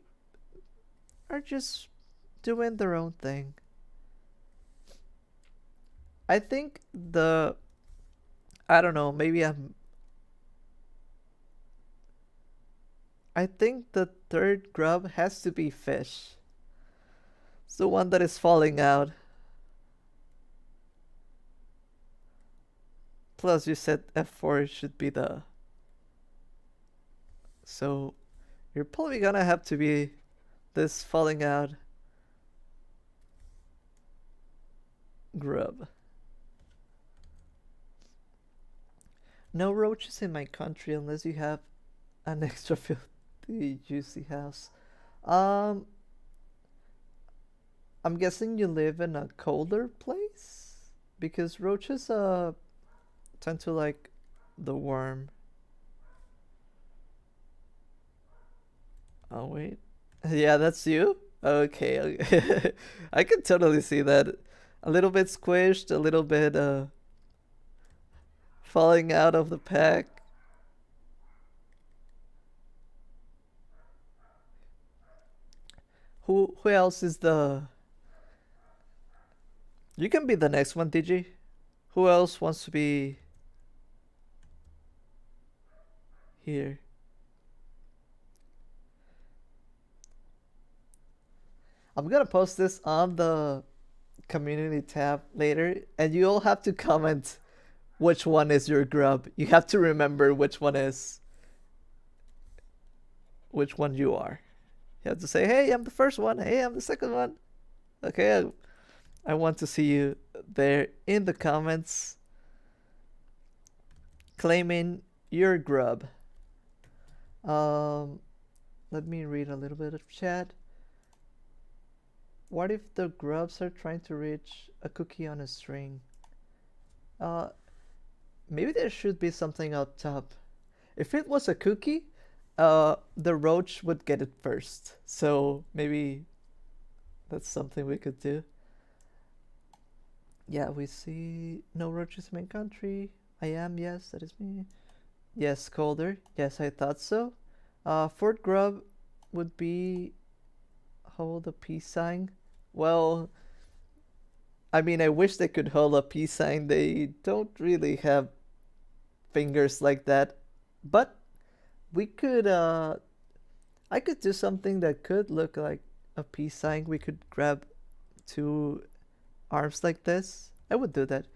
are just doing their own thing. I think the. I don't know. Maybe I'm. I think the third grub has to be fish. It's the one that is falling out. Plus, you said F4 should be the. So, you're probably gonna have to be this falling out grub. No roaches in my country unless you have an extra filthy juicy house. Um, I'm guessing you live in a colder place because roaches tend to like the warm. Oh wait, yeah, that's you. Okay, okay. I can totally see that. A little bit squished, a little bit falling out of the pack. Who else is the? You can be the next one, DG. Who else wants to be here? I'm gonna post this on the community tab later, and you all have to comment which one is your grub. You have to remember which one you are. You have to say, "Hey, I'm the first one. Hey, I'm the second one." Okay, I want to see you there in the comments claiming your grub. Um, Let me read a little bit of chat. What if the grubs are trying to reach a cookie on a string? Uh, Maybe there should be something up top. If it was a cookie, the roach would get it first. So maybe that's something we could do. Yeah, we see no roaches in my country. I am, yes, that is me. Yes, colder. Yes, I thought so. Fort Grub would be hold a peace sign. Well, I mean, I wish they could hold a peace sign. They don't really have fingers like that. But we could, I could do something that could look like a peace sign. We could grab two arms like this. I would do that.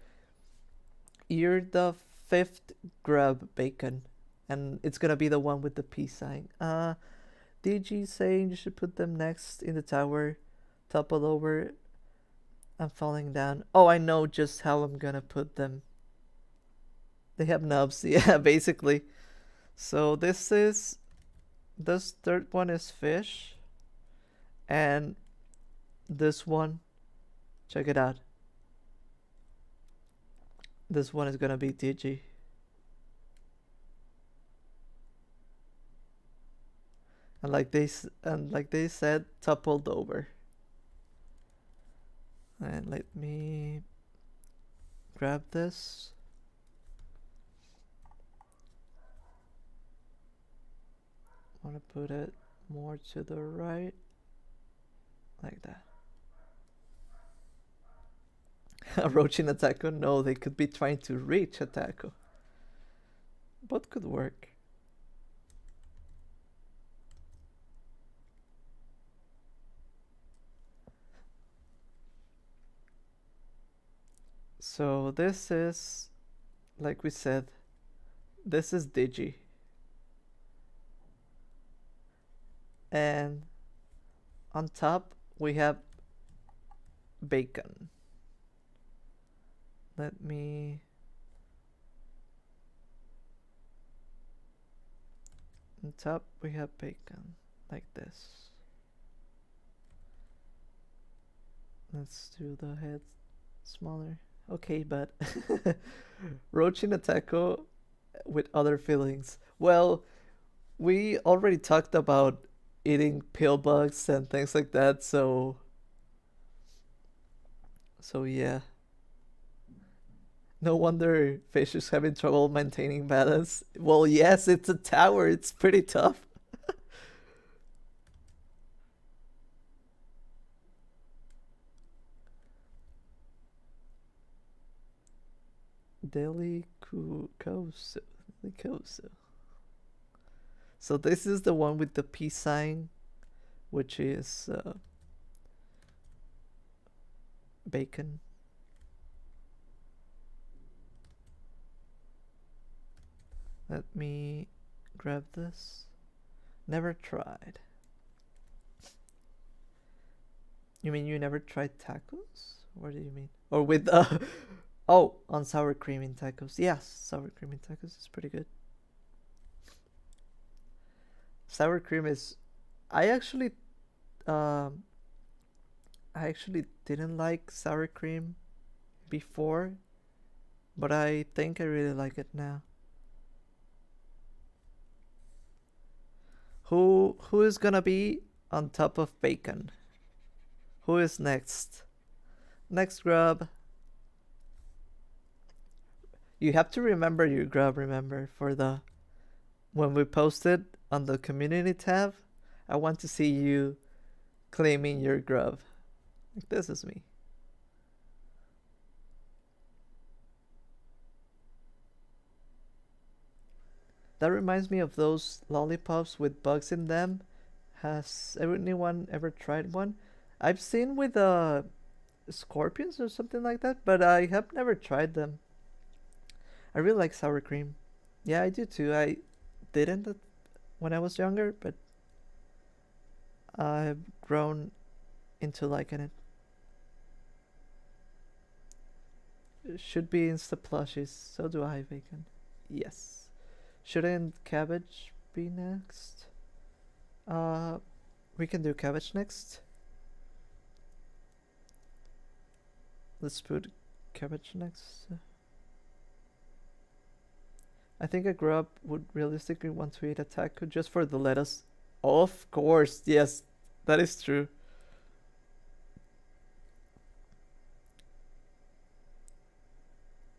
You're the fifth grub bacon. And it's gonna be the one with the peace sign. DG saying you should put them next in the tower. Topple over. I'm falling down. Oh, I know just how I'm gonna put them. They have nubs, yeah, basically. So this third one is fish. And this one, check it out. This one is gonna be DG. And like they said, toppled over. And let me grab this. Want to put it more to the right, like that. A roach in a taco? No, they could be trying to reach a taco. Both could work. So this is, like we said, this is Digi. And on top we have bacon. Let me On top we have bacon, like this. Let's do the head smaller. Okay, but roaching a taco with other fillings. Well, we already talked about eating pill bugs and things like that, so yeah. No wonder fish is having trouble maintaining balance. Well, yes, it's a tower. It's pretty tough. Delicoso. Delicoso. So this is the one with the peace sign, which is bacon. Let me grab this. Never tried. You mean you never tried tacos? What do you mean? Or with oh, on sour cream in tacos. Yes, sour cream in tacos is pretty good. Sour cream is I actually um I actually didn't like sour cream before, but I think I really like it now. Who is gonna be on top of bacon? Who is next? Next grub. You have to remember your grub, remember, for the when we post it on the community tab. I want to see you claiming your grub. Like this is me. That reminds me of those lollipops with bugs in them. Has anyone ever tried one? I've seen with scorpions or something like that, but I have never tried them. I really like sour cream. Yeah, I do too. I didn't when I was younger, but I've grown into liking it. Should be Insta plushies. So do I, bacon. Yes. Shouldn't cabbage be next? Uh, we can do cabbage next. Let's put cabbage next. I think a grub would realistically want to eat a taco just for the lettuce. Of course, yes, that is true.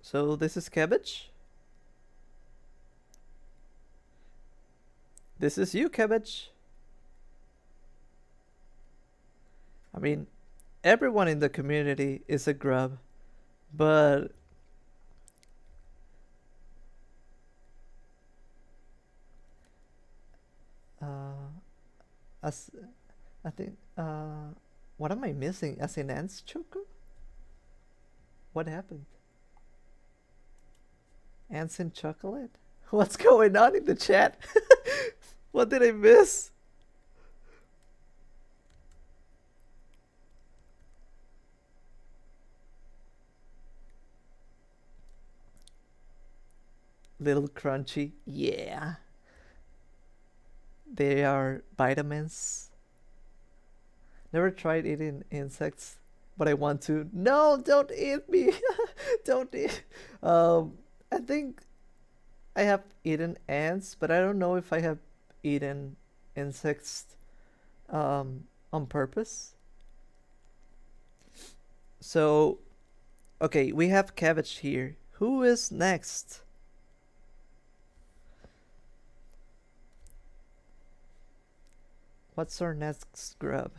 So this is cabbage. This is you, cabbage. I mean, everyone in the community is a grub, but as I think, what am I missing? As in ants, Choco? What happened? Ants in chocolate? What's going on in the chat? What did I miss? Little crunchy. Yeah. They are vitamins. Never tried eating insects, but I want to. No, don't eat me. Don't eat. I think I have eaten ants, but I don't know if I have eaten insects on purpose. So, okay, we have cabbage here. Who is next? What's our next grub?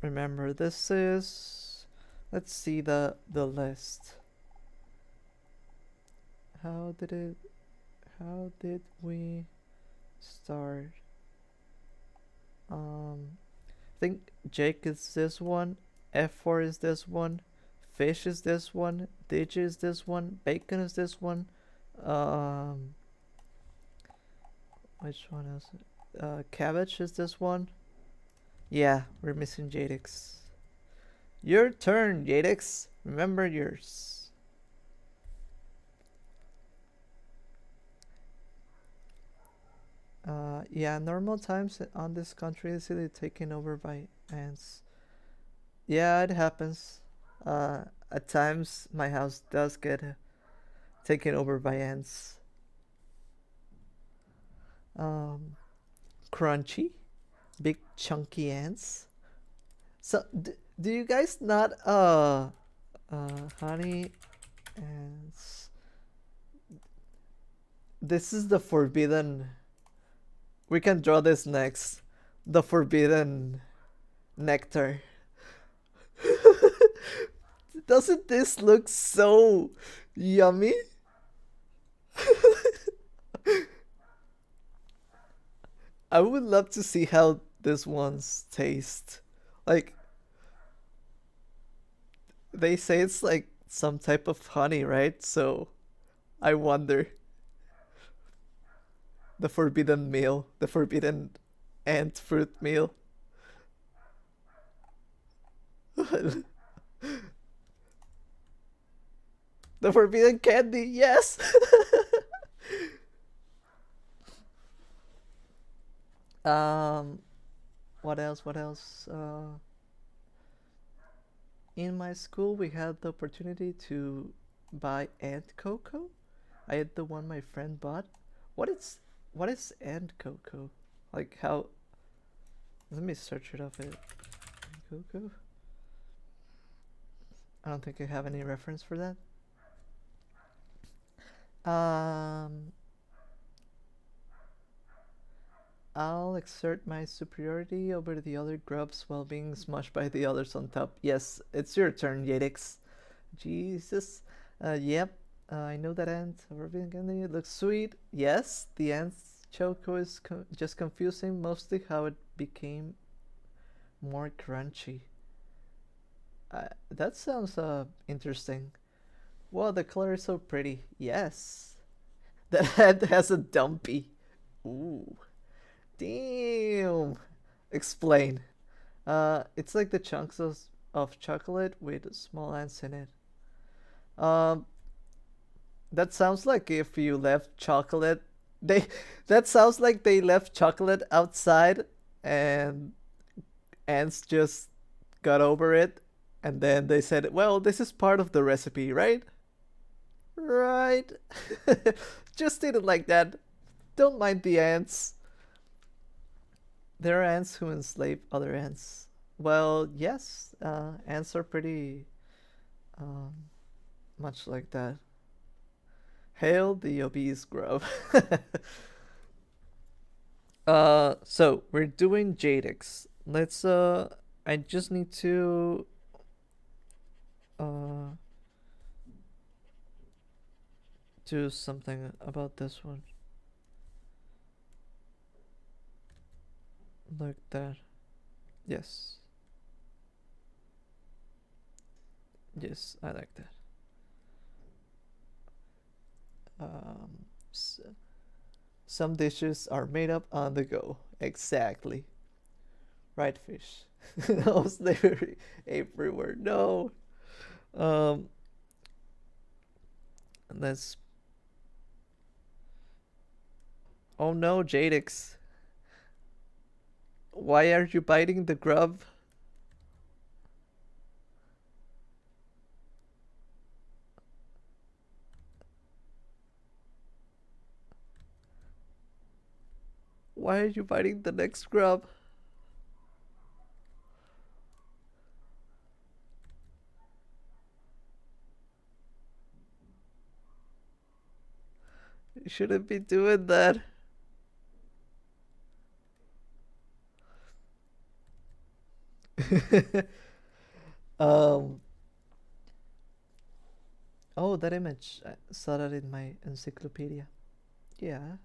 Remember, this is. Let's see the list. How did it? How did we start? I think Jake is this one. F4 is this one. Fish is this one. Digi is this one. Bacon is this one. Um, which one is it? Cabbage is this one. Yeah, we're missing Jadix. Your turn, Jadix. Remember yours. Yeah, normal times on this country is really taken over by ants. Yeah, it happens. At times, my house does get taken over by ants. Um, Crunchy, big chunky ants. So, do you guys not honey ants? This is the forbidden. We can draw this next. The forbidden nectar. Doesn't this look so yummy? I would love to see how this one's taste. Like, they say it's like some type of honey, right? So I wonder. The forbidden meal, the forbidden ant fruit meal. The forbidden candy, yes. um, what else? What else? In my school, we had the opportunity to buy ant cocoa. I had the one my friend bought. What is what is ant cocoa? Like how? Let me search it up. It cocoa. I don't think I have any reference for that. Um, I'll exert my superiority over the other grubs while being smushed by the others on top. Yes, it's your turn, Yadix. Jesus. Yep. I know that ant. It looks sweet. Yes, the ant's choco is just confusing, mostly how it became more crunchy. That sounds interesting. Wow, the color is so pretty. Yes. The head has a dumpy. Ooh. Damn. Explain. It's like the chunks of chocolate with small ants in it. Um, that sounds like if you left chocolate, they. That sounds like they left chocolate outside, and ants just got over it, and then they said, "Well, this is part of the recipe, right?" Right. Just did it like that. Don't mind the ants. There are ants who enslave other ants. Well, yes, ants are pretty um, much like that. Hail the obese grub. So we're doing Jadix. Let's I just need to uh do something about this one. Like that. Yes. Yes, I like that. Um, some dishes are made up on the go. Exactly. Right, fish. No slavery everywhere. No. Um, let's. Oh no, Jadix. Why are you biting the grub? Why are you biting the next grub? You shouldn't be doing that. um. Oh, that image. I saw that in my encyclopedia. Yeah.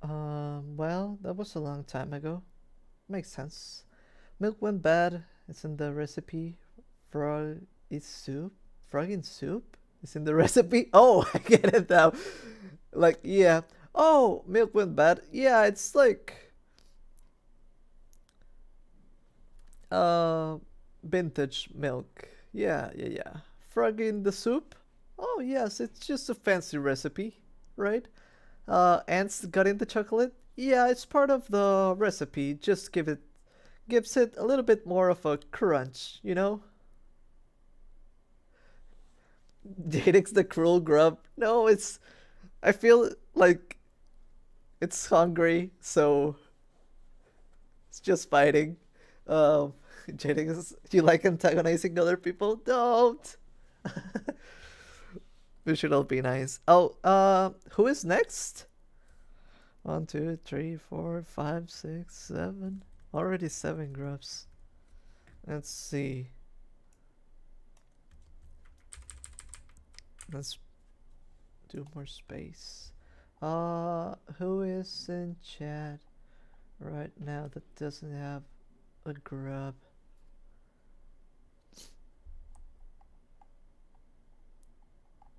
Well, that was a long time ago. Makes sense. Milk went bad. It's in the recipe. Frog is soup. Frog in soup? It's in the recipe. Oh, I get it now. Like, yeah. Oh, milk went bad. Yeah, it's like uh vintage milk. Yeah, yeah, yeah. Frog in the soup? Oh, yes, it's just a fancy recipe, right? ants got in the chocolate. Yeah, it's part of the recipe. Just gives it a little bit more of a crunch, you know? Jadix the cruel grub. No, it's. I feel like it's hungry, so it's just fighting. Um, Jadix, you like antagonizing other people? Don't. We should all be nice. Oh, who is next? One, two, three, four, five, six, seven. Already seven grubs. Let's see. Let's do more space. Who is in chat right now that doesn't have a grub?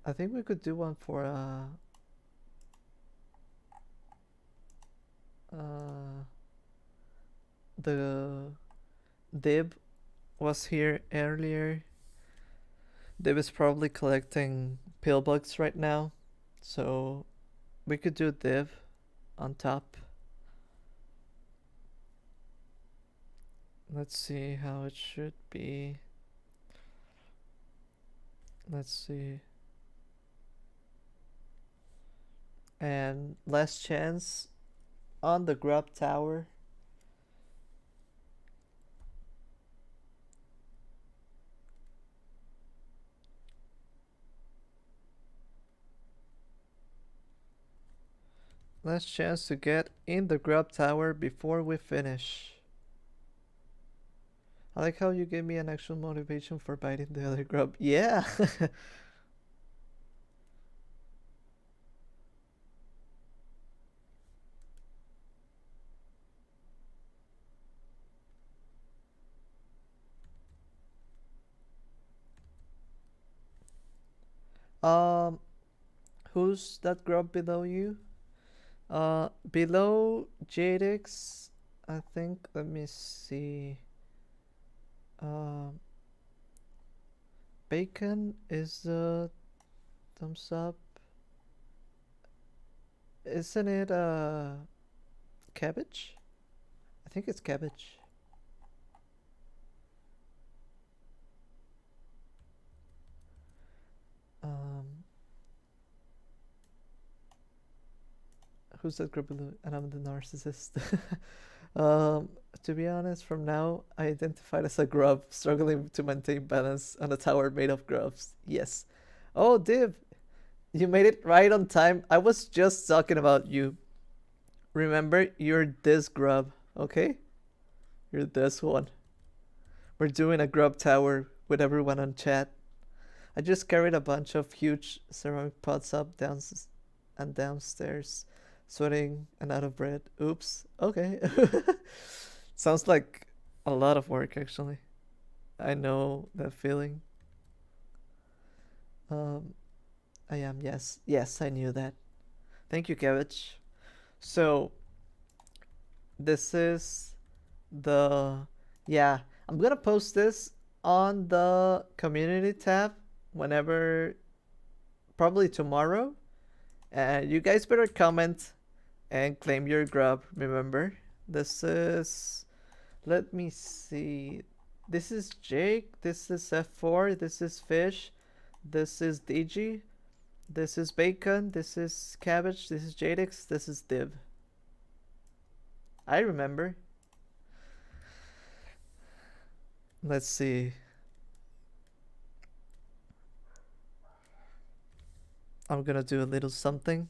I think we could do one for the Dib was here earlier. Dib is probably collecting pillbugs right now, so we could do Div on top. Let's see how it should be. Let's see. And last chance on the Grub Tower. Last chance to get in the Grub Tower before we finish. I like how you gave me an actual motivation for biting the other grub. Yeah! um, who's that grub below you? Below Jadix, I think, let me see. Um, Bacon is the thumbs up. Isn't it, cabbage? I think it's cabbage. Who's that grub below? And I'm the narcissist. To be honest, from now, I identified as a grub, struggling to maintain balance on a tower made of grubs. Yes. Oh, Div, you made it right on time. I was just talking about you. Remember, you're this grub, okay? You're this one. We're doing a grub tower with everyone on chat. I just carried a bunch of huge ceramic pots up, down, and downstairs, sweating and out of breath. Oops. Okay. Sounds like a lot of work, actually. I know that feeling. I am, yes. Yes, I knew that. Thank you, Kevich. So, this is the. Yeah, I'm gonna post this on the community tab whenever. Probably tomorrow. And you guys better comment and claim your grub, remember? This is. Let me see. This is Jake. This is F4. This is Fish. This is DG. This is Bacon. This is Cabbage. This is Jadix. This is Div. I remember. Let's see. I'm gonna do a little something.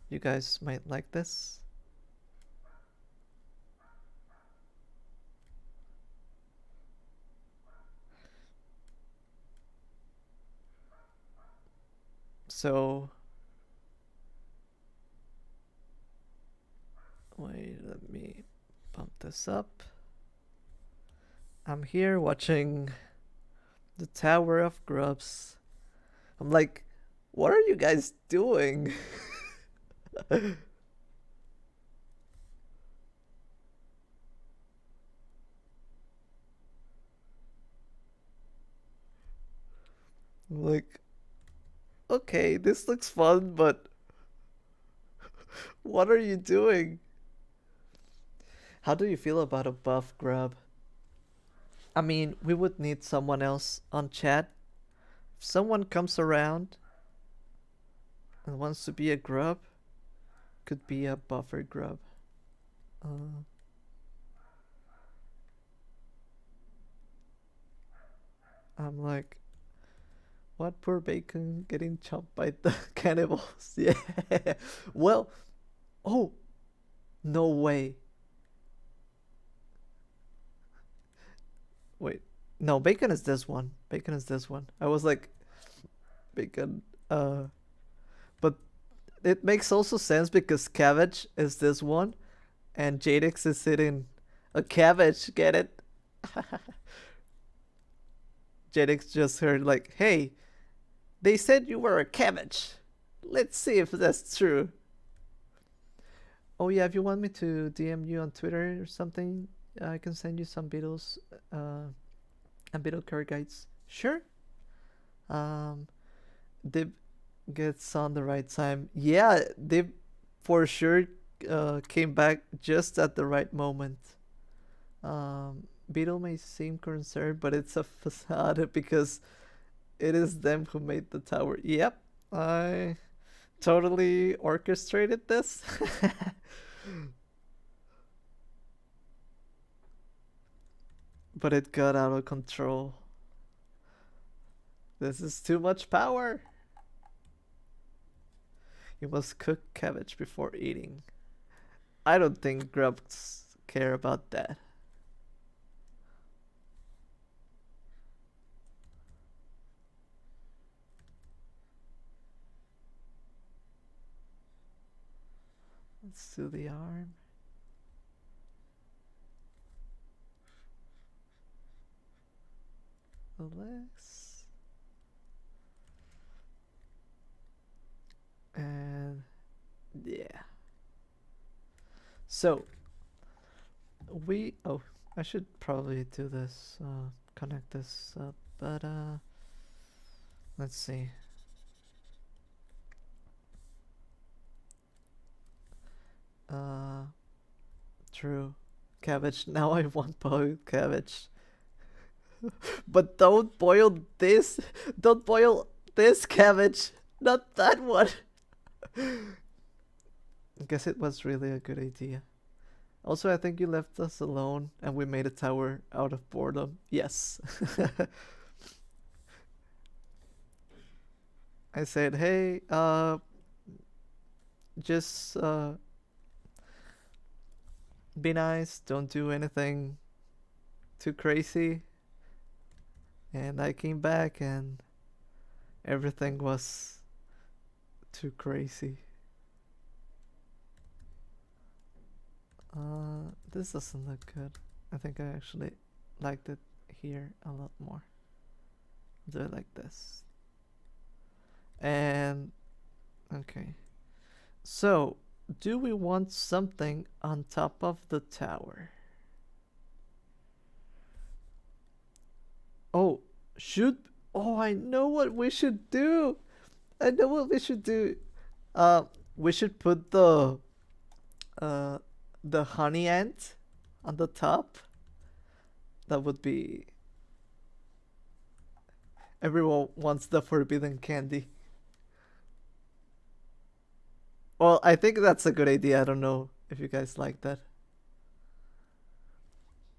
You guys might like this. So, wait, let me bump this up. I'm here watching the Tower of Grubs. I'm like, what are you guys doing? I'm like, okay, this looks fun, but What are you doing? How do you feel about a buff grub? I mean, we would need someone else on chat. If someone comes around and wants to be a grub, could be a buffer grub. Uh, I'm like, what, poor bacon getting chopped by the cannibals? Yeah. Well, oh, no way. Wait, no, bacon is this one. Bacon is this one. I was like, bacon. But it makes also sense because cabbage is this one, and Jadix is sitting a cabbage. Get it? Jadix just heard like, "Hey, they said you were a cabbage. Let's see if that's true." Oh yeah, if you want me to DM you on Twitter or something, I can send you some Beatles, and Beatle card guides. Sure. Um, Dib gets on the right time. Yeah, Dib for sure came back just at the right moment. Beetle may seem concerned, but it's a facade because it is them who made the tower. Yep, I totally orchestrated this. But it got out of control. This is too much power. You must cook cabbage before eating. I don't think grubs care about that. Let's do the arm. The legs. And yeah. So oh, I should probably do this, connect this up, but let's see. True. Cabbage. Now I want boiled cabbage. But don't boil this. Don't boil this cabbage. Not that one. I guess it was really a good idea. Also, I think you left us alone and we made a tower out of boredom. Yes. I said, hey, just be nice, don't do anything too crazy. And I came back and everything was too crazy. This doesn't look good. I think I actually liked it here a lot more. Do it like this. And okay. So, do we want something on top of the tower? Oh, I know what we should do. I know what we should do. We should put the honey ant on the top. That would be. Everyone wants the forbidden candy. Well, I think that's a good idea. I don't know if you guys like that.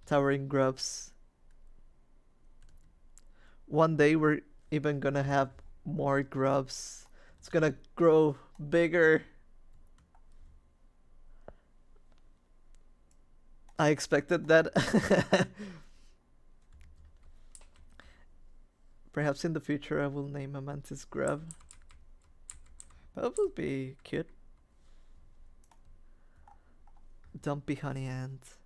Towering grubs. One day we're even gonna have more grubs. It's gonna grow bigger. I expected that. Perhaps in the future I will name a mantis grub. That would be cute. Dumpy honey ant.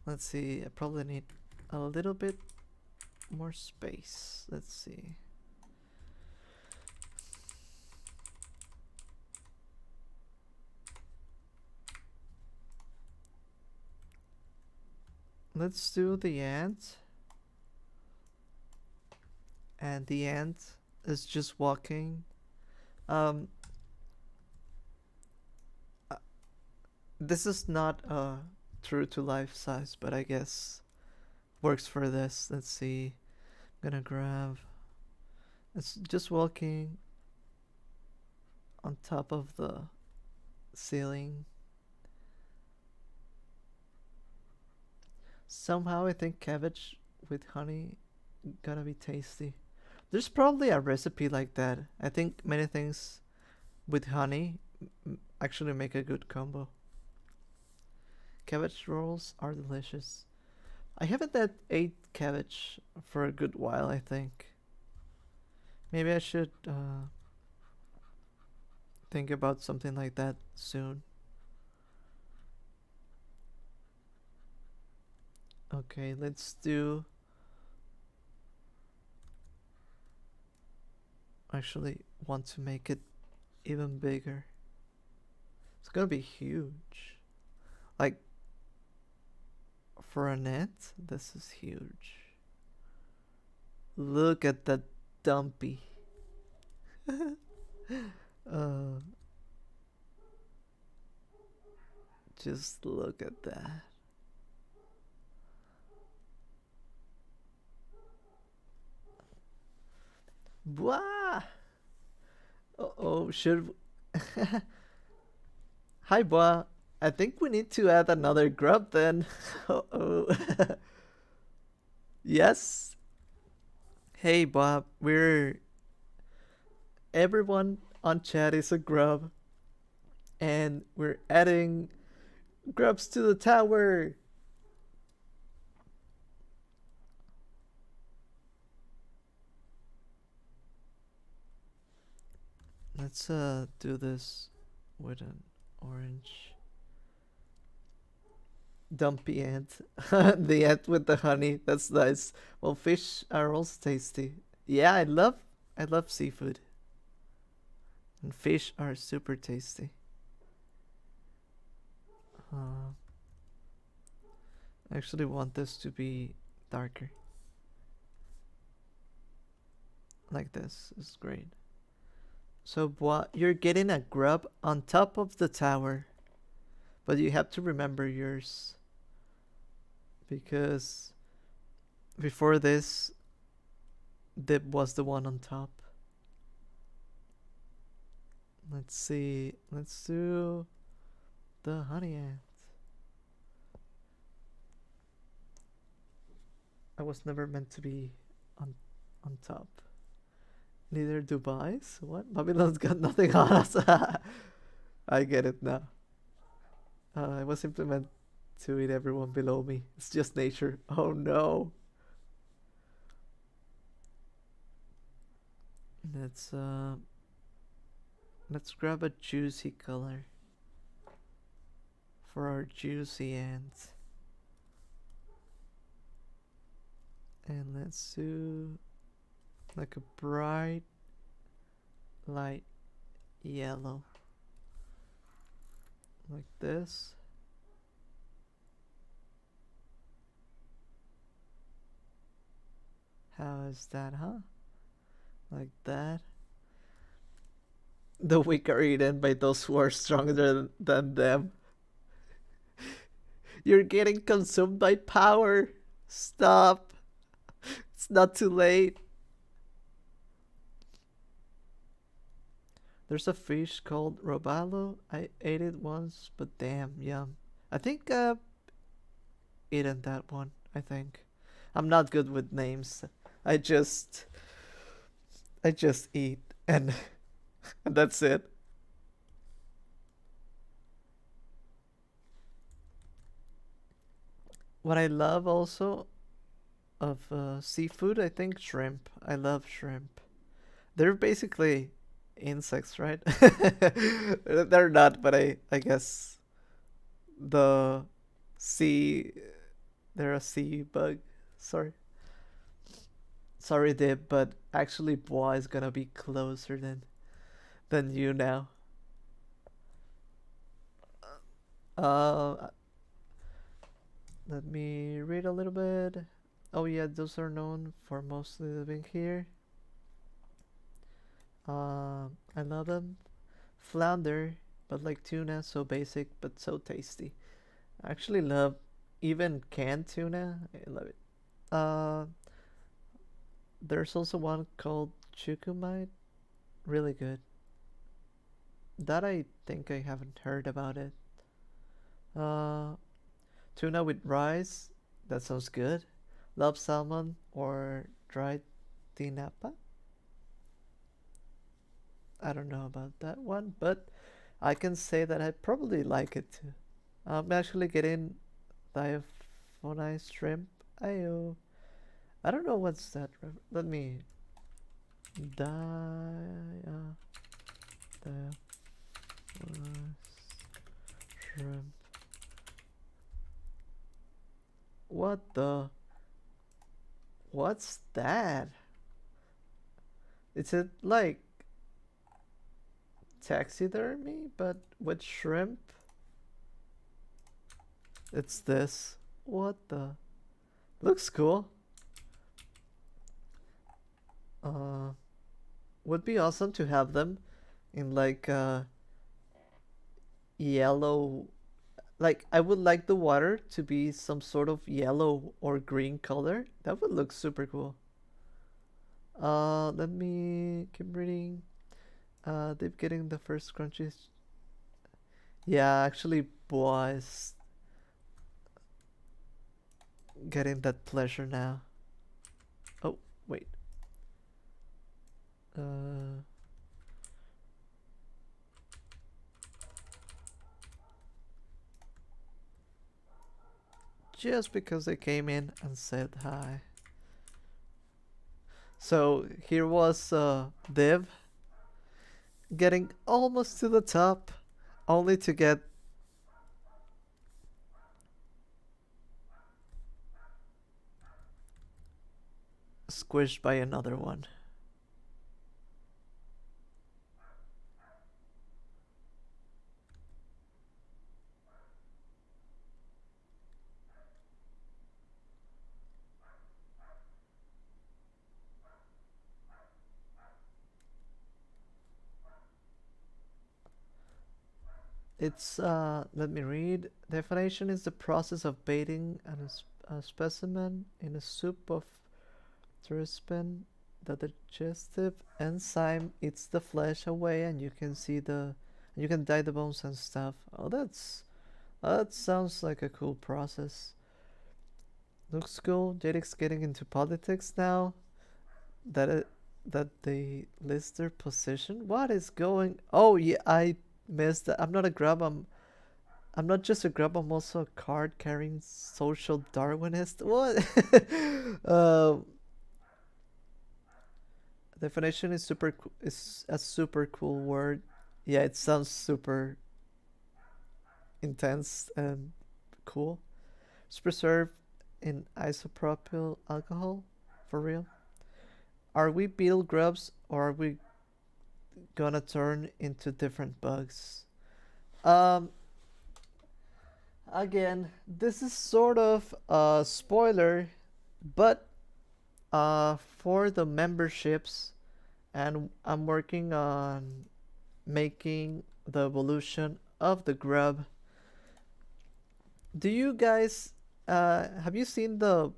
Let's see, I probably need a little bit more space. Let's see. Let's do the ant. and the ant is just walking. Um, uh, this is not true to life size, but I guess works for this. Let's see. I'm gonna grab. It's just walking on top of the ceiling. Somehow I think cabbage with honey gonna be tasty. There's probably a recipe like that. I think many things with honey actually make a good combo. Cabbage rolls are delicious. I haven't had ate cabbage for a good while, I think. Maybe I should think about something like that soon. Okay, let's do. Actually, want to make it even bigger. It's gonna be huge. Like, for a net, this is huge. Look at that dumpy. uh, just look at that. Blah! Oh, should. Hi, Boa. I think we need to add another grub then. Oh. Yes. Hey, Bob. We're. Everyone on chat is a grub, and we're adding grubs to the tower. Let's do this with an orange dumpy ant. The ant with the honey. That's nice. Well, fish are also tasty. Yeah, I love seafood. And fish are super tasty. Uh, I actually want this to be darker. Like this is great. So you're getting a grub on top of the tower. But you have to remember yours. Because before this, Dip was the one on top. Let's see. Let's do the honey ant. I was never meant to be on top. Neither Dubai's. What? Babylon's got nothing on us. I get it now. I was simply meant to eat everyone below me. It's just nature. Oh no. Let's uh let's grab a juicy color for our juicy ant. And let's do like a bright light yellow. Like this. How is that, huh? Like that. The weak are eaten by those who are stronger than them. You're getting consumed by power. Stop. It's not too late. There's a fish called robalo. I ate it once, but damn, yum. I think eaten that one, I think. I'm not good with names. I just I just eat and and that's it. What I love also of seafood, I think shrimp. I love shrimp. They're basically insects, right? They're not, but I guess the sea they're a sea bug. Sorry. Sorry, Dib, but actually Bois is gonna be closer than you now. Uh Let me read a little bit. Oh yeah, those are known for mostly living here. I love them. Flounder, but like tuna, so basic but so tasty. I actually love even canned tuna. I love it. Uh, there's also one called chukumite. Really good. That I think I haven't heard about it. Uh, Tuna with rice. That sounds good. Love salmon or dried tinapa. I don't know about that one, but I can say that I probably like it too. I'm actually getting diaphonized shrimp. Ayo. I don't know what's that. Let me diaphonized shrimp. What the? What's that? Is it like taxidermy but with shrimp? It's this. What the? Looks cool. Would be awesome to have them in like yellow. Like I would like the water to be some sort of yellow or green color. That would look super cool. Let me keep reading. They're getting the first crunchies. Yeah, actually, boys, getting that pleasure now. Oh, wait. Uh, just because they came in and said hi. So here was Div getting almost to the top, only to get squished by another one. It's let me read. Definition is the process of baiting a specimen in a soup of trypsin. The digestive enzyme eats the flesh away, and you can see you can dye the bones and stuff. Oh, that sounds like a cool process. Looks cool. Jadik's getting into politics now. That it, that they list their position. What is going? Oh yeah, I missed that. I'm not a grub. I'm not just a grub. I'm also a card-carrying social Darwinist. What? uh, Definition is is a super cool word. Yeah, it sounds super intense and cool. It's preserved in isopropyl alcohol. For real. Are we beetle grubs or are we gonna turn into different bugs? Um, Again, this is sort of a spoiler, but for the memberships, and I'm working on making the evolution of the grub. Do you guys have you seen the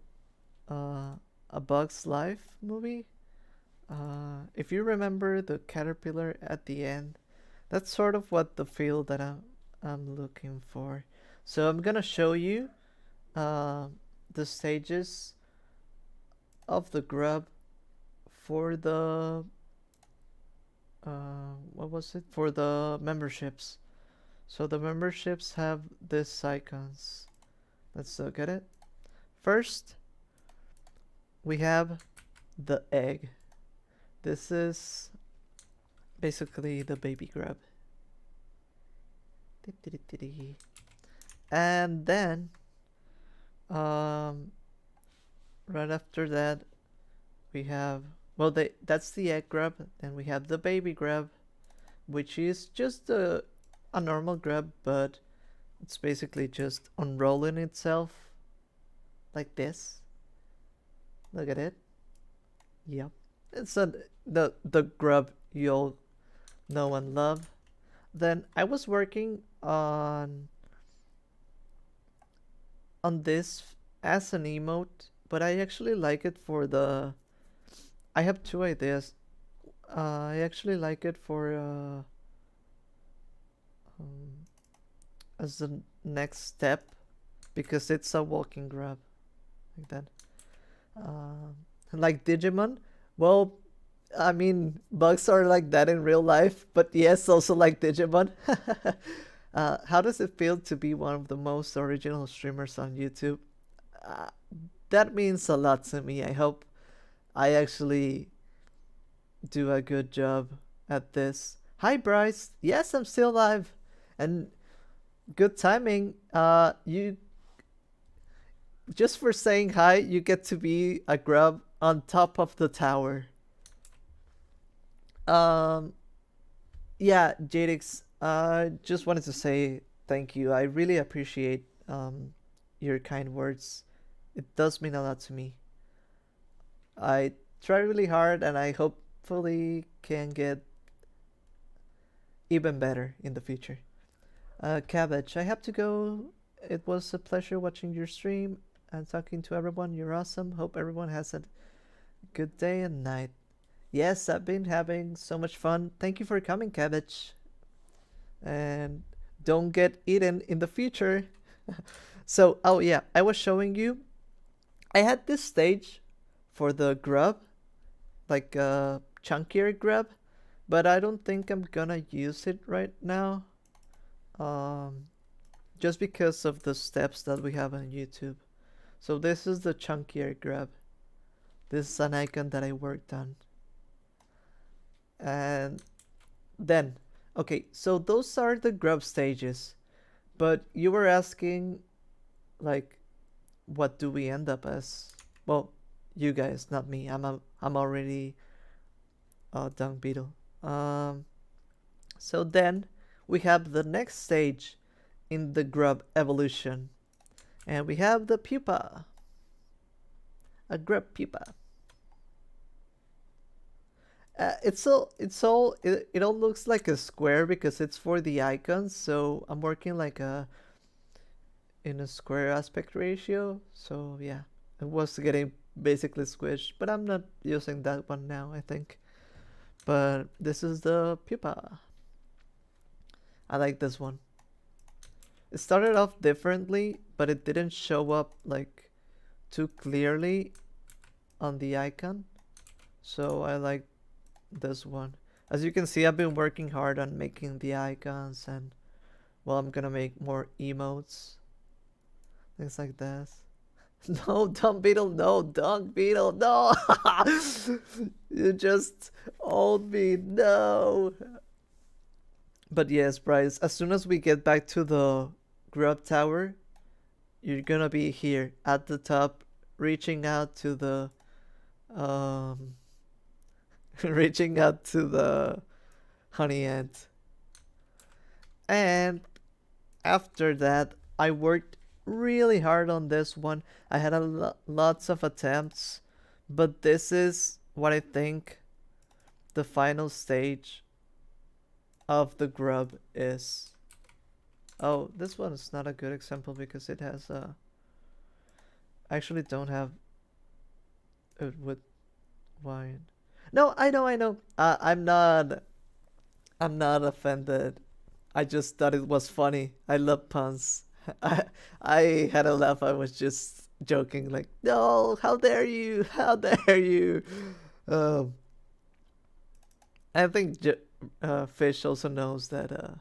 A Bug's Life movie? If you remember the caterpillar at the end, that's sort of what the feel that I'm looking for. So I'm gonna show you the stages of the grub for the what was it, for the memberships. So the memberships have these icons. Let's look at it. First, we have the egg. This is basically the baby grub. And then right after that we have, well, that's the egg grub. Then we have the baby grub, which is just a normal grub, but it's basically just unrolling itself like this. Look at it. Yep. It's the grub you all know and love. Then I was working on this as an emote, but I actually like it for the. I have two ideas. I actually like it for um, as the next step because it's a walking grub like that. Um, like Digimon. Well, I mean, bugs are like that in real life, but yes, also like Digimon. How does it feel to be one of the most original streamers on YouTube? Uh, that means a lot to me. I hope I actually do a good job at this. Hi, Bryce. Yes, I'm still alive. And good timing. You just for saying hi, you get to be a grub on top of the tower. Um, yeah, Jadix, just wanted to say thank you. I really appreciate your kind words. It does mean a lot to me. I try really hard and I hopefully can get even better in the future. Cabbage, I have to go. It was a pleasure watching your stream and talking to everyone. You're awesome. Hope everyone has a good day and night. Yes, I've been having so much fun. Thank you for coming, Cabbage. And don't get eaten in the future. So, oh yeah, I was showing you. I had this stage for the grub, like a chunkier grub, but I don't think I'm gonna use it right now. Um, just because of the steps that we have on YouTube. So this is the chunkier grub. This is an icon that I worked on. And then, okay, so those are the grub stages. But you were asking, like, what do we end up as? Well, you guys, not me. I'm already a dung beetle. So then we have the next stage in the grub evolution, and we have the pupa, a grub pupa. It all looks like a square because it's for the icons. So I'm working like in a square aspect ratio. So yeah, it was getting basically squished, but I'm not using that one now, I think. But this is the pupa. I like this one. It started off differently, but it didn't show up like too clearly on the icon. So I like this one. As you can see, I've been working hard on making the icons, and well, I'm gonna make more emotes, things like this. No, Dung Beetle, no, Dung Beetle, no! You just owned me, no! But yes, Bryce, as soon as we get back to the Grub Tower, you're gonna be here at the top, reaching out to the, um, reaching out to the honey ant. And after that, I worked really hard on this one. I had lots of attempts, but this is what I think the final stage of the grub is. Oh, this one is not a good example because it has a. I actually don't have it with wine. No, I know, I know. I'm not. I'm not offended. I just thought it was funny. I love puns. I I had a laugh. I was just joking, like, no, how dare you? How dare you? Um, I think Fish also knows that.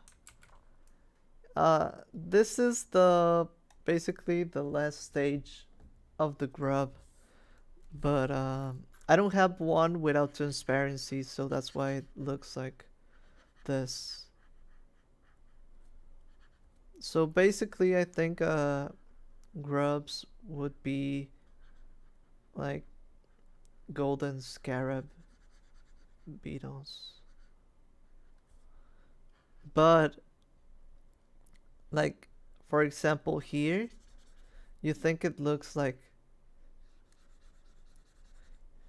This is the basically the last stage of the grub, but I don't have one without transparency, so that's why it looks like this. So basically, I think grubs would be like golden scarab beetles. But like for example here, you think it looks like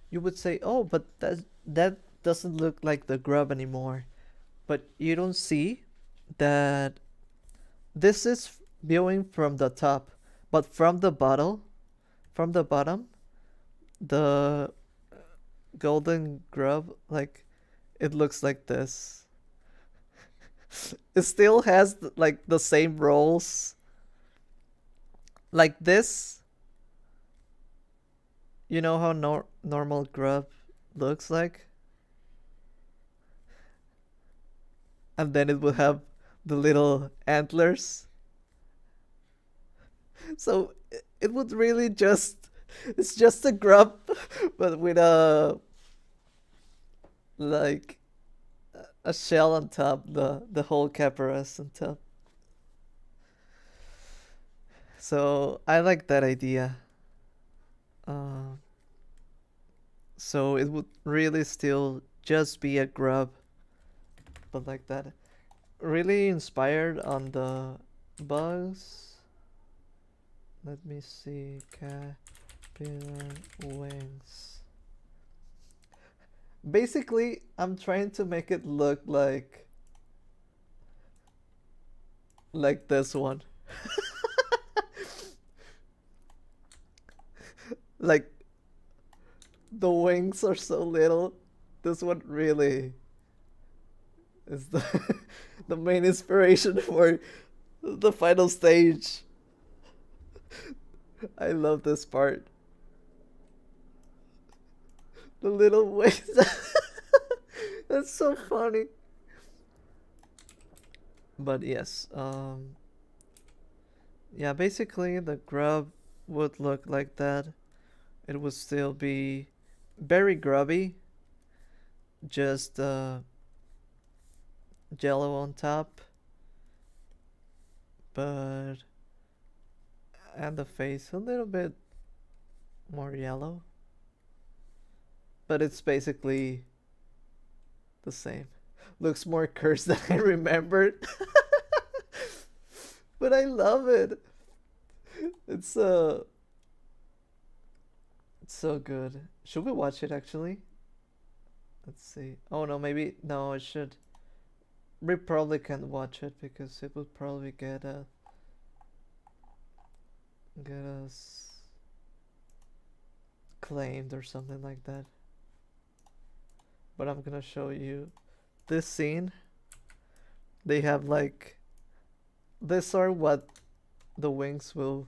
you would say, "Oh, but that doesn't look like the grub anymore. But you don't see that this is viewing from the top, but from the bottom, the golden grub, like it looks like this. It still has like the same rolls, like this. You know how normal grub looks like, and then it will have the little antlers. So it would really just it's just a grub, but with a like a shell on top, the whole caparas on top. So I like that idea. Uh, so it would really still just be a grub, but like that. Really inspired on the bugs. Let me see. Caterpillar wings. Basically, I'm trying to make it look like this one. Like the wings are so little. This one really is the the main inspiration for the final stage. I love this part. The little wings. That's so funny. But yes, yeah, basically the grub would look like that. It would still be very grubby, just jello on top, but and the face a little bit more yellow. But it's basically the same. Looks more cursed than I remembered. But I love it. It's it's so good. Should we watch it actually? Let's see. Oh no, maybe no, I should. We probably can't watch it because it would probably get us claimed or something like that. But I'm gonna show you this scene. They have like this are what the wings will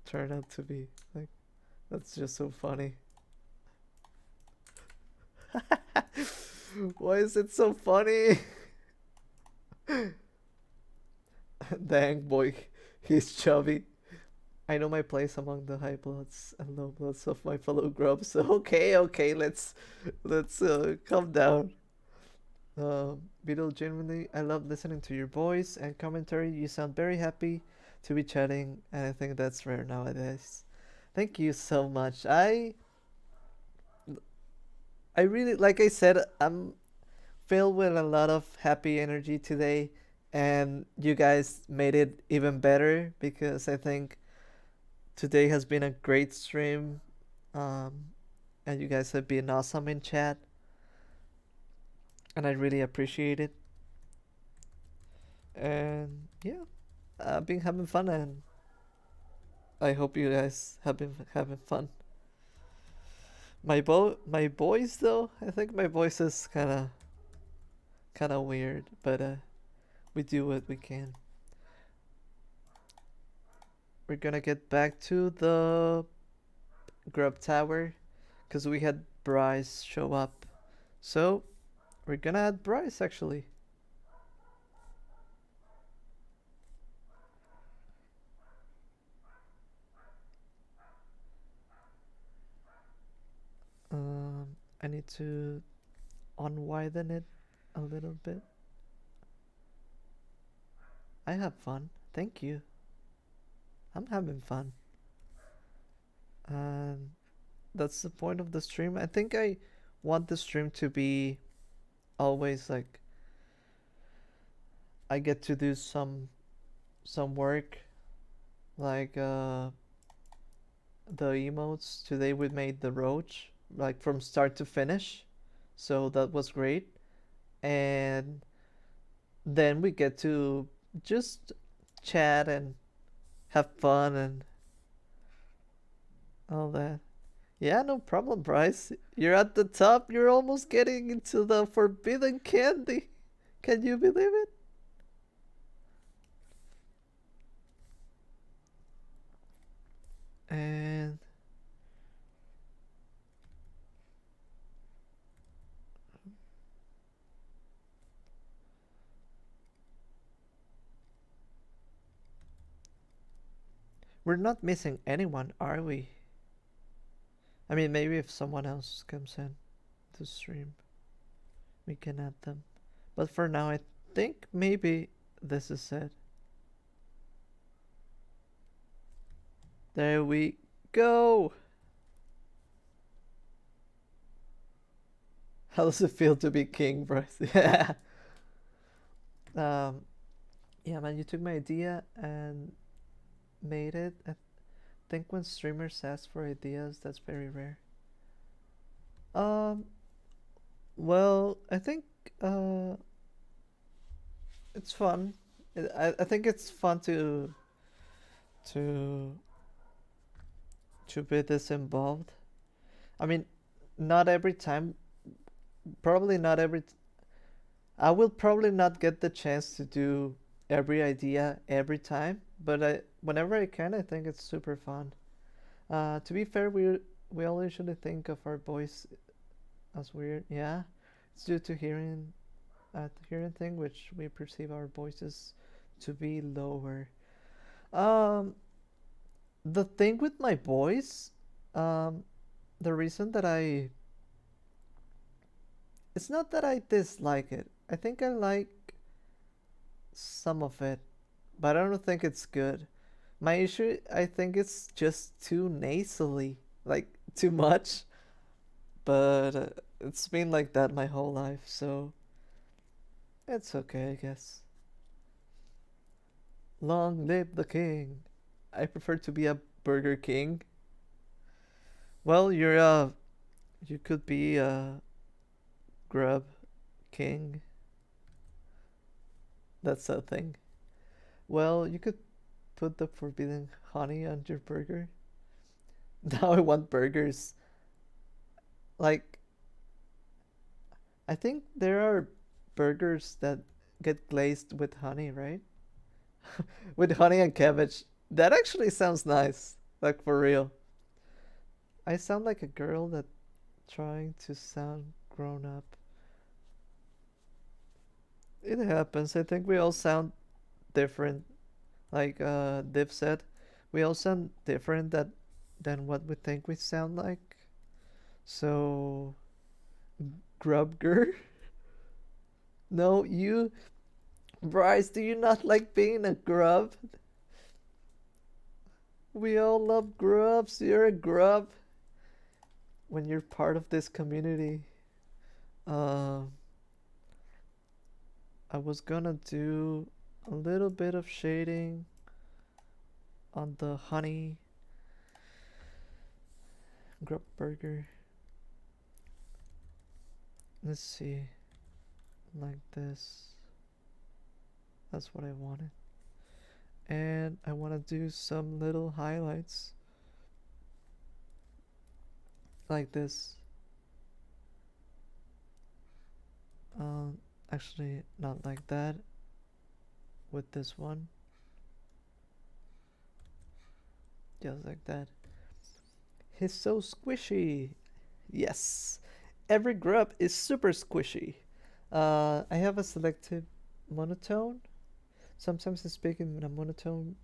turn out to be. Like that's just so funny. Why is it so funny? Dang boy, he's chubby. I know my place among the high bloods and low bloods of my fellow grubs. So okay, let's calm down. Beetle, genuinely, I love listening to your voice and commentary. You sound very happy to be chatting, and I think that's rare nowadays. Thank you so much. I really, like I said, I'm filled with a lot of happy energy today, and you guys made it even better because I think today has been a great stream, um, and you guys have been awesome in chat, and I really appreciate it. And yeah, I've been having fun, and I hope you guys have been having fun. My voice though, I think my voice is kind of weird, but we do what we can. We're gonna get back to the Grub Tower because we had Bryce show up. So we're gonna add Bryce actually. I need to unwiden it a little bit. I have fun. Thank you. I'm having fun. And that's the point of the stream. I think I want the stream to be always like I get to do some work like the emotes. Today we made the roach like from start to finish. so that was great. And then we get to just chat and have fun and all that. Yeah, no problem, Bryce. You're at the top. You're almost getting into the forbidden candy. Can you believe it? And we're not missing anyone, are we? I mean, maybe if someone else comes in to stream, we can add them. But for now, I think maybe this is it. There we go. How does it feel to be king, Bryce? Yeah. Um, yeah, man, you took my idea and made it. I think when streamers ask for ideas, that's very rare. Um, well, I think uh, it's fun. I think it's fun to to be this involved. I mean, not every time. Probably not every. I will probably not get the chance to do every idea every time, but whenever I can, I think it's super fun. To be fair, we all usually think of our voice as weird. Yeah, it's due to hearing thing, which we perceive our voices to be lower. Um, the thing with my voice, um, the reason that it's not that I dislike it. I think I like some of it, but I don't think it's good. My issue, I think it's just too nasally, like too much. But it's been like that my whole life, so it's okay, I guess. Long live the king. I prefer to be a Burger King. Well, you could be a Grub King. That's a thing. Well, you could put the forbidden honey on your burger. Now I want burgers. Like, I think there are burgers that get glazed with honey, right? With honey and cabbage. That actually sounds nice. Like, for real. I sound like a girl that trying to sound grown up. It happens. I think we all sound different. Like Div said, we all sound different than what we think we sound like. So, Grubger? No, you, Bryce, do you not like being a grub? We all love grubs. You're a grub when you're part of this community. Uh, I was gonna do a little bit of shading on the honey grub burger. Let's see, like this. That's what I wanted. And I want to do some little highlights like this. Um, Actually, not like that. With this one, just like that. He's so squishy. Yes, every grub is super squishy. I have a selective monotone. Sometimes I speak in a monotone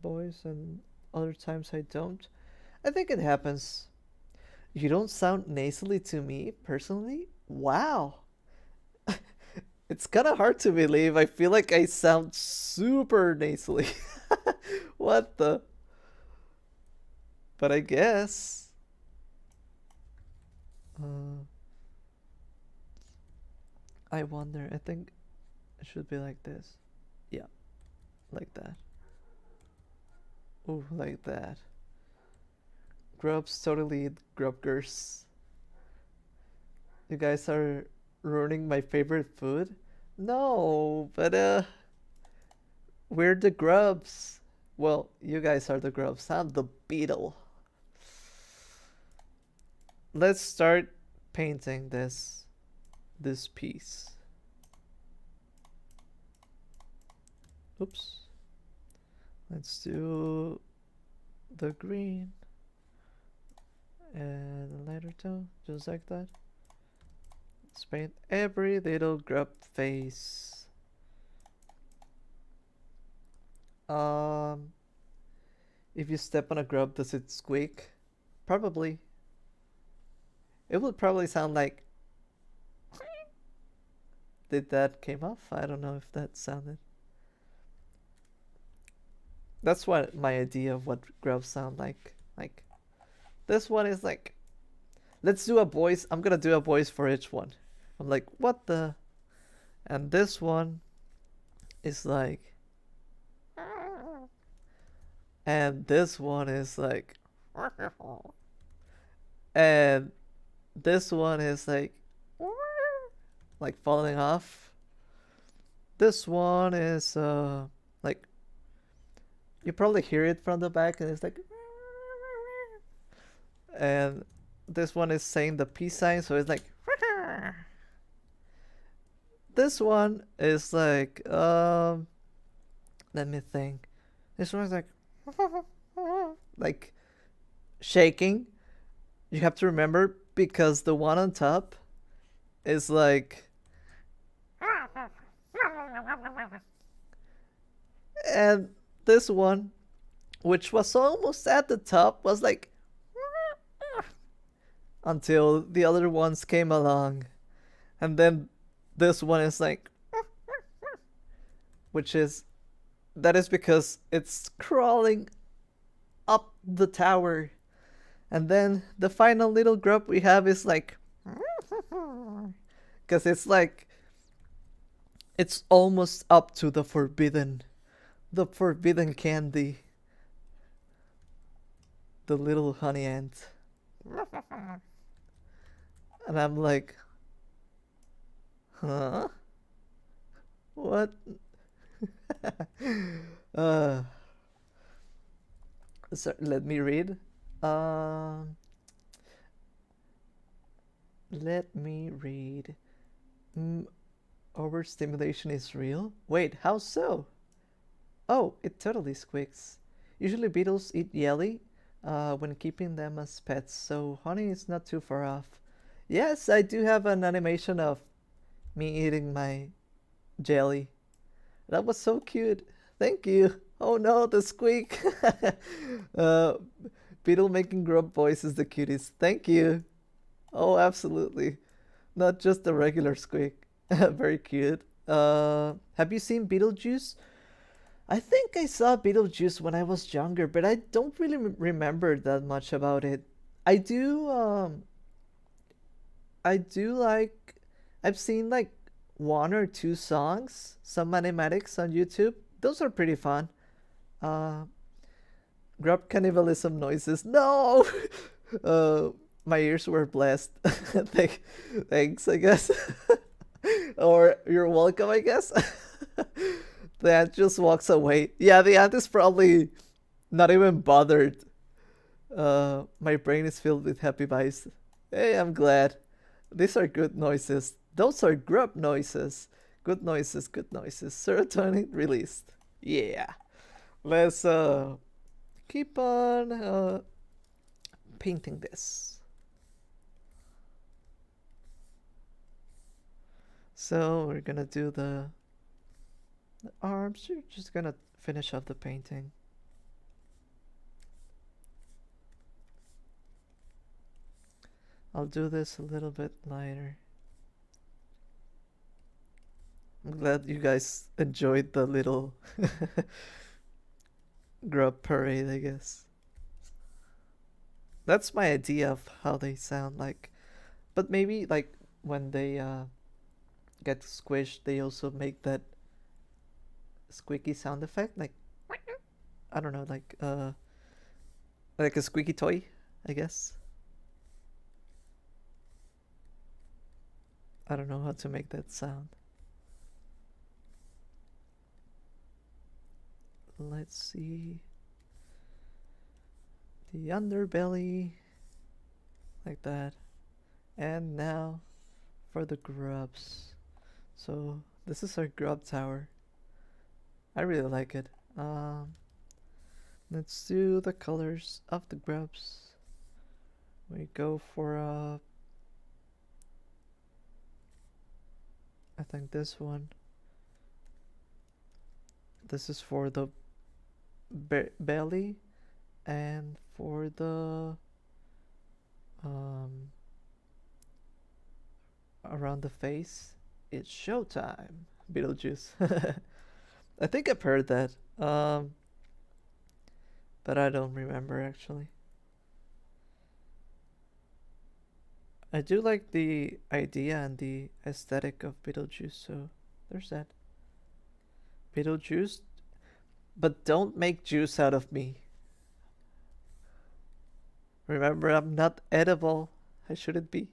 voice, and other times I don't. I think it happens. You don't sound nasally to me personally? Wow. It's kind of hard to believe. I feel like I sound super nasally. What the? But I guess. Uh, I wonder. I think it should be like this. Yeah, like that. Ooh, like that. Grubs totally eat grubgers. You guys are ruining my favorite food? No, but we're the grubs. Well, you guys are the grubs. I'm the beetle. Let's start painting this piece. Oops. Let's do the green and a lighter tone, just like that. Let's paint every little grub face. If you step on a grub, does it squeak? Probably. It would probably sound like. Did that came off? I don't know if that sounded. That's what my idea of what grubs sound like. Like, this one is like. Let's do a voice. I'm gonna do a voice for each one. I'm like, what the? And this one is like. And this one is like. And this one is like falling off. This one is like you probably hear it from the back and it's like, and this one is saying the peace sign, so it's like. This one is like let me think. This one is like shaking. You have to remember because the one on top is like, and this one, which was almost at the top, was like until the other ones came along. And then this one is like, which is, that is because it's crawling up the tower. And then the final little grub we have is like, because it's like, it's almost up to the forbidden candy. The little honey ant. And I'm like, huh? What? So let me read. Let me read. Overstimulation is real? Wait, how so? Oh, it totally squeaks. Usually beetles eat jelly when keeping them as pets, so honey is not too far off. Yes, I do have an animation of me eating my jelly. That was so cute. Thank you. Oh no, the squeak. uh, Beetle making grub voice is the cutest. Thank you. Oh, absolutely. Not just the regular squeak. Very cute. Have you seen Beetlejuice? I think I saw Beetlejuice when I was younger, but I don't really remember that much about it. I do, I do like, I've seen like one or two songs, some animatics on YouTube. Those are pretty fun. Uh, Grub cannibalism noises. No! uh, my ears were blessed. Thanks, I guess. Or you're welcome, I guess. The ant just walks away. Yeah, the ant is probably not even bothered. My brain is filled with happy vibes. Hey, I'm glad. These are good noises. Those are grub noises. Good noises, good noises. Serotonin released. Yeah. Let's keep on painting this. So we're gonna do the arms. You're just gonna finish up the painting. I'll do this a little bit lighter. I'm glad you guys enjoyed the little grub parade, I guess. That's my idea of how they sound like. But maybe like when they get squished, they also make that squeaky sound effect, like I don't know, like a squeaky toy, I guess. I don't know how to make that sound. Let's see. The underbelly. Like that. And now for the grubs. So this is our grub tower. I really like it. Let's do the colors of the grubs. We go for I think this one. This is for the belly, and for the around the face, it's showtime. Beetlejuice. I think I've heard that, but I don't remember actually. I do like the idea and the aesthetic of Beetlejuice, so there's that. Beetlejuice, but don't make juice out of me. Remember, I'm not edible. I shouldn't be.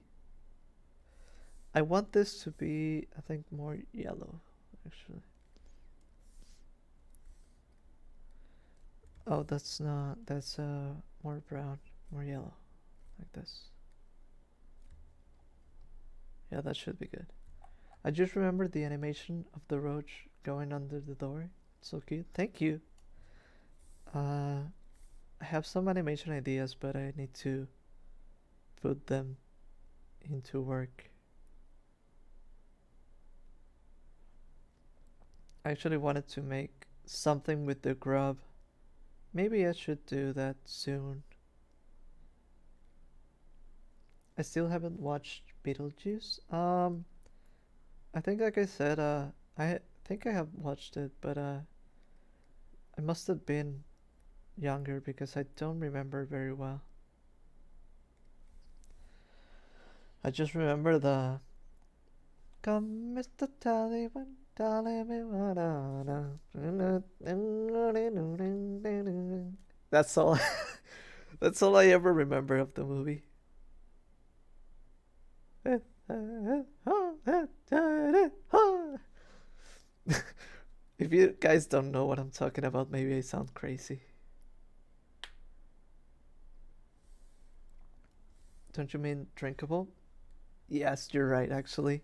I want this to be, I think, more yellow, actually. Oh, that's not, that's more brown, more yellow, like this. Yeah, that should be good. I just remembered the animation of the roach going under the door. So cute. Thank you. I have some animation ideas, but I need to put them into work. I actually wanted to make something with the grub. Maybe I should do that soon. I still haven't watched Beetlejuice. I think, like I said, I think I have watched it, but I must have been younger because I don't remember very well. I just remember the "Come, Mr. Taliban, tell me what I know." That's all. That's all I ever remember of the movie. If you guys don't know what I'm talking about, maybe I sound crazy. Don't you mean drinkable? Yes, you're right, actually.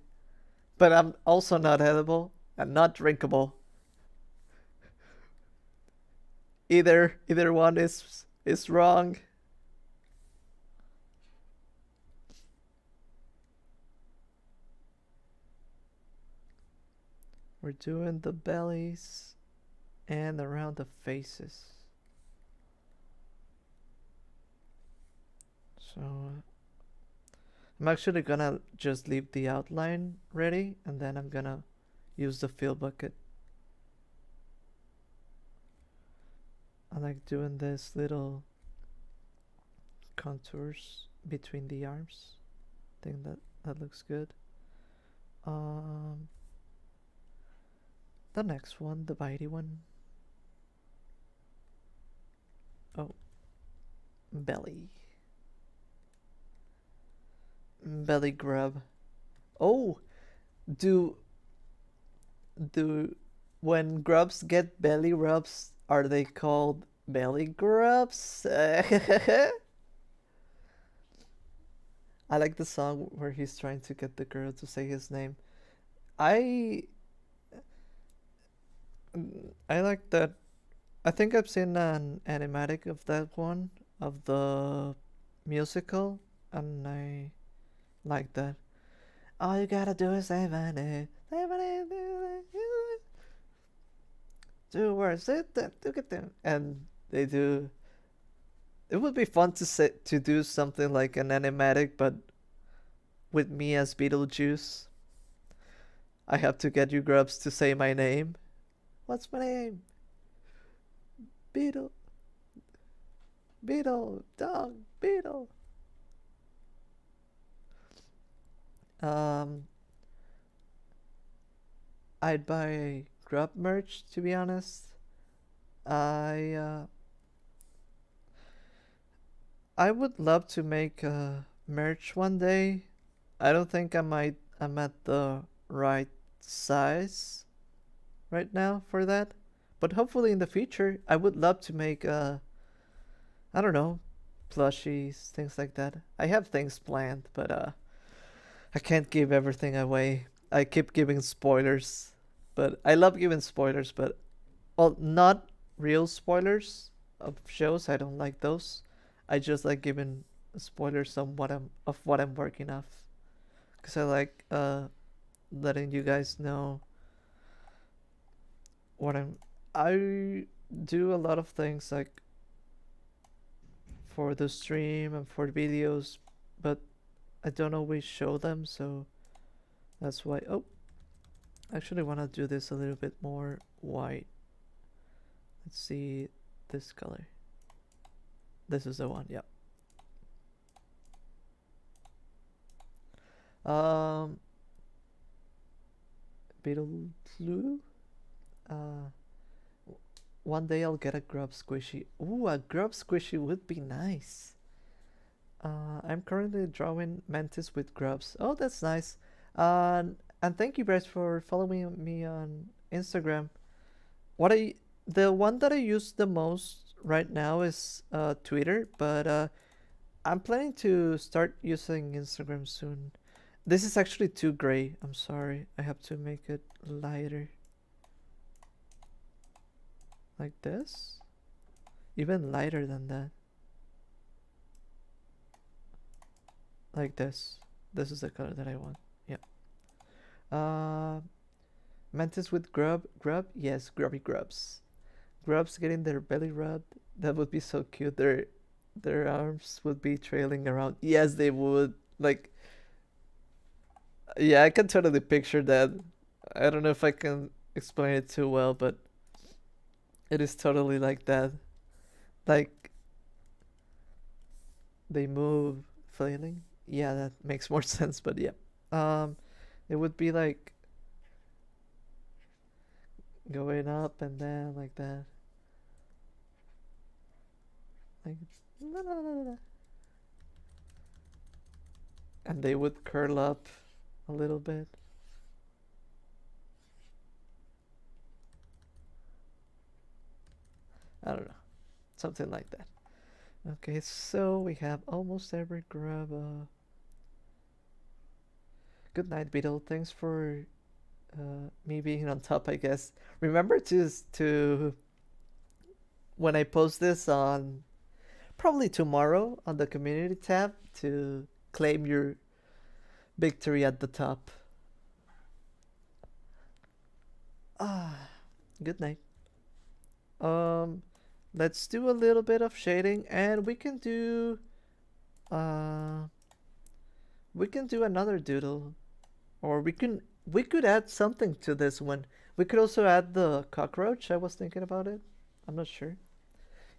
But I'm also not edible and not drinkable. Either one is wrong. We're doing the bellies and around the faces. So I'm actually gonna just leave the outline ready, and then I'm gonna use the fill bucket. I like doing this little contours between the arms. I think that looks good. The next one, the bitey one. Oh, belly. Belly grub. Oh, do when grubs get belly rubs, are they called belly grubs? I like the song where he's trying to get the girl to say his name. I I like that. I think I've seen an animatic of that one, of the musical, and I like that. All you gotta do is say my name. Two words, and they do. It would be fun to do something like an animatic, but with me as Beetlejuice. I have to get you grubs to say my name. What's my name? Beetle. Beetle. Dog. Beetle. I'd buy Grub merch, to be honest. I I would love to make merch one day. I don't think I might I'm at the right size right now for that. But hopefully in the future, I would love to make I don't know, plushies, things like that. I have things planned, but I can't give everything away. I keep giving spoilers, but I love giving spoilers, but well, not real spoilers of shows. I don't like those. I just like giving spoilers on what I'm working off, because I like letting you guys know what I do a lot of things like for the stream and for videos, but I don't always show them, so that's why. Oh, I actually want to do this a little bit more white. Let's see this color. This is the one, yep. Beetle blue. Uh, one day I'll get a grub squishy. Ooh, a grub squishy would be nice. I'm currently drawing mantis with grubs. Oh, that's nice. And thank you guys for following me on Instagram. What I the one that I use the most right now is Twitter, but I'm planning to start using Instagram soon. This is actually too gray. I'm sorry. I have to make it lighter. Like this? Even lighter than that. Like this. This is the color that I want. Yeah. Mantis with grub. Grub? Yes, grubby grubs. Grubs getting their belly rubbed. That would be so cute. Their arms would be trailing around. Yes, they would. Like, yeah, I can totally picture that. I don't know if I can explain it too well, but it is totally like that. Like, they move flailing. Yeah, that makes more sense, but yeah. Um, it would be like going up and down like that. Like, la, la, la, la. And they would curl up a little bit. I don't know. Something like that. Okay, so we have almost every grub. Good night, Beetle. Thanks for me being on top, I guess. Remember to when I post this on probably tomorrow on the community tab to claim your victory at the top. Ah, good night. Um, let's do a little bit of shading, and uh we can do another doodle, or we could add something to this one. We could also add the cockroach. I was thinking about it. I'm not sure.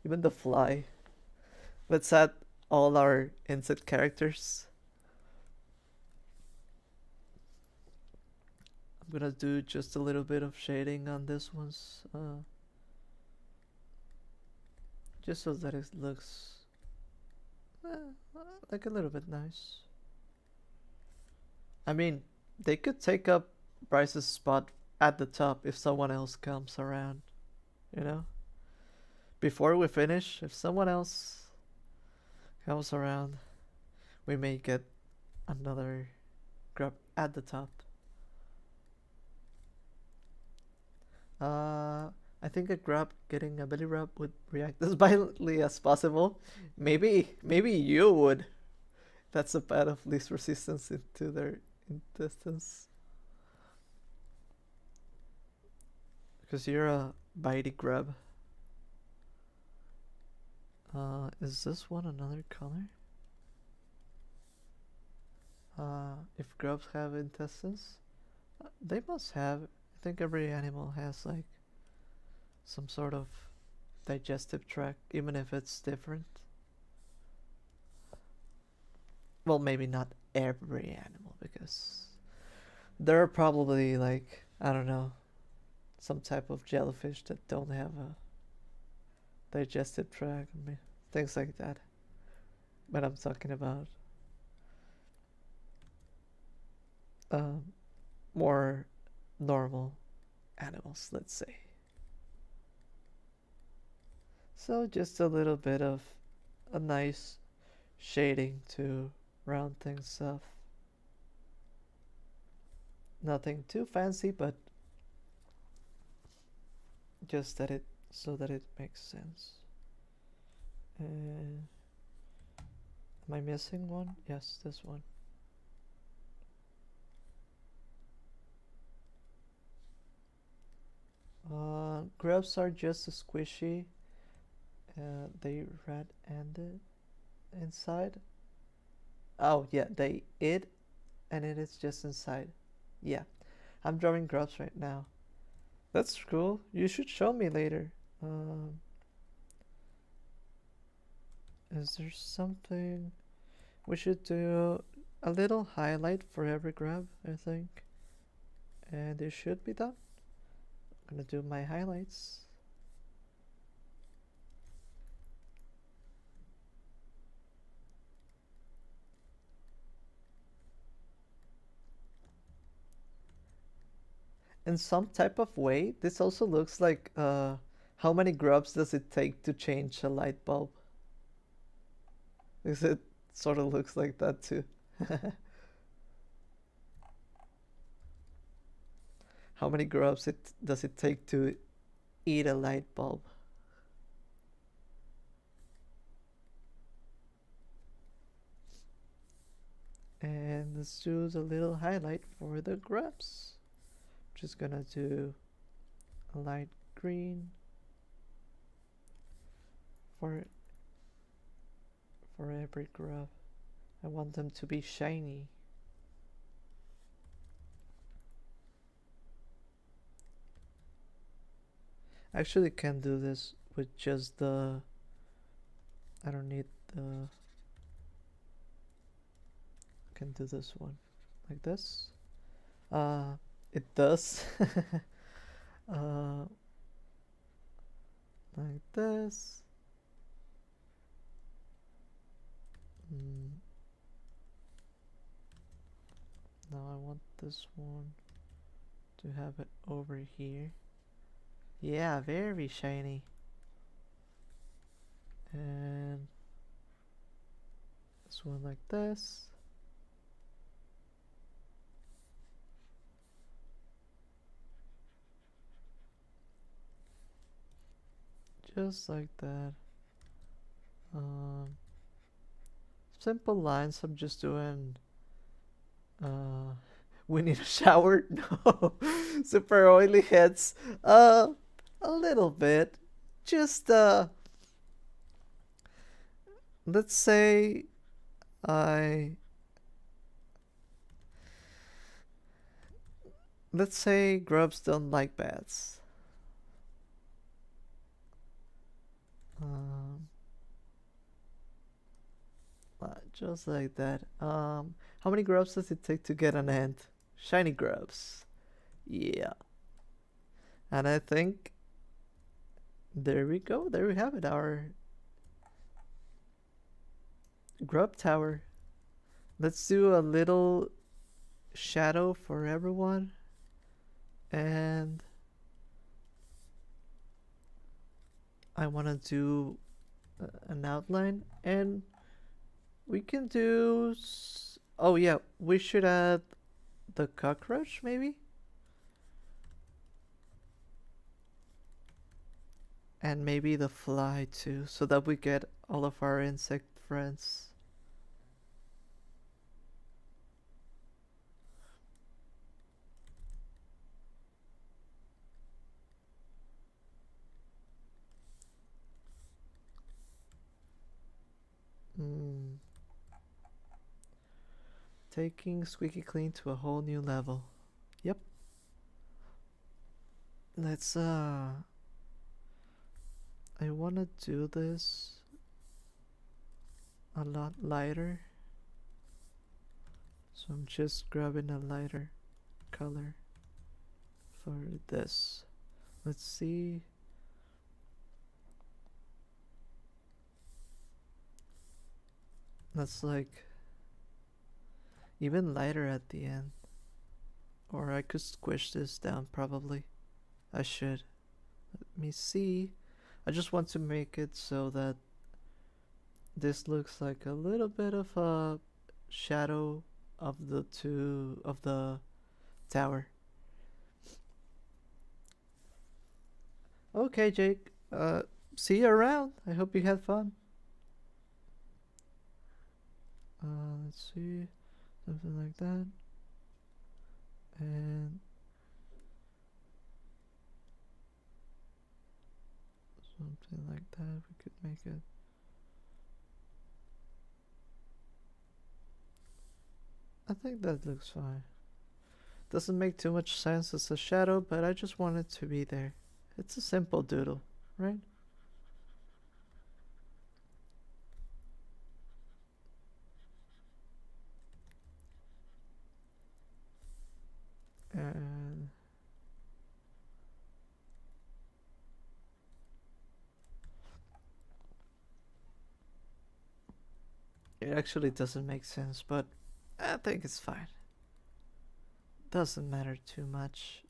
Even the fly. Let's add all our insect characters. I'm gonna do just a little bit of shading on this one's, just so that it looks like a little bit nice. I mean, they could take up Bryce's spot at the top if someone else comes around, you know? Before we finish, if someone else comes around, we may get another grub at the top. I think a grub getting a belly rub would react as violently as possible. Maybe you would. That's a path of least resistance into their intestines. Because you're a bitey grub. Is this one another color? If grubs have intestines? They must have. I think every animal has like some sort of digestive tract, even if it's different. Well, maybe not every animal, because there are probably like, I don't know, some type of jellyfish that don't have a digestive tract, I mean, things like that. But I'm talking about uh, more normal animals, let's say. So just a little bit of a nice shading to round things off. Nothing too fancy, but just that it so that it makes sense. Am I missing one? Yes, this one. Grubs are just as squishy. They red-ended inside. Oh yeah, they it and it is just inside. Yeah, I'm drawing grubs right now. That's cool. You should show me later. Um, is there something we should do? A little highlight for every grub, I think, and it should be done. I'm gonna do my highlights. In some type of way, this also looks like how many grubs does it take to change a light bulb? Because it sort of looks like that too. How many grubs it does it take to eat a light bulb? And let's do the little highlight for the grubs. Just gonna do a light green for every grub. I want them to be shiny. I actually can do this with just the. I don't need the. I can do this one like this. It does. uh, like this. Mm. Now I want this one to have it over here. Yeah, very shiny. And this one like this. Just like that. Simple lines. I'm just doing. We need a shower. No, super oily heads. A little bit. Just let's say I. Let's say grubs don't like bats. Um, just like that. How many grubs does it take to get an ant? Shiny grubs. Yeah. And I think there we go. There we have it. Our grub tower. Let's do a little shadow for everyone. And I want to do an outline. And we can do. Oh, yeah. We should add the cockroach, maybe? And maybe the fly too, so that we get all of our insect friends. Mm. Taking Squeaky Clean to a whole new level. Yep. Let's I wanna do this a lot lighter. So I'm just grabbing a lighter color for this. Let's see. That's like even lighter at the end. Or I could squish this down probably. I should. Let me see. I just want to make it so that this looks like a little bit of a shadow of the tower. Okay, Jake. See you around. I hope you had fun. Let's see, something like that, and something like that. We could make it. I think that looks fine. Doesn't make too much sense as a shadow, but I just want it to be there. It's a simple doodle, right? And it actually doesn't make sense, but I think it's fine. Doesn't matter too much.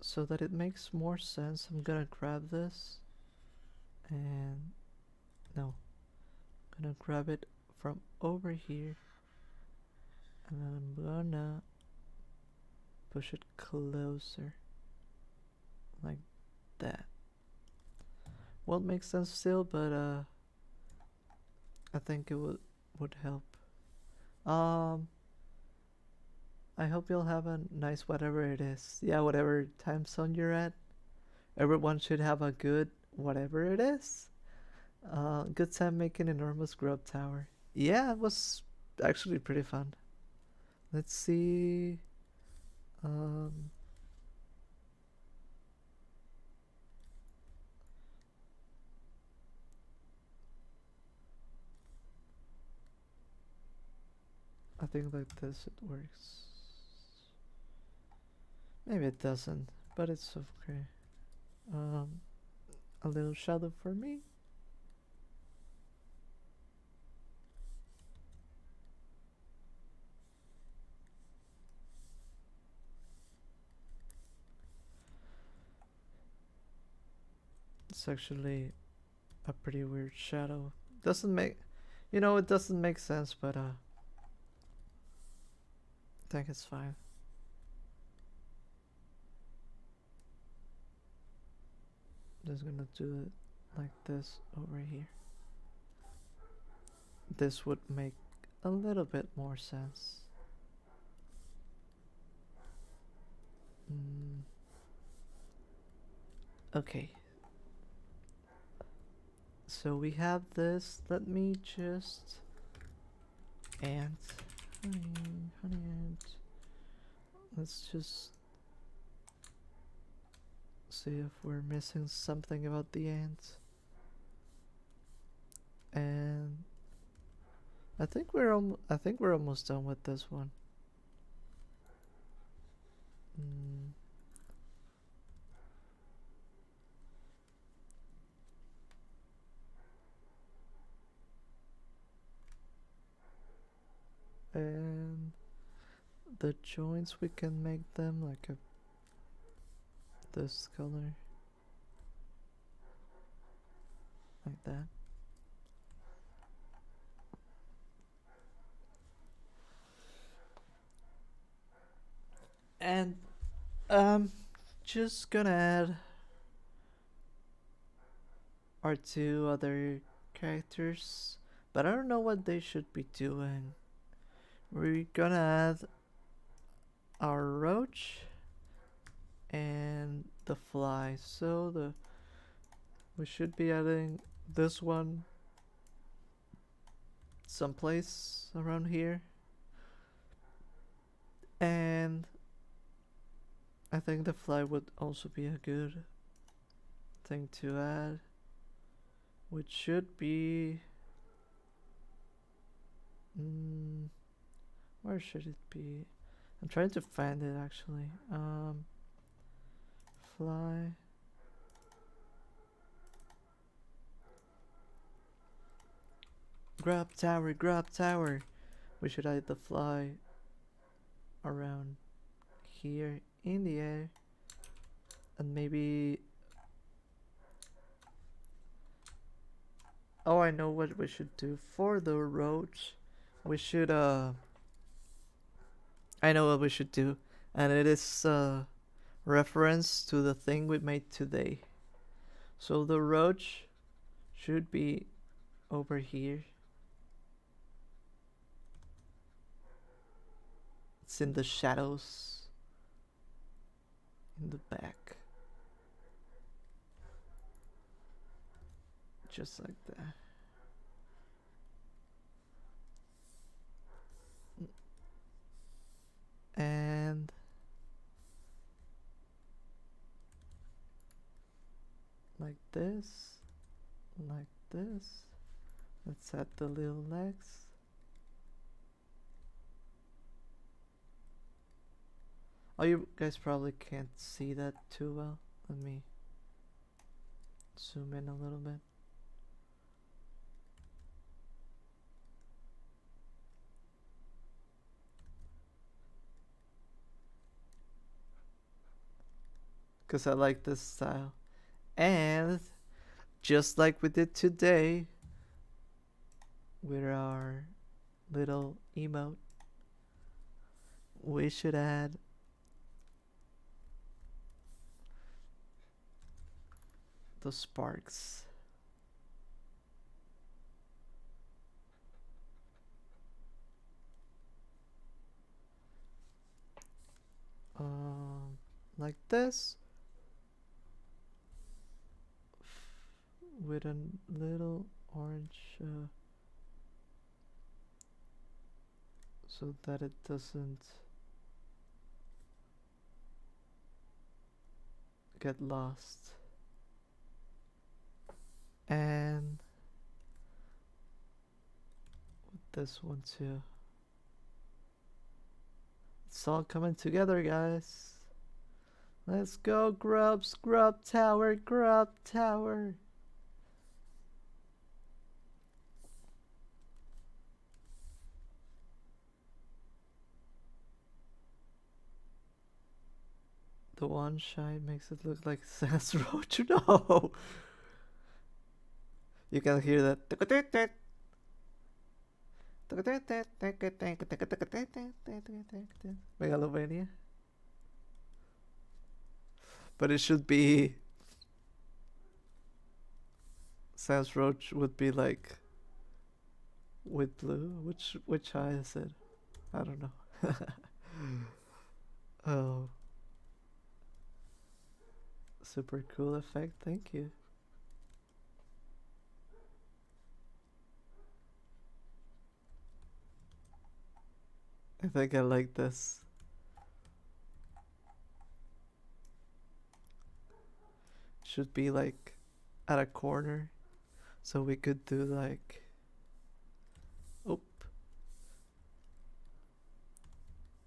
So that it makes more sense, I'm gonna grab this and no, I'm gonna grab it from over here and I'm gonna push it closer like that. Won't make sense still, but I think it would help. Um, I hope you'll have a nice whatever it is. Yeah, whatever time zone you're at. Everyone should have a good whatever it is. Good time making enormous grub tower. Yeah, it was actually pretty fun. Let's see. Um, I think like this it works. Maybe it doesn't, but it's okay. Um, a little shadow for me. It's actually a pretty weird shadow. Doesn't make, it doesn't make sense, but I think it's fine. Just gonna do it like this over here. This would make a little bit more sense. Mm. Okay. So we have this. Let me just ant, honey ant. Let's just see if we're missing something about the ant. And I think we're almost done with this one. Mm. And the joints, we can make them like this color, like that. And just gonna add our two other characters, but I don't know what they should be doing. We're gonna add our roach and the fly. So we should be adding this one someplace around here. And I think the fly would also be a good thing to add, which should be where should it be? I'm trying to find it actually. Fly. Grub tower, grub tower. We should either fly around here in the air and maybe... Oh, I know what we should do for the roach. We should I know what we should do, and it is reference to the thing we made today. So the roach should be over here. It's in the shadows in the back. Just like that. And like this, like this. Let's add the little legs. Oh, you guys probably can't see that too well. Let me zoom in a little bit. Because I like this style. And just like we did today with our little emote, we should add the sparks. Like this, with a little orange so that it doesn't get lost. And with this one too. It's all coming together, guys. Let's go, Grubs, Grub Tower, Grub Tower. The one shine makes it look like Sans Roach. No! You can hear that. Megalovania. But it should be... Sans Roach would be like... with blue? Which eye is it? I don't know. Oh. Super cool effect, thank you. I think I like this. Should be like at a corner, so we could do like... Oop.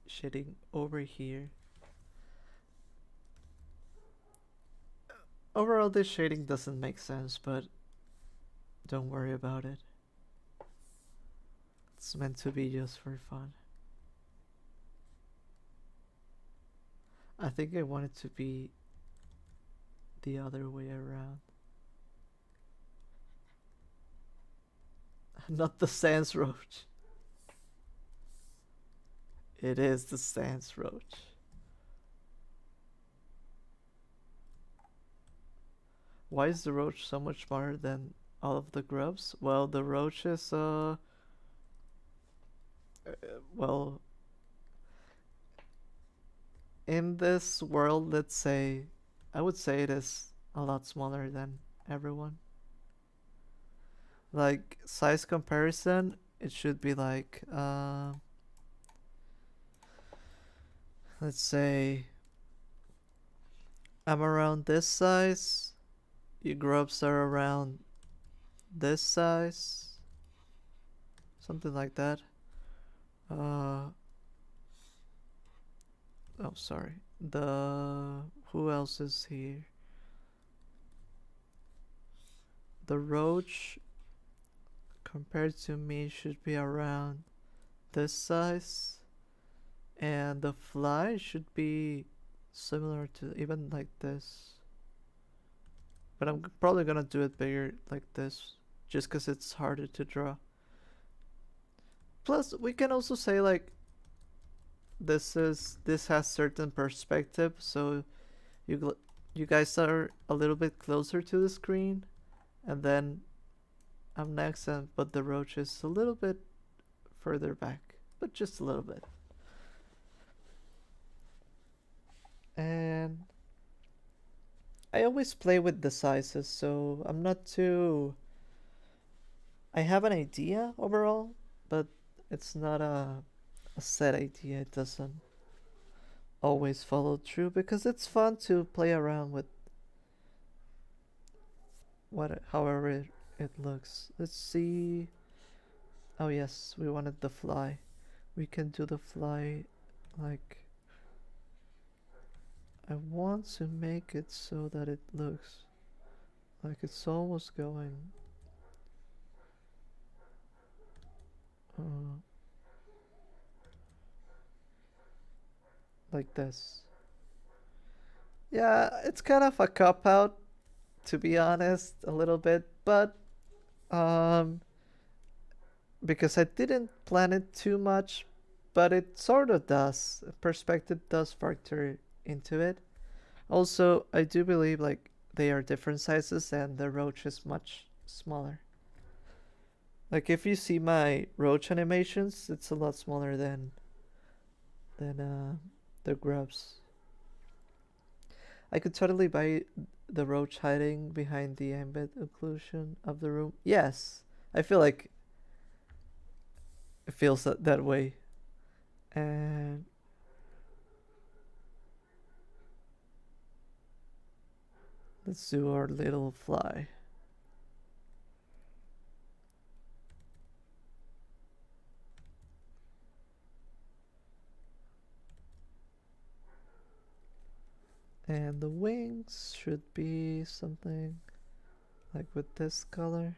Shading over here. Overall, this shading doesn't make sense, but don't worry about it. It's meant to be just for fun. I think I want it to be the other way around. Not the Sans Roach. It is the Sans Roach. Why is the roach so much smarter than all of the grubs? Well, the roach is well, in this world, let's say, I would say it is a lot smaller than everyone. Like, size comparison, it should be like, let's say, I'm around this size, you grubs are around this size, something like that. Oh, sorry. Who else is here? The roach compared to me should be around this size, and the fly should be similar to even like this. But I'm probably gonna do it bigger like this, just because it's harder to draw. Plus, we can also say like this has certain perspective, so you guys are a little bit closer to the screen, and then I'm next, but the roach is a little bit further back, but just a little bit. And I always play with the sizes, so I'm not too. I have an idea overall, but it's not a set idea. It doesn't always follow through because it's fun to play around with however it looks. Let's see. Oh yes, we wanted the fly. We can do the fly like I want to make it so that it looks like it's almost going uh, like this. Yeah, it's kind of a cop out, to be honest, a little bit, but um, because I didn't plan it too much, but it sort of does. Perspective does factor into it. Also, I do believe like they are different sizes and the roach is much smaller. Like if you see my roach animations, it's a lot smaller than the grubs. I could totally buy the roach hiding behind the ambient occlusion of the room. Yes, I feel like it feels that way. And let's do our little fly. And the wings should be something like with this color.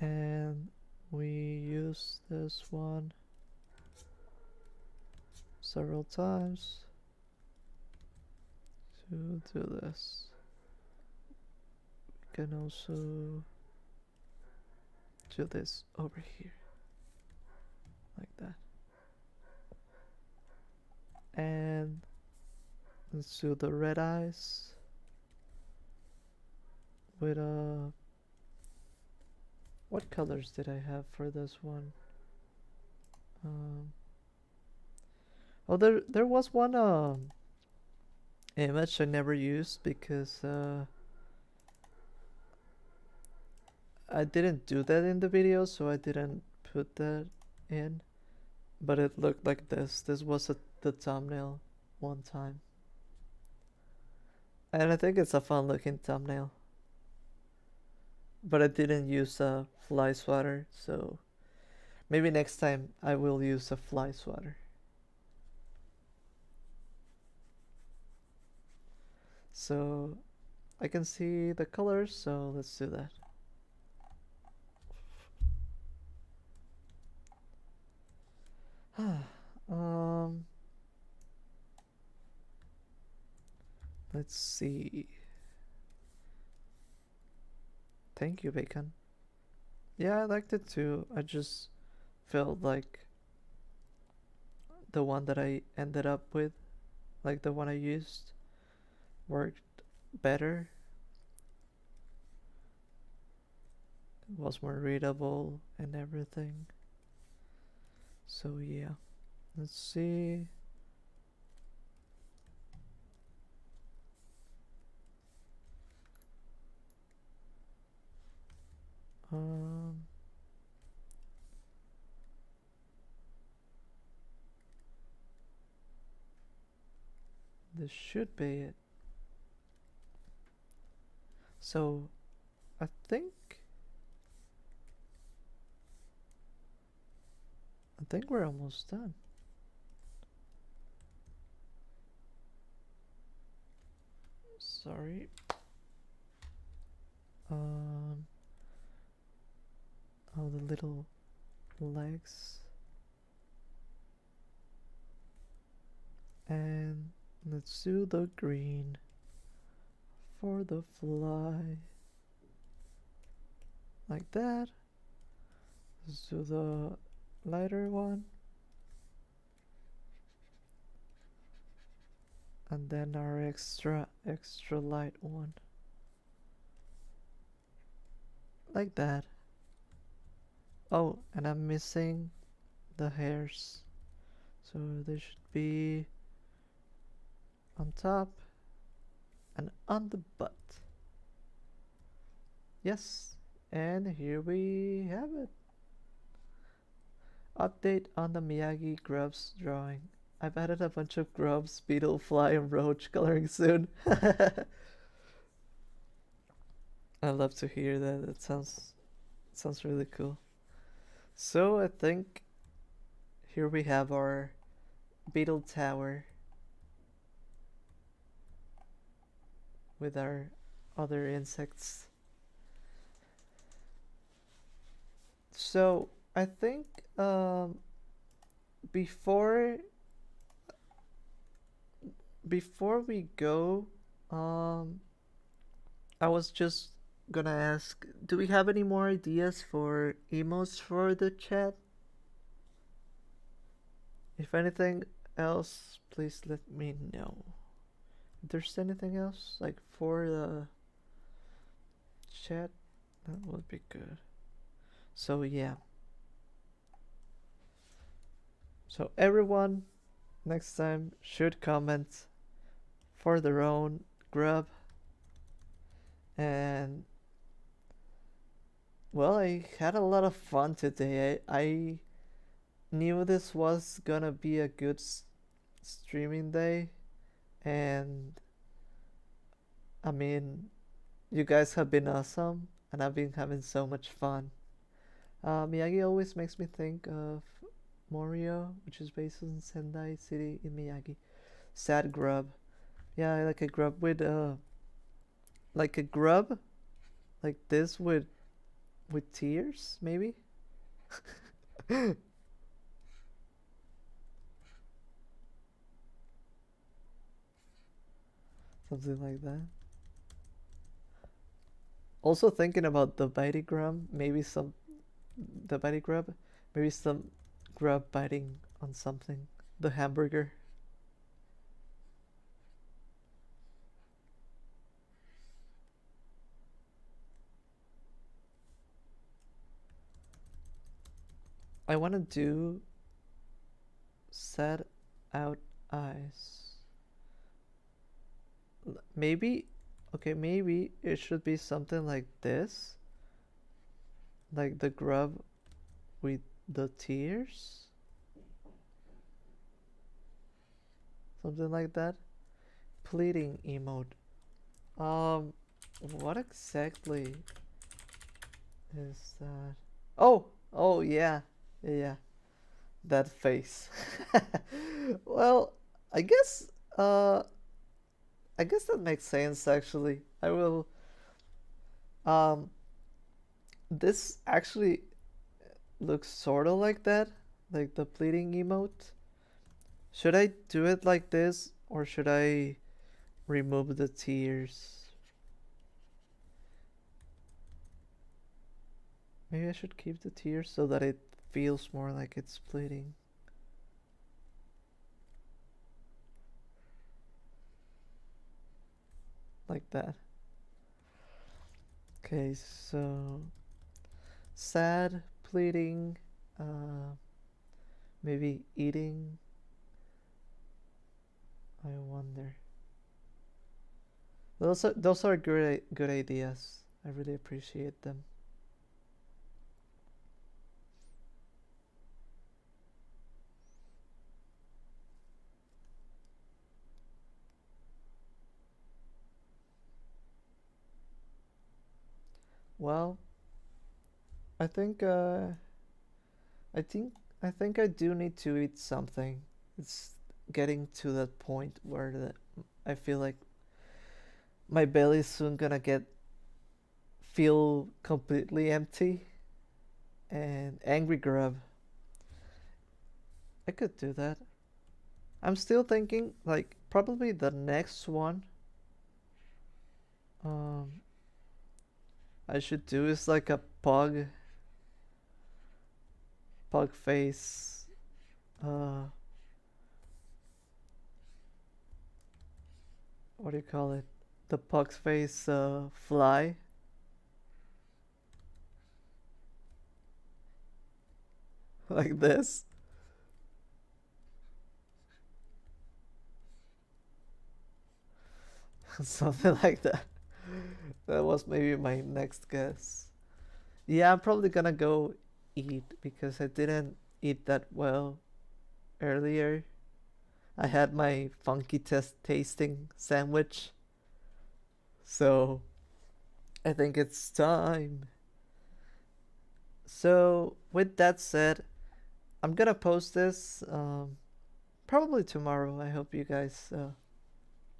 And we use this one several times to do this. We can also do this over here like that. And let's do the red eyes with what colors did I have for this one? Oh, there was one image I never used because I didn't do that in the video, so I didn't put that in. But it looked like this. This was the thumbnail one time. And I think it's a fun looking thumbnail. But I didn't use a fly swatter, so maybe next time I will use a fly swatter. So I can see the colors, so let's do that. Let's see. Thank you, Bacon. Yeah, I liked it too. I just felt like the one that I ended up with, like the one I used, worked better. It was more readable and everything. So yeah, let's see. This should be it. So I think we're almost done. Sorry. um, all the little legs. And let's do the green for the fly. Like that. Let's do the lighter one. And then our extra light one. Like that. Oh, and I'm missing the hairs. So they should be on top and on the butt. Yes, and here we have it. Update on the Miyagi Grubs drawing. I've added a bunch of grubs, beetle, fly, and roach coloring soon. I love to hear that. It sounds really cool. So I think here we have our beetle tower with our other insects. So I think before we go, I was just gonna ask, do we have any more ideas for emotes for the chat? If anything else, please let me know. If there's anything else, like for the chat, that would be good. So yeah. So everyone, next time should comment for their own grub. And well, I had a lot of fun today. I knew this was gonna be a good streaming day, and I mean, you guys have been awesome, and I've been having so much fun. Miyagi always makes me think of Morio, which is based in Sendai City in Miyagi. Sad grub. Yeah, like a grub with like a grub like this with tears, maybe. Something like that. Also thinking about the bitey grub, maybe some the bitey grub, maybe some grub biting on something. The hamburger. I want to do set out eyes. Maybe, okay, maybe it should be something like this. Like the grub with the tears. Something like that. Pleading emote. What exactly is that? Oh yeah, yeah, that face. Well, I guess, I guess that makes sense actually. I will, um, this actually looks sort of like that, like the pleading emote. Should I do it like this, or should I remove the tears? Maybe I should keep the tears so that it feels more like it's pleading. Like that. Okay, so sad, pleading, maybe eating. I wonder. Those are good ideas. I really appreciate them. Well, I think I think I think I do need to eat something. It's getting to that point where I feel like my belly's soon gonna get feel completely empty. And Angry Grub. I could do that. I'm still thinking, like, probably the next one um, I should do is like a pug face. Uh, what do you call it? The pug face fly. Like this. Something like that. That was maybe my next guess. Yeah, I'm probably gonna go eat because I didn't eat that well earlier. I had my funky test tasting sandwich. So I think it's time. So with that said, I'm gonna post this probably tomorrow. I hope you guys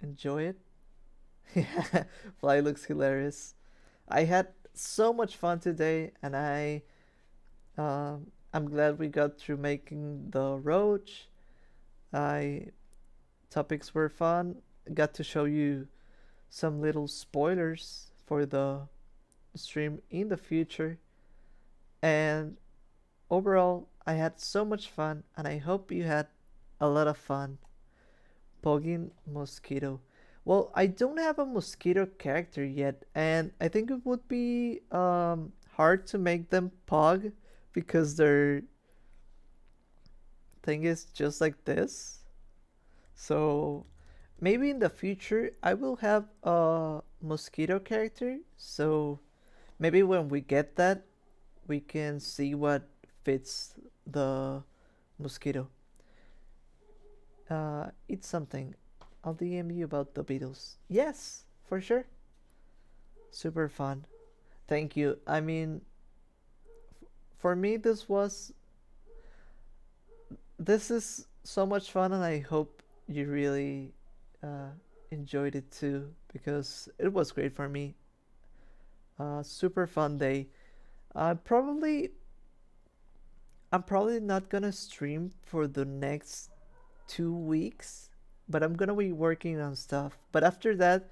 enjoy it. Yeah, Fly looks hilarious. I had so much fun today, and I'm glad we got through making the roach. I Topics were fun. Got to show you some little spoilers for the stream in the future, and overall, I had so much fun, and I hope you had a lot of fun pogging Mosquito. Well, I don't have a Mosquito character yet, and I think it would be hard to make them pog because their thing is just like this. So maybe in the future I will have a Mosquito character. So maybe when we get that, we can see what fits the Mosquito. It's something. I'll DM you about the Beatles. Yes, for sure. Super fun. Thank you. I mean, for me, this is so much fun, and I hope you really uh, enjoyed it too because it was great for me. Super fun day. Uh, probably, I'm probably not gonna stream for the next 2 weeks, but I'm gonna be working on stuff. But after that,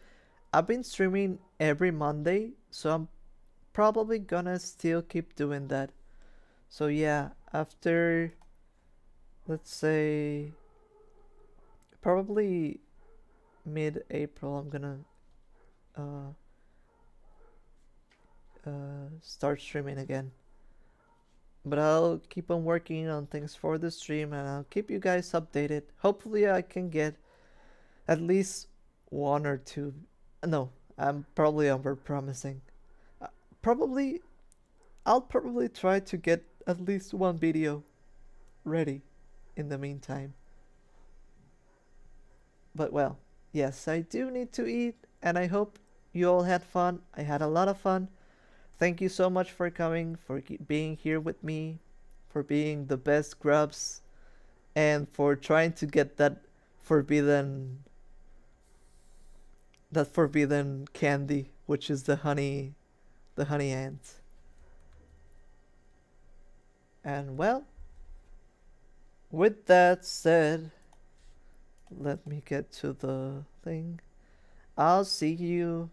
I've been streaming every Monday, so I'm probably gonna still keep doing that. So yeah, after, let's say, probably mid-April, I'm gonna uh, start streaming again. But I'll keep on working on things for the stream, and I'll keep you guys updated. Hopefully I can get at least one or two. No, I'm probably over promising. Uh, probably I'll probably try to get at least one video ready in the meantime. But well, yes, I do need to eat, and I hope you all had fun. I had a lot of fun. Thank you so much for coming, for being here with me, for being the best grubs, and for trying to get forbidden forbidden candy, which is the honey ant. And well, with that said, let me get to the thing. I'll see you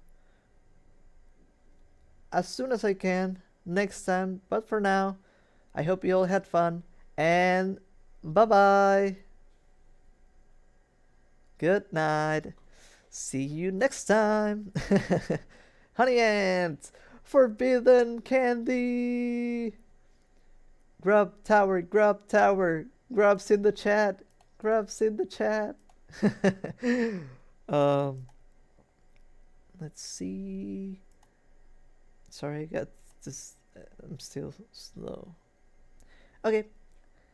as soon as I can next time, but for now, I hope you all had fun, and bye bye. Good night. See you next time. Honey ant, forbidden candy. Grub tower, grub tower. Grubs in the chat. Grubs in the chat. um, let's see. Sorry, I got this. I'm still slow. Okay,